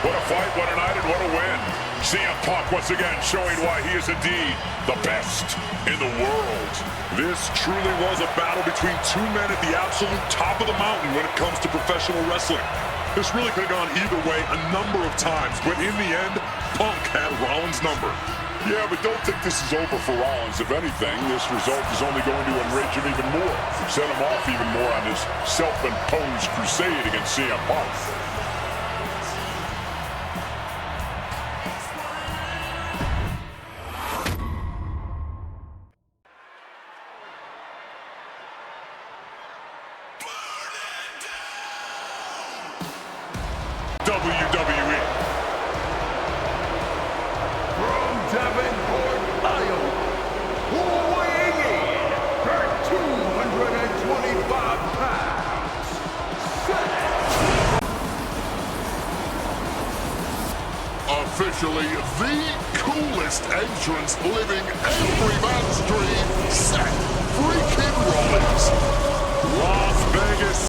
What a fight, what a night, and what a win. CM Punk once again showing why he is indeed the best in the world. This truly was a battle between two men at the absolute top of the mountain when it comes to professional wrestling. This really could have gone either way a number of times, but in the end, Punk had Rollins' number. Yeah, but don't think this is over for Rollins. If anything, this result is only going to enrage him even more, set him off even more on his self-imposed crusade against CM Punk. WWE. From Davenport, Iowa, weighing in at 225 pounds, Officially the coolest entrance living every man's dream, Seth freaking Rollins. Las Vegas.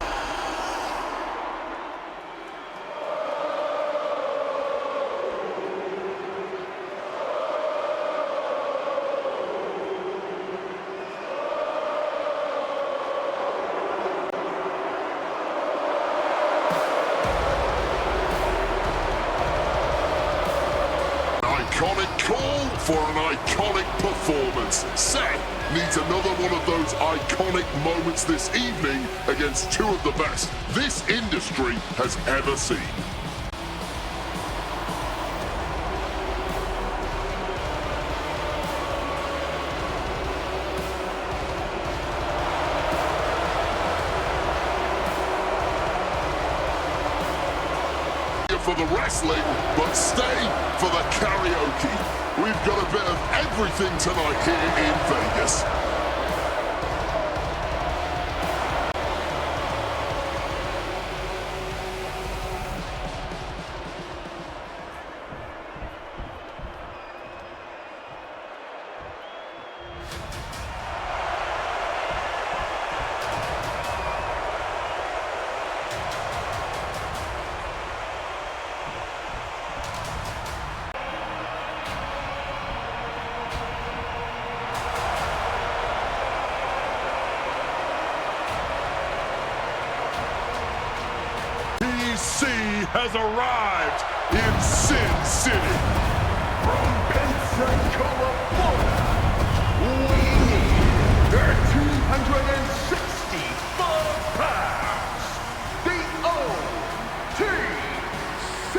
Iconic call for an iconic performance. Seth needs another one of those iconic moments this evening against two of the best this industry has ever seen. For the wrestling, but stay for the karaoke. We've got a bit of everything tonight here in Vegas. Has arrived in Sin City. from Pensacola, Florida, weighing in at 265 pounds, the OTC,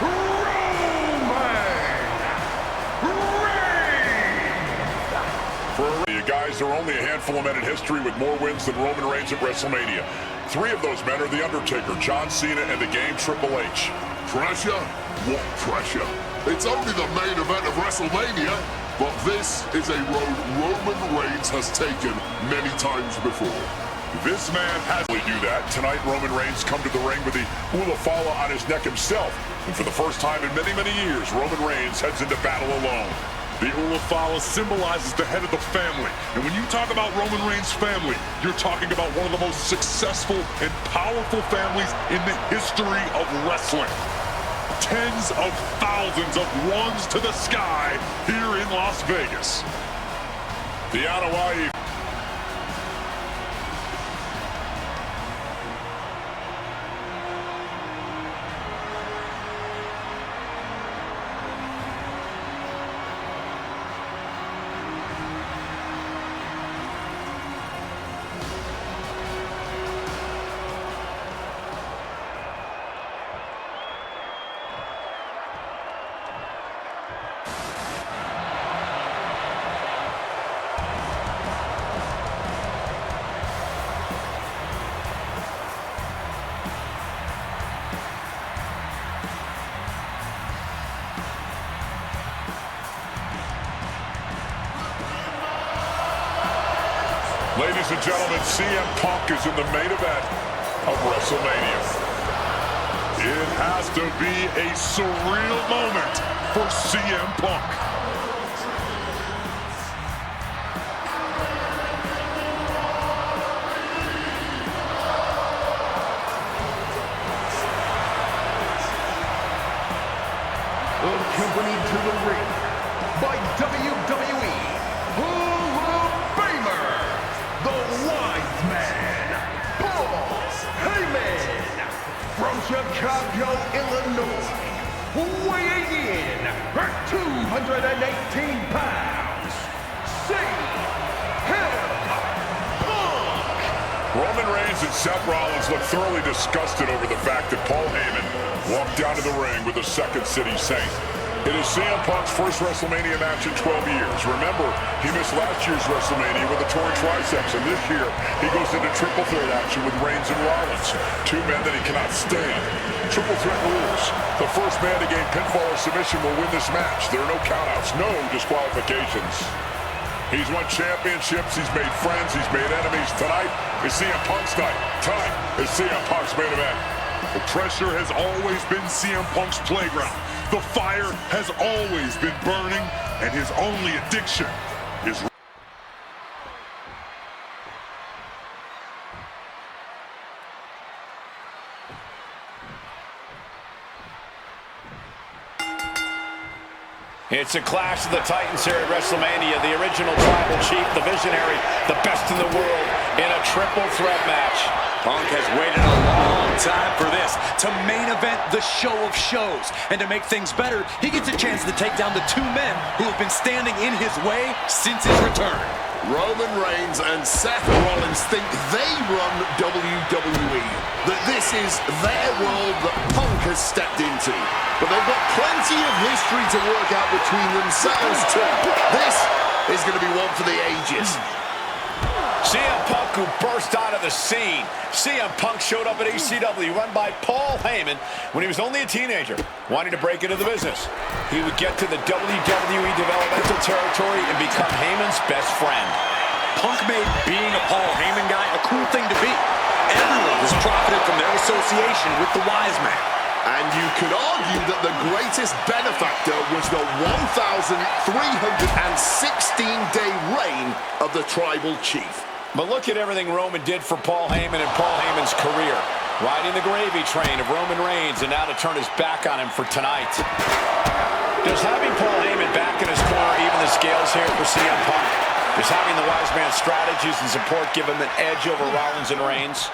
Roman Reigns. You guys are only a handful of men in history with more wins than Roman Reigns at WrestleMania. 3 of those men are The Undertaker, John Cena, and the Game Triple H. Pressure? What pressure? It's only the main event of WrestleMania, but this is a road Roman Reigns has taken many times before. This man has to do that. Tonight, Roman Reigns come to the ring with the Hula Fala on his neck himself. And for the first time in many, many years, Roman Reigns heads into battle alone. The Hula Fala symbolizes the head of the family. And when you talk about Roman Reigns' family, you're talking about one of the most successful and powerful families in the history of wrestling. Tens of thousands of ones to the sky here in Las Vegas. The Hawaii. Ladies and gentlemen, CM Punk is in the main event of WrestleMania. It has to be a surreal moment for CM Punk. Accompanied to the ring by WWE Hall of Famer, the Wise Man, Paul Heyman. pounds, Roman Reigns and Seth Rollins look thoroughly disgusted over the fact that Paul Heyman walked down to the ring with a Second City Saint. It is CM Punk's first WrestleMania match in 12 years. Remember, he missed last year's WrestleMania with a torn triceps, and this year he goes into triple threat action with Reigns and Rollins, two men that he cannot stand. Triple threat rules. The first man to gain pinfall or submission will win this match. There are no countouts, no disqualifications. He's won championships, he's made friends, he's made enemies. Tonight is CM Punk's night. Tonight is CM Punk's main event. The pressure has always been CM Punk's playground. The fire has always been burning, and his only addiction is... It's a clash of the Titans here at WrestleMania. The original tribal chief, the visionary, the best in the world in a triple threat match. Punk has waited a long time for this, to main event the show of shows. And to make things better, he gets a chance to take down the two men who have been standing in his way since his return. Roman Reigns and Seth Rollins think they run WWE, that this is their world that Punk has stepped into. But they've got plenty of history to work out between themselves too. This is going to be one for the ages. CM Punk, who burst out of the scene. CM Punk showed up at ECW, run by Paul Heyman, when he was only a teenager, wanting to break into the business. He would get to the WWE developmental territory and become Heyman's best friend. Punk made being a Paul Heyman guy a cool thing to be. Everyone has profited from their association with the wise man. And you could argue that the greatest benefactor was the 1,316-day reign of the tribal chief. But look at everything Roman did for Paul Heyman and Paul Heyman's career. Riding the gravy train of Roman Reigns, and now to turn his back on him for tonight. Does having Paul Heyman back in his corner even the scales here for CM Punk? Does having the wise man's strategies and support give him an edge over Rollins and Reigns?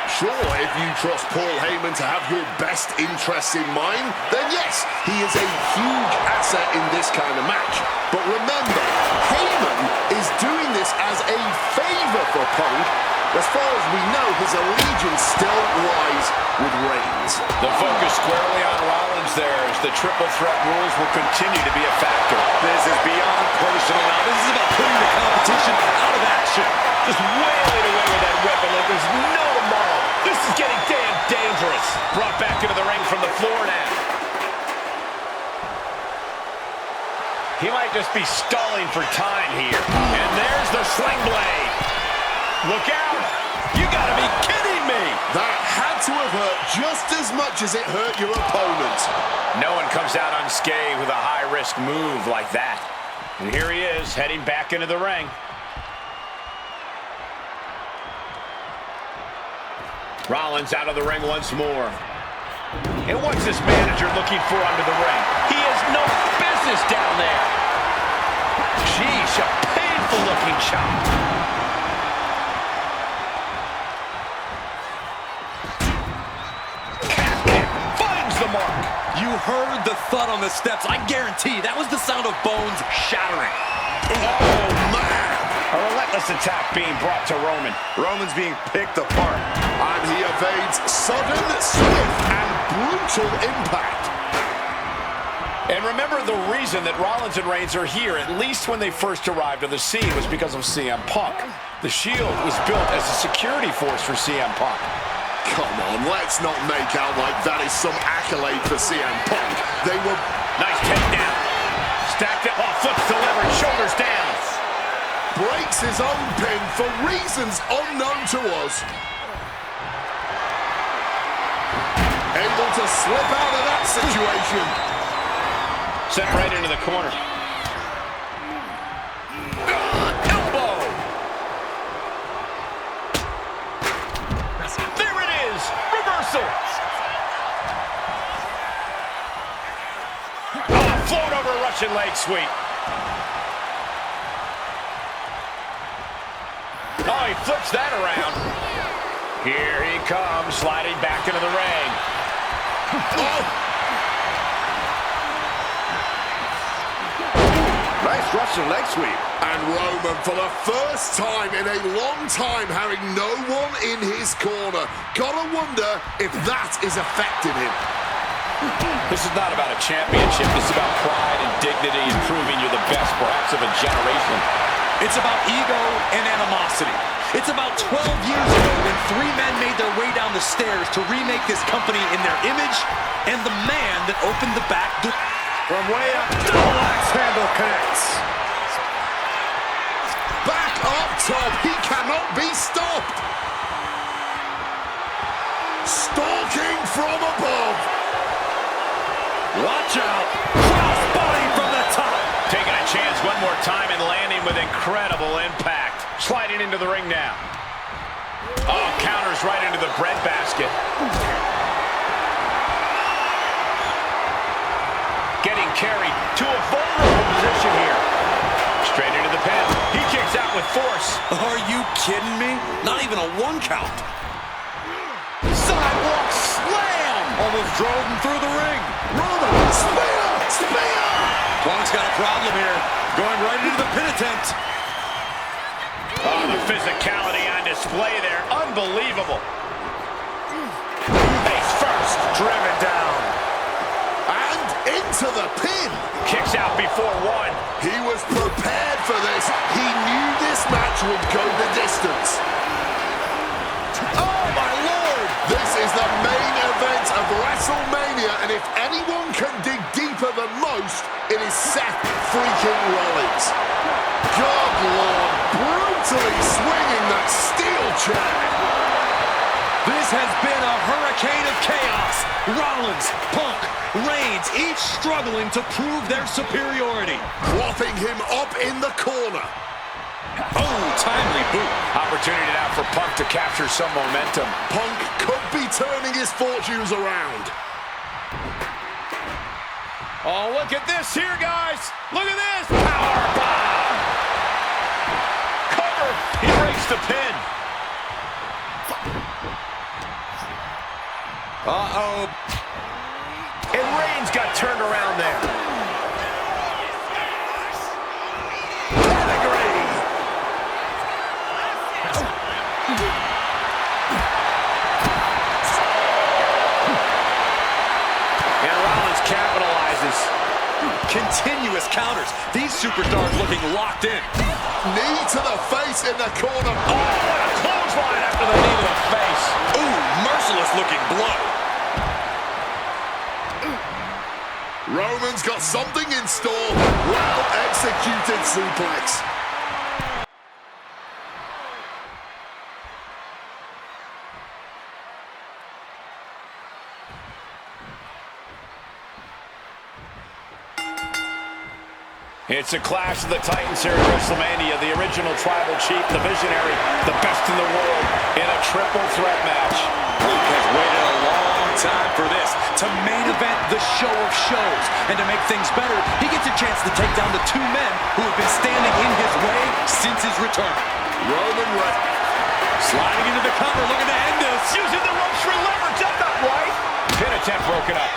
Sure, if you trust Paul Heyman to have your best interests in mind, then yes, he is a huge asset in this kind of match. But remember, Heyman is doing this as a favor for Punk. As far as we know, his allegiance still lies with Reigns. The focus squarely on Rollins there, as the triple threat rules will continue to be a factor. This is beyond personal now. This is about putting the competition out of action. Just wailing away with that weapon like there's no tomorrow. This is getting damn dangerous. Brought back into the ring from the floor now. He might just be stalling for time here. And there's the sling blade. Look out. You gotta be kidding me. That had to have hurt just as much as it hurt your opponent. No one comes out unscathed with a high-risk move like that. And here he is, heading back into the ring. Rollins out of the ring once more. And what's this manager looking for under the ring? He has no business down there. Sheesh, a painful-looking chop. The mark. You heard the thud on the steps. I guarantee that was the sound of bones shattering. Oh, man. A relentless attack being brought to Roman. Roman's being picked apart. And he evades sudden, swift, and brutal impact. And remember, the reason that Rollins and Reigns are here, at least when they first arrived on the scene, was because of CM Punk. The Shield was built as a security force for CM Punk. Come on, let's not make out like that is some accolade for CM Punk. They were... Nice takedown. Stacked up, flips delivered, shoulders down. Breaks his own pin for reasons unknown to us. Able to slip out of that situation. Sent right into the corner. Float over a Russian leg sweep. Oh, he flips that around. Here he comes, sliding back into the ring. Nice Russian leg sweep. And Roman, for the first time in a long time, having no one in his corner. Gotta wonder if that is affecting him. This is not about a championship. This is about pride and dignity and proving you're the best, perhaps, of a generation. It's about ego and animosity. It's about 12 years ago when three men made their way down the stairs to remake this company in their image, and the man that opened the back door. From way up, double axe handle connects. Back up top, he cannot be stopped. Stalking from above. Watch out! Crossbody from the top! Taking a chance one more time and landing with incredible impact. Sliding into the ring now. Oh, counters right into the breadbasket. Getting carried to a vulnerable position here. Straight into the pin. He kicks out with force. Are you kidding me? Not even a one count. Sidewalk slam! Almost drove him through the ring. Roman, spear! Spear! Punk's got a problem here. Going right into the pin attempt. Oh, the physicality on display there. Unbelievable. Face first. Driven down. And into the pin. Kicks out before one. He was prepared for this. He knew this match would go the distance. Oh, my Lord! This is the main event of WrestleMania, and if anyone can dig deeper than most, it is Seth freaking Rollins. God, Lord, brutally swinging that steel chair. This has been a hurricane of chaos. Rollins, Punk, Reigns, each struggling to prove their superiority. Propping him up in the corner. Oh, timely boot. Opportunity now for Punk to capture some momentum. Punk could be turning his fortunes around. Oh, look at this here, guys. Look at this. Power bomb. Cover. He breaks the pin. Uh-oh. And Reigns got turned around there. Pedigree. And Rollins capitalizes. Continuous counters. These superstars looking locked in. Knee to the face in the corner. Oh, what a clothesline after the knee to the face. Ooh, merciless looking blow. Roman's got something in store. Well-executed suplex. It's a clash of the Titans here at WrestleMania. The original tribal chief, the visionary, the best in the world in a triple threat match. Luke has waited a long time for this, to main event the show of shows. And to make things better, he gets a chance to take down the two men who have been standing in his way since his return. Roman Reigns. Sliding into the cover, looking to end this. Using the ropes for leverage, that's not right. Pin attempt broken up.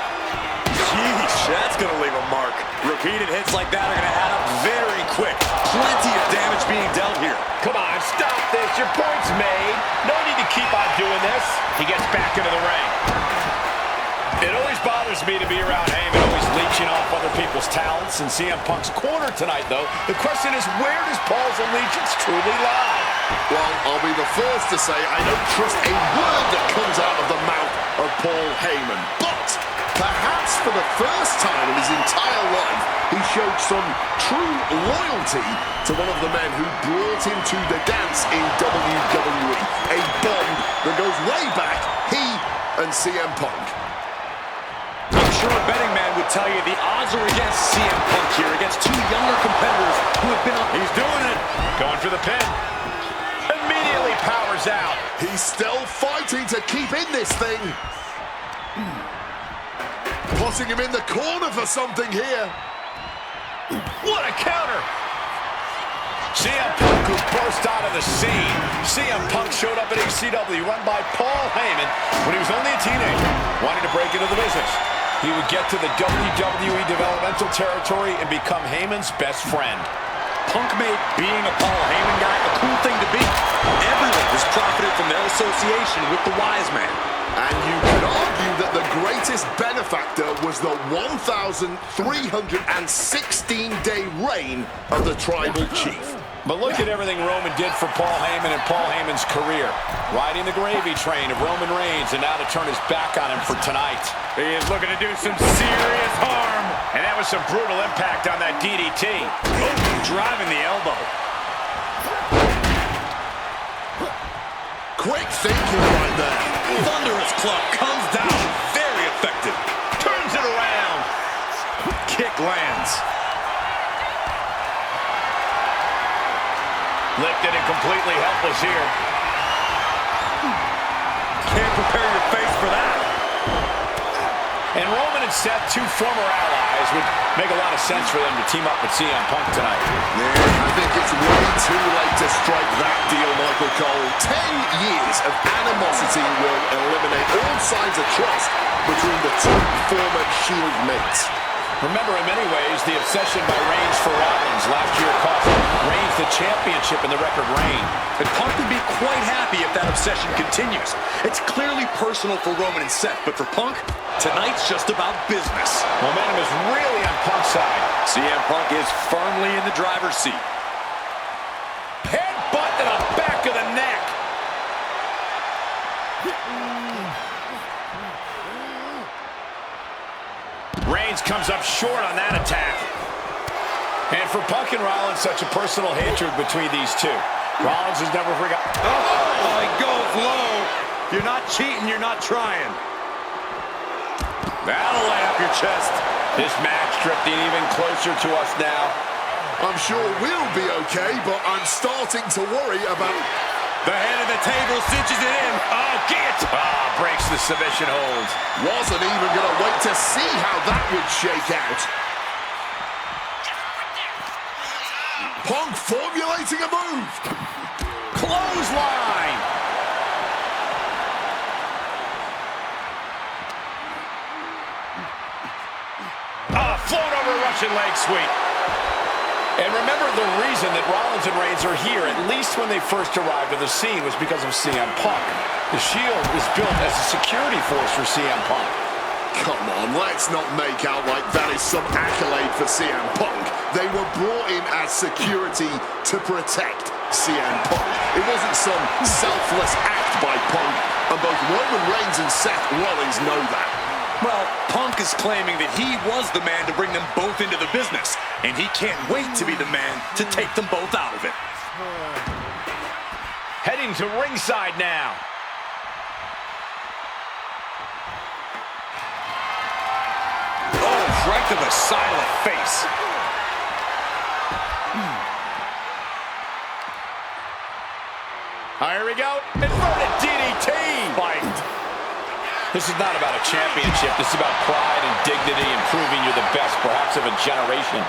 Sheesh, that's going to leave a mark. Repeated hits like that are going to add up very quick. Plenty of damage being dealt here. Come on, stop this. Your point's made. No need to keep on doing this. He gets back into the ring. It always bothers me to be around Heyman, always leeching off other people's talents. In CM Punk's corner tonight, though, the question is, where does Paul's allegiance truly lie? Well, I'll be the first to say I don't trust a word that comes out of the mouth of Paul Heyman. But perhaps for the first time in his entire life, he showed some true loyalty to one of the men who brought him to the dance in WWE. A bond that goes way back, he and CM Punk. I'm sure a betting man would tell you the odds are against CM Punk here, against two younger competitors who have been up. He's doing it. Going for the pin. Immediately powers out. He's still fighting to keep in this thing. Putting him in the corner for something here. What a counter. CM Punk, who burst out of the scene. CM Punk showed up at ECW, run by Paul Heyman, when he was only a teenager, wanting to break into the business. He would get to the WWE developmental territory and become Heyman's best friend. Punk made being a Paul Heyman guy a cool thing to be. Everyone has profited from their association with the wise man. And you could argue that the greatest benefactor was the 1,316-day reign of the Tribal Chief. But look at everything Roman did for Paul Heyman and Paul Heyman's career. Riding the gravy train of Roman Reigns, and now to turn his back on him for tonight. He is looking to do some serious harm. And that was some brutal impact on that DDT. Driving the elbow. Quick thinking right there. Thunderous club comes down. Very effective. Turns it around. Kick lands. Lifted and completely helpless here. Can't prepare your face for that. And Roman and Seth, two former allies, would make a lot of sense for them to team up with CM Punk tonight. Yeah, I think it's way too late to strike that deal, Michael Cole. 10 years of animosity will eliminate all signs of trust between the two former Shield mates. Remember, in many ways, the obsession by Reigns for Rollins last year cost Reigns the championship in the record reign. And Punk would be quite happy if that obsession continues. It's clearly personal for Roman and Seth, but for Punk, tonight's just about business. Momentum is really on Punk's side. CM Punk is firmly in the driver's seat. Headbutt to the back of the neck. Reigns comes up short on that attack. And for Punk and Rollins, such a personal hatred between these two. Rollins has never forgotten. Oh, he goes low. You're not cheating, you're not trying. That'll light up your chest. This match drifting even closer to us now. I'm sure we'll be okay, but I'm starting to worry about... The head of the table cinches it in. Oh, get! Breaks the submission hold. Wasn't even going to wait to see how that would shake out. Punk formulating a move. Clothesline. Float over Russian leg sweep. And remember, the reason that Rollins and Reigns are here, at least when they first arrived on the scene, was because of CM Punk. The Shield was built as a security force for CM Punk. Come on, let's not make out like that is some accolade for CM Punk. They were brought in as security to protect CM Punk. It wasn't some selfless act by Punk, and both Roman Reigns and Seth Rollins know that. Well, Punk is claiming that he was the man to bring them both into the business, and he can't wait to be the man to take them both out of it. Heading to ringside now. Oh, right to the side of the face. Here we go. Inverted DDT. Fight. This is not about a championship. This is about pride and dignity and proving you're the best, perhaps, of a generation.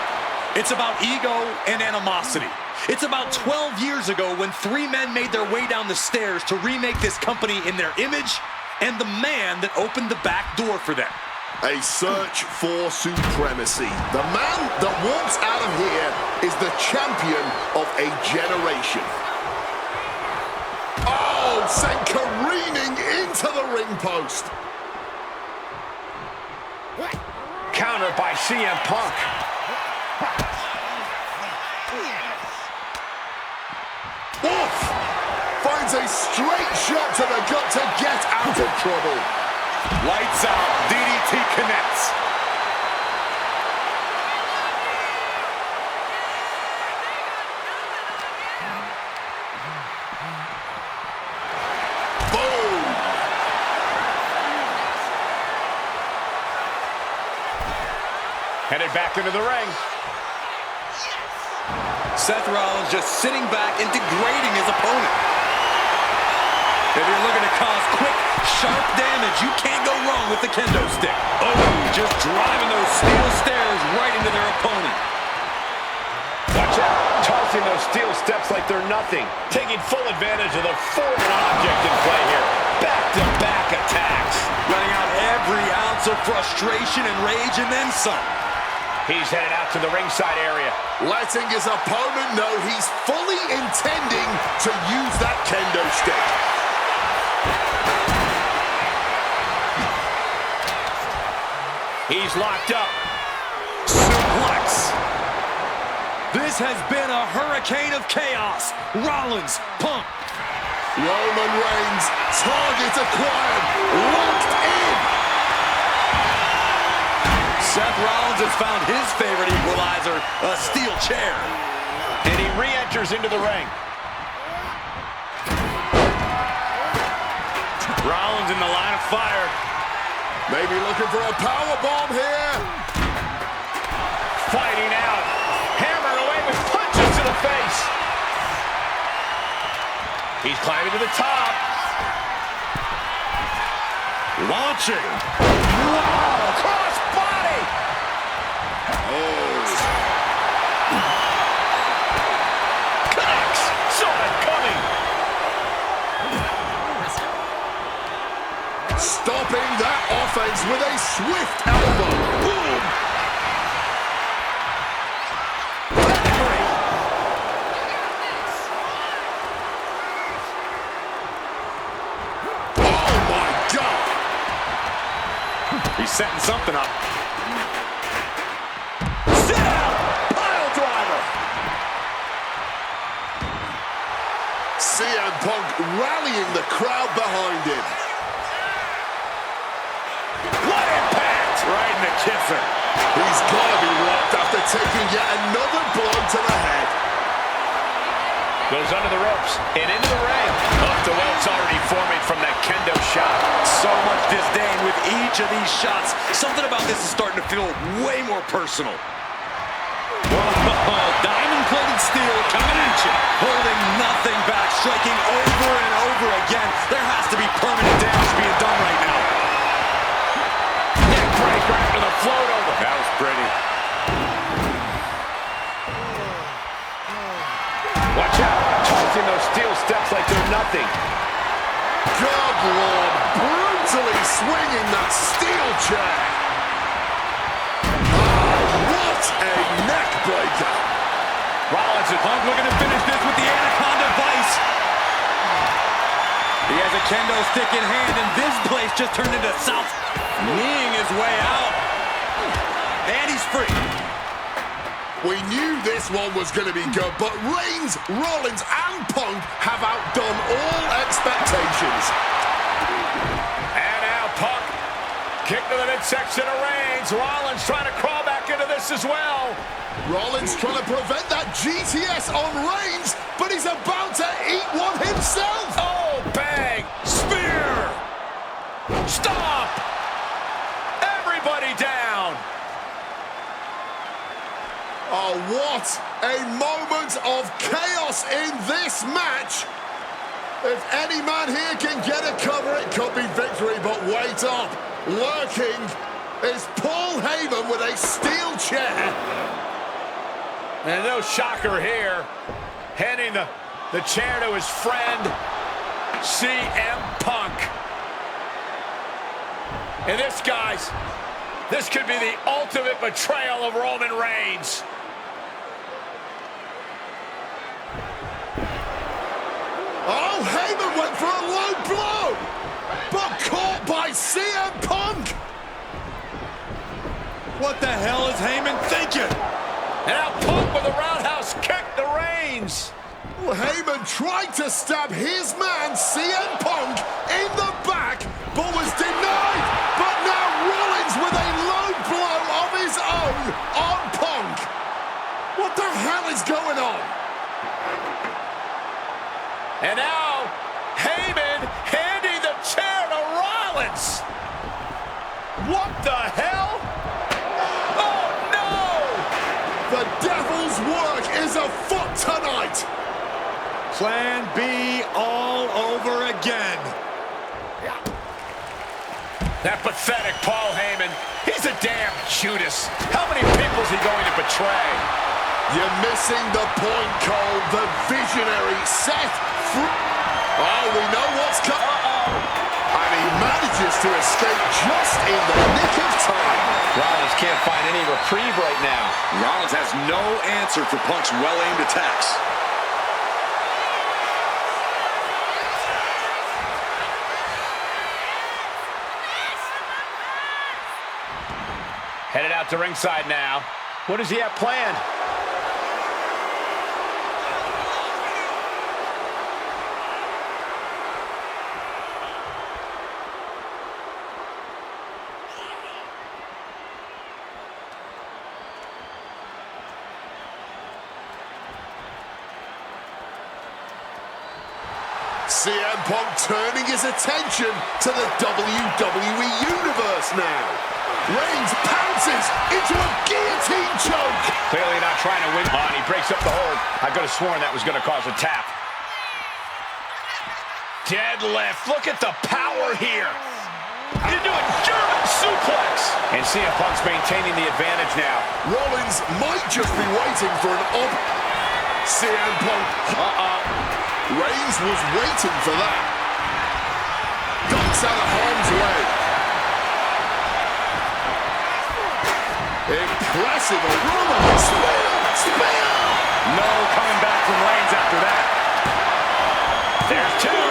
It's about ego and animosity. It's about 12 years ago when three men made their way down the stairs to remake this company in their image and the man that opened the back door for them. A search for supremacy. The man that walks out of here is the champion of a generation. Oh, sent careening into the ring post. Countered by CM Punk. Oof! Finds a straight shot to the gut to get out of trouble. Lights out, DDT connects. Boom! Headed back into the ring. Seth Rollins just sitting back and degrading his opponent. If you're looking to cause quick, sharp damage, you can't go wrong with the kendo stick. Oh, just driving those steel stairs right into their opponent. Watch out, tossing those steel steps like they're nothing. Taking full advantage of the foreign object in play here. Back-to-back attacks. Letting out every ounce of frustration and rage and then some. He's headed out to the ringside area. Letting his opponent know he's fully intending to use that kendo stick. He's locked up. Suplex. This has been a hurricane of chaos. Rollins, Punk. Roman Reigns, target acquired, locked in. Seth Rollins has found his favorite equalizer, a steel chair. And he re-enters into the ring. Rollins in the line of fire. Maybe looking for a powerbomb here. Fighting out. Hammered away with punches to the face. He's climbing to the top. Launching. Wow, cross body. Connects. Saw it coming. Stopping that offense with a swift elbow. Boom. Oh my God. He's setting something up. Sit down. Pile driver. CM Punk rallying the crowd behind him. What impact. Right in the kisser. He's got to be rocked after taking yet another blow to the head. Goes under the ropes and into the ring. Off the welts already forming from that kendo shot. So much disdain with each of these shots. Something about this is starting to feel way more personal. Whoa, diamond-plated steel coming at you. Holding nothing back, striking over and over again. There has to be permanent damage being done right now. Neck break right into the float over. That was pretty. Watch out. Tossing those steel steps like they're nothing. Good Lord, brutally swinging that steel chair. What a neck breaker. Rollins and Punk looking to finish this with the Anaconda Vice. He has a kendo stick in hand, and this place just turned into South. Kneeing his way out. And he's free. We knew this one was going to be good, but Reigns, Rollins, and Punk have outdone all expectations. And now Punk. Kick to the midsection of Reigns. Rollins trying to crawl back into this as well. Rollins trying to prevent that GTS on Reigns, but he's about to eat one himself. Oh, bang. Spear. Stop. Everybody down. Oh, what a moment of chaos in this match. If any man here can get a cover, it could be victory, but wait up. Lurking is Paul Heyman with a steel chair. And no shocker here. Handing the chair to his friend, CM Punk. And this, guys, this could be the ultimate betrayal of Roman Reigns. Oh, Heyman went for a low blow, but caught by CM Punk. What the hell is Heyman thinking? And now Punk with a roundhouse kick to Reigns. Well, Heyman tried to stab his man, CM Punk, in the back, but was denied. But now Rollins with a low blow of his own on Punk. What the hell is going on? And now Heyman handing the chair to Rollins. What the hell? Oh, no! The devil's work is afoot tonight. Plan B all over again. That pathetic Paul Heyman. He's a damn Judas. How many people is he going to betray? You're missing the point, Cole. The visionary Seth. Oh, we know what's coming. Uh-oh. manages to escape just in the nick of time. Rollins can't find any reprieve right now. Rollins has no answer for Punk's well-aimed attacks. Headed out to ringside now. What does he have planned? CM Punk turning his attention to the WWE Universe now. Reigns pounces into a guillotine choke. Clearly not trying to win on. He breaks up the hold. I could have sworn that was going to cause a tap. Deadlift. Look at the power here. Into a German suplex. And CM Punk's maintaining the advantage now. Rollins might just be waiting for an CM Punk. Reigns was waiting for that. Ducks out of harm's way. Impressive. A Roman spear. No coming back from Reigns after that. There's two.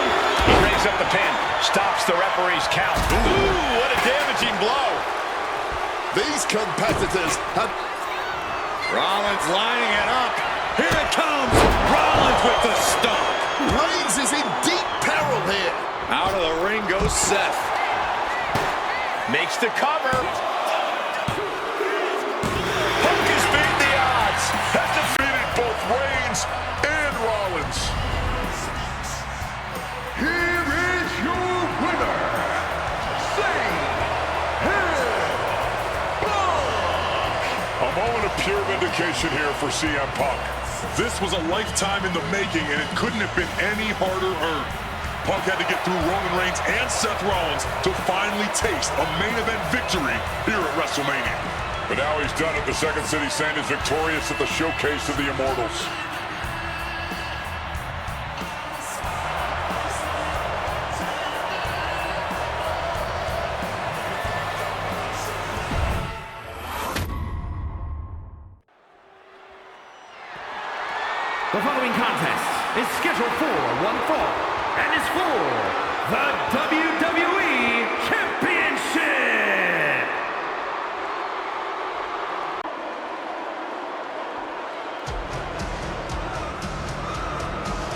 He brings up the pin. Stops the referee's count. Ooh, what a damaging blow. These competitors have... Rollins lining it up. Here it comes. Rollins with the stomp. Reigns is in deep peril here. Out of the ring goes Seth. Makes the cover. Punk has beat the odds. Has defeated both Reigns and Rollins. Here is your winner, a moment of pure vindication here for CM Punk. This was a lifetime in the making, and it couldn't have been any harder earned. Punk had to get through Roman Reigns and Seth Rollins to finally taste a main event victory here at WrestleMania. But now he's done it. The Second City Saint is victorious at the Showcase of the Immortals. The following contest is scheduled for one fall and is for the WWE Championship.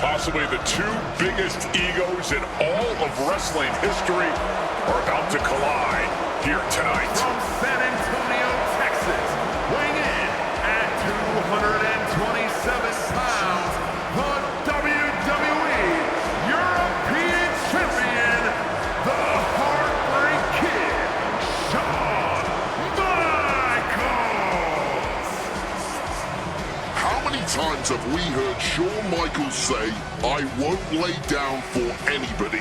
Possibly the two biggest egos in all of wrestling history are about to collide here tonight. From San Antonio, Texas, weighing in at 227 pounds, the WWE European Champion, the Heartbreak Kid, Shawn Michaels. How many times have we heard Shawn Michaels say, "I won't lay down for anybody"?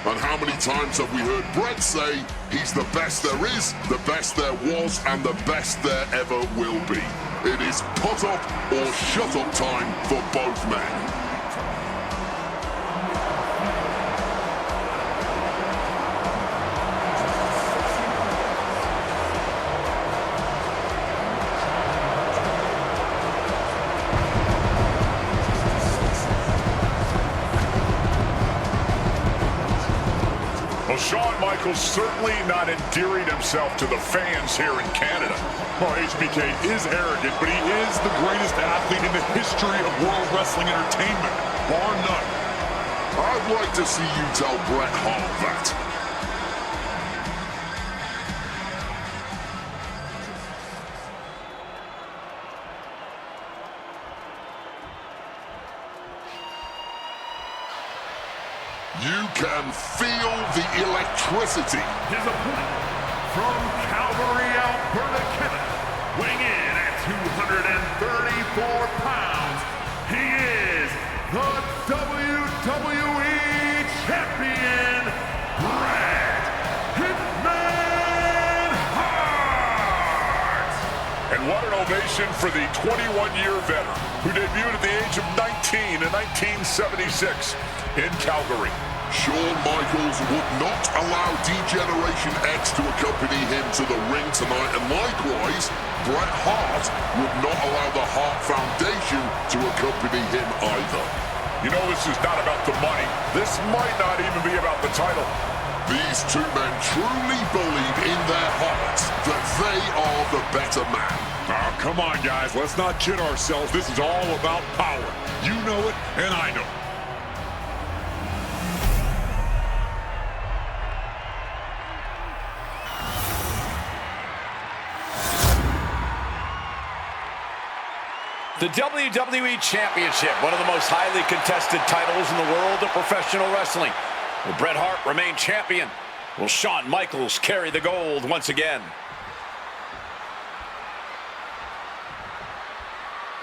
And how many times have we heard Bret say, "He's the best there is, the best there was, and the best there ever will be"? It is put up or shut up time for both men. Well, Shawn Michaels certainly not endearing himself to the fans here in Canada. Well, HBK is arrogant, but he is the greatest athlete in the history of World Wrestling Entertainment, bar none. I'd like to see you tell Bret Hart that. You can feel the electricity. His opponent from Calgary, Alberta, Canada, weighing in at 234 pounds, he is the WWE Champion, Bret Hitman Hart. And what an ovation for the 21-year veteran who debuted at the age of 19 in 1976 in Calgary. Shawn Michaels would not allow D-Generation X to accompany him to the ring tonight, and likewise, Bret Hart would not allow the Hart Foundation to accompany him either. You know, this is not about the money. This might not even be about the title. These two men truly believe in their hearts that they are the better man. Oh, come on, guys. Let's not kid ourselves. This is all about power. You know it, and I know it. The WWE Championship, one of the most highly contested titles in the world of professional wrestling. Will Bret Hart remain champion? Will Shawn Michaels carry the gold once again?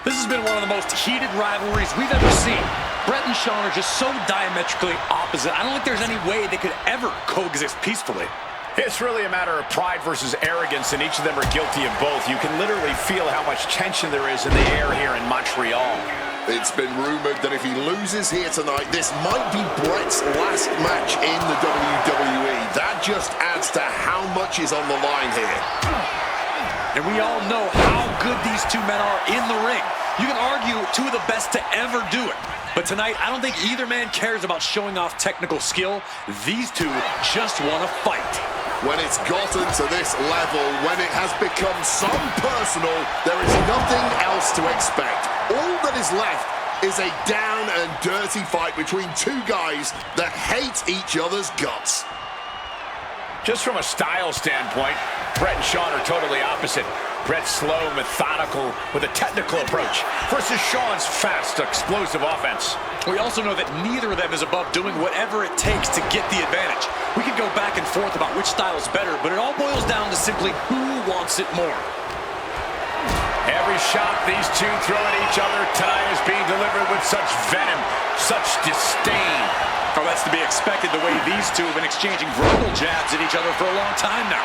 This has been one of the most heated rivalries we've ever seen. Bret and Shawn are just so diametrically opposite. I don't think there's any way they could ever coexist peacefully. It's really a matter of pride versus arrogance, and each of them are guilty of both. You can literally feel how much tension there is in the air here in Montreal. It's been rumored that if he loses here tonight, this might be Bret's last match in the WWE. That just adds to how much is on the line here. And we all know how good these two men are in the ring. You can argue two of the best to ever do it. But tonight, I don't think either man cares about showing off technical skill. These two just want to fight. When it's gotten to this level, when it has become so personal, there is nothing else to expect. All that is left is a down and dirty fight between two guys that hate each other's guts. Just from a style standpoint, Bret and Shawn are totally opposite. Bret's slow, methodical, with a technical approach, versus Shawn's fast, explosive offense. We also know that neither of them is above doing whatever it takes to get the advantage. We could go back and forth about which style is better, but it all boils down to simply who wants it more. Every shot these two throw at each other tonight is being delivered with such venom, such disdain. Oh, that's to be expected the way these two have been exchanging verbal jabs at each other for a long time now.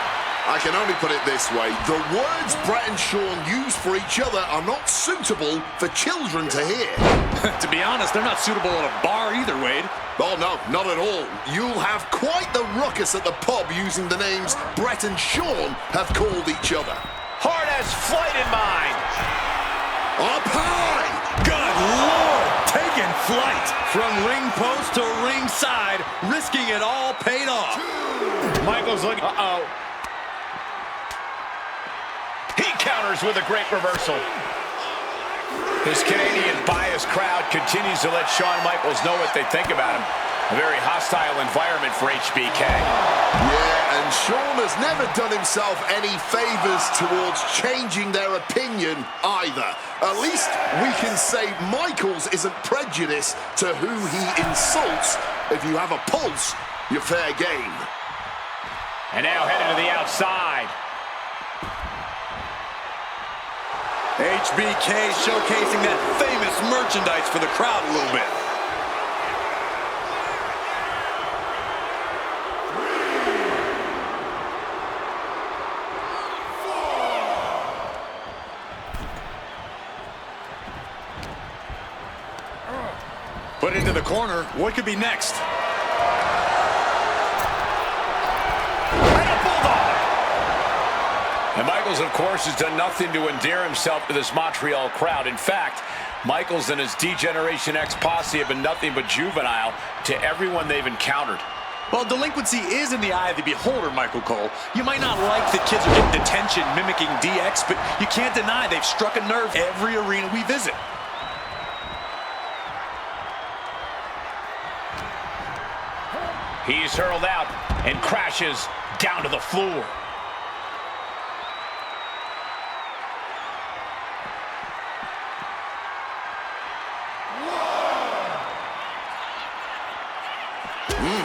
I can only put it this way. The words Bret and Shawn use for each other are not suitable for children to hear. To be honest, they're not suitable at a bar either, Wade. Oh, no, not at all. You'll have quite the ruckus at the pub using the names Bret and Shawn have called each other. Hart has flight in mind. Up high! Good Lord! Taking flight from ring post to ringside, risking it all paid off. Michaels looking. Uh-oh. He counters with a great reversal. This Canadian biased crowd continues to let Shawn Michaels know what they think about him. A very hostile environment for HBK. Yeah, and Shawn has never done himself any favors towards changing their opinion either. At least we can say Michaels isn't prejudiced to who he insults. If you have a pulse, you're fair game. And now headed to the outside. HBK showcasing that famous merchandise for the crowd a little bit. Put into the corner. What could be next? And Michaels, of course, has done nothing to endear himself to this Montreal crowd. In fact, Michaels and his D-Generation X posse have been nothing but juvenile to everyone they've encountered. Well, delinquency is in the eye of the beholder, Michael Cole. You might not like that kids are getting detention mimicking DX, but you can't deny they've struck a nerve every arena we visit. He's hurled out and crashes down to the floor. Boom!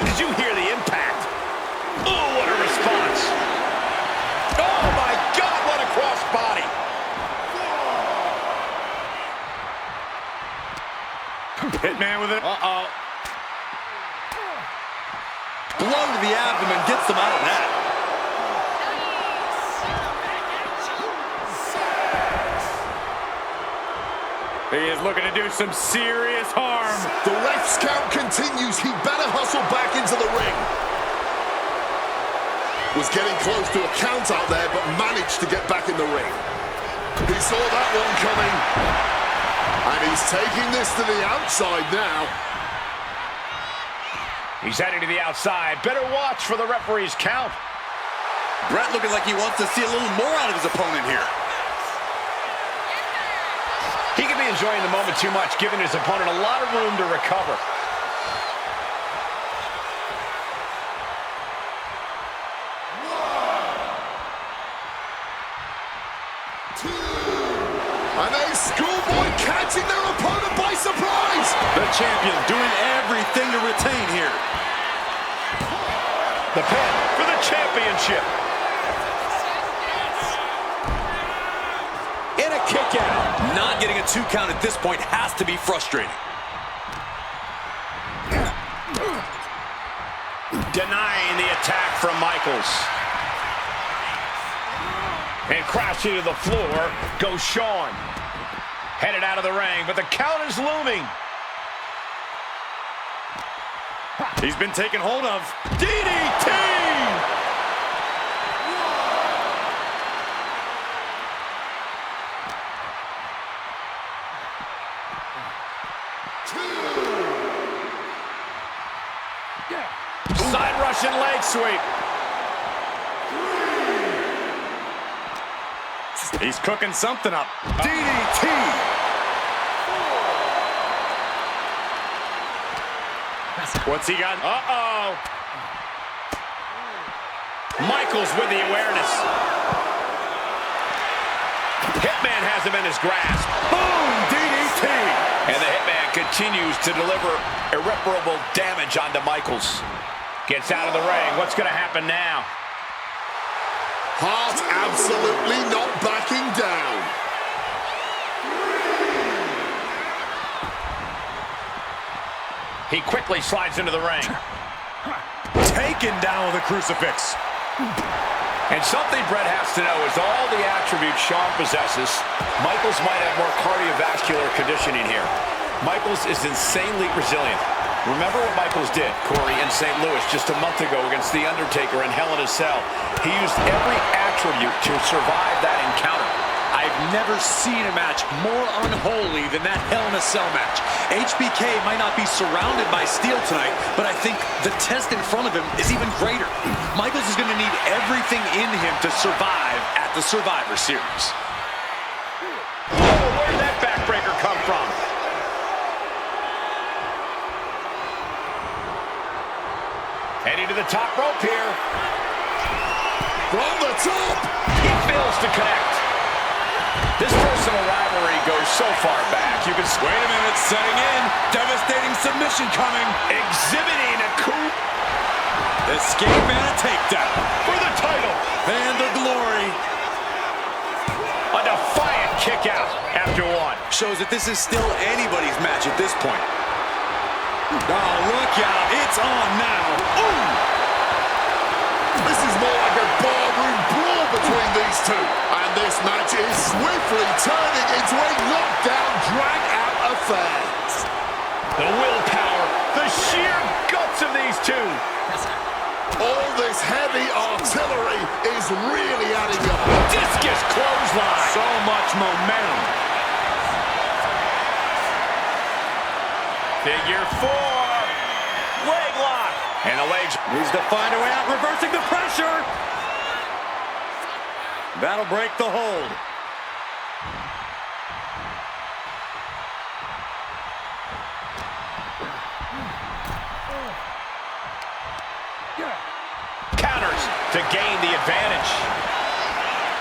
Did you hear the impact? Oh, what a response. Oh, my God, what a crossbody. Hitman with it. Uh-oh. Blow to the abdomen gets them out of that. He is looking to do some serious harm. The ref's count continues. He better hustle back into the ring. Was getting close to a count out there, but managed to get back in the ring. He saw that one coming. And he's taking this to the outside now. He's heading to the outside. Better watch for the referee's count. Brett looking like he wants to see a little more out of his opponent here. He could be enjoying the moment too much, giving his opponent a lot of room to recover. And a schoolboy catching their opponent by surprise. The champion doing everything to retain here. The pin for the championship. And a kick out. Not getting a 2 count at this point has to be frustrating. Denying the attack from Michaels. And crashing to the floor goes Shawn. Headed out of the ring, but the count is looming. He's been taken hold of. DDT! Side Russian leg sweep. He's cooking something up. DDT! What's he got? Uh-oh. Michaels with the awareness. Hitman has him in his grasp. Boom! DDT! And the Hitman continues to deliver irreparable damage onto Michaels. Gets out of the ring. What's going to happen now? Hart absolutely not backing down. He quickly slides into the ring. Taken down with a crucifix. And something Brett has to know is all the attributes Shawn possesses, Michaels might have more cardiovascular conditioning here. Michaels is insanely resilient. Remember what Michaels did, Corey, in St. Louis just a month ago against The Undertaker in Hell in a Cell. He used every attribute to survive that encounter. I've never seen a match more unholy than that Hell in a Cell match. HBK might not be surrounded by steel tonight, but I think the test in front of him is even greater. Michaels is going to need everything in him to survive at the Survivor Series. Oh, where did that backbreaker come from? Heading to the top rope here. From the top. He fails to connect. This personal rivalry goes so far back. You can Wait a minute, setting in. Devastating submission coming. exhibiting a coup Escape and a takedown. for the title. And the glory. A defiant kick out after one. Shows that this is still anybody's match at this point. Oh, look out. It's on now. Ooh! This is more like a barroom brawl between these two. And this match is swiftly turning into a knockdown, drag-out affair. The willpower, the sheer guts of these two. All this heavy artillery is really adding up. Discus clothesline. So much momentum. Figure 4. Leg lock. And the legs. Needs to find a way out, reversing the pressure. That'll break the hold. Counters to gain the advantage.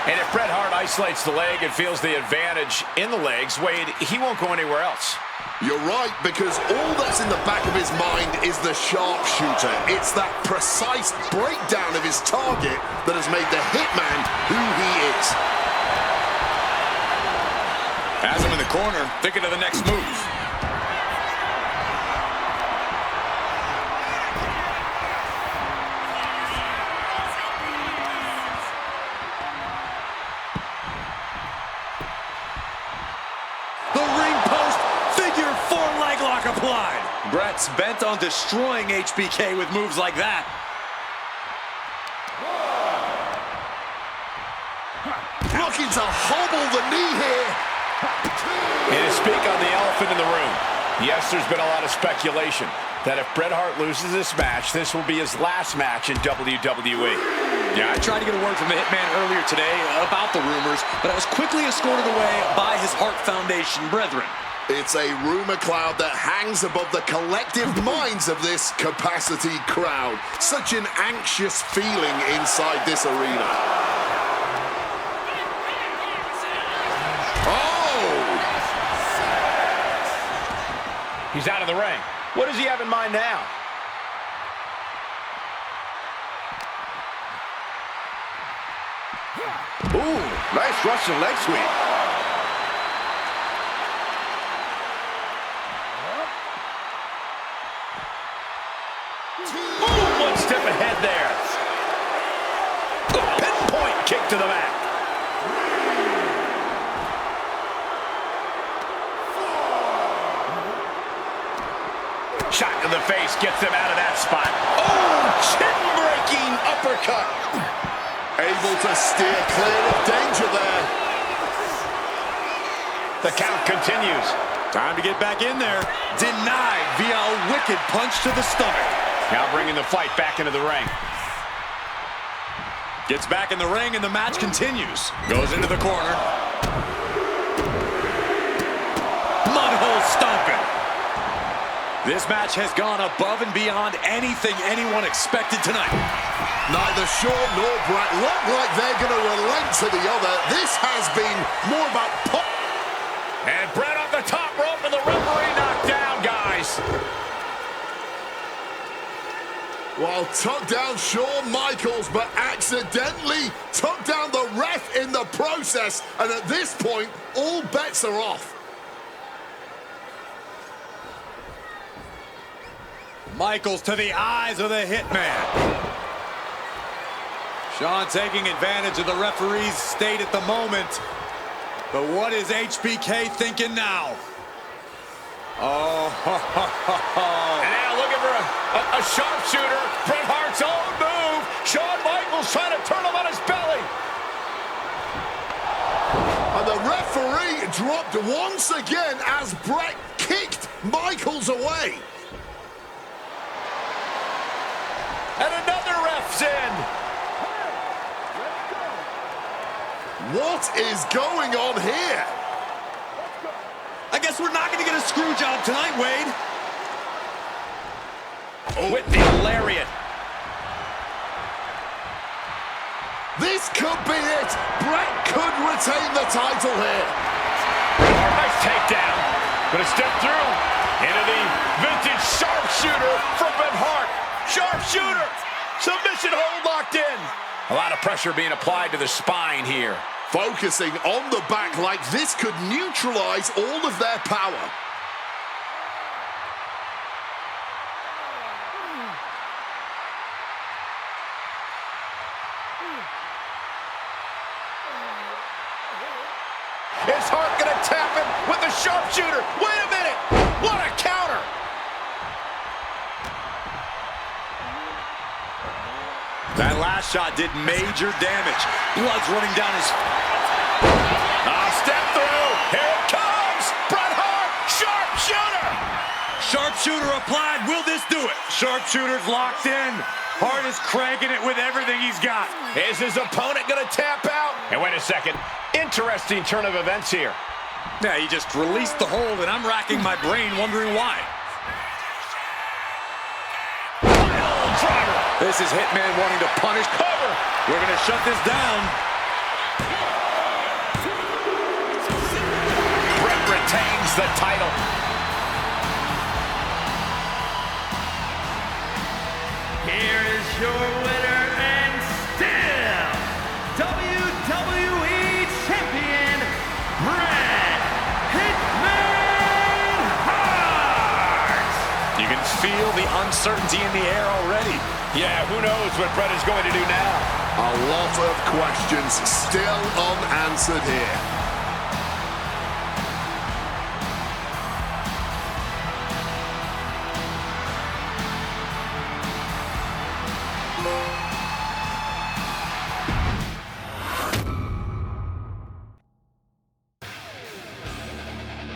And if Bret Hart isolates the leg and feels the advantage in the legs, Wade, he won't go anywhere else. You're right, because all that's in the back of his mind is the sharpshooter. It's that precise breakdown of his target that has made the Hitman who he is. Has him in the corner, thinking of the next move. The ring post applied. Brett's bent on destroying HBK with moves like that. Looking to hobble the knee here. And to speak on the elephant in the room, yes, there's been a lot of speculation that if Bret Hart loses this match, this will be his last match in WWE. Yeah, I tried to get a word from the Hitman earlier today about the rumors, but I was quickly escorted away by his Hart Foundation brethren. It's a rumor cloud that hangs above the collective minds of this capacity crowd. Such an anxious feeling inside this arena. He's out of the ring. What does he have in mind now? Ooh, nice Russian leg sweep. Ooh, one step ahead there. A pinpoint kick to the back. Shot to the face gets him out of that spot. Oh, chin-breaking uppercut. Able to steer clear of danger there. The count continues. Time to get back in there. Denied via a wicked punch to the stomach. Now bringing the fight back into the ring. Gets back in the ring and the match continues. Goes into the corner. Mudhole stomping. This match has gone above and beyond anything anyone expected tonight. Neither Shawn nor Bret look like they're going to relent to the other. This has been more about pop. And Bret off the top rope and the referee knocked down, guys. Well, took down Shawn Michaels, but accidentally took down the ref in the process. And at this point, all bets are off. Michaels to the eyes of the Hitman. Shawn taking advantage of the referee's state at the moment. But what is HBK thinking now? Oh, And now looking for a sharpshooter. Bret Hart's own move. Shawn Michaels trying to turn him on his belly. And the referee dropped once again as Bret kicked Michaels away. And another ref's in. What is going on here? I guess we're not going to get a screw job tonight, Wade. With the lariat. This could be it. Bret could retain the title here. Nice takedown. Gonna step through into the vintage sharpshooter from Bret Hart. Sharpshooter. Submission hold locked in. A lot of pressure being applied to the spine here. Focusing on the back like this could neutralize all of their power. Is Hart gonna tap him with the sharpshooter? Wait a minute! What a counter! That last shot did major damage. Blood's running down his... Step through! Here it comes! Bret Hart! Sharpshooter! Sharpshooter applied. Will this do it? Sharpshooter's locked in. Hart is cranking it with everything he's got. Is his opponent gonna tap out? And wait a second. Interesting turn of events here. Yeah, he just released the hold, and I'm racking my brain wondering why. Driver. This is Hitman wanting to punish. Cover. We're going to shut this down. Bret retains the title. Here is your winner and still WWE Champion, Bret Hitman Hart! You can feel the uncertainty in the air already. Yeah, who knows what Bret is going to do now? A lot of questions still unanswered here.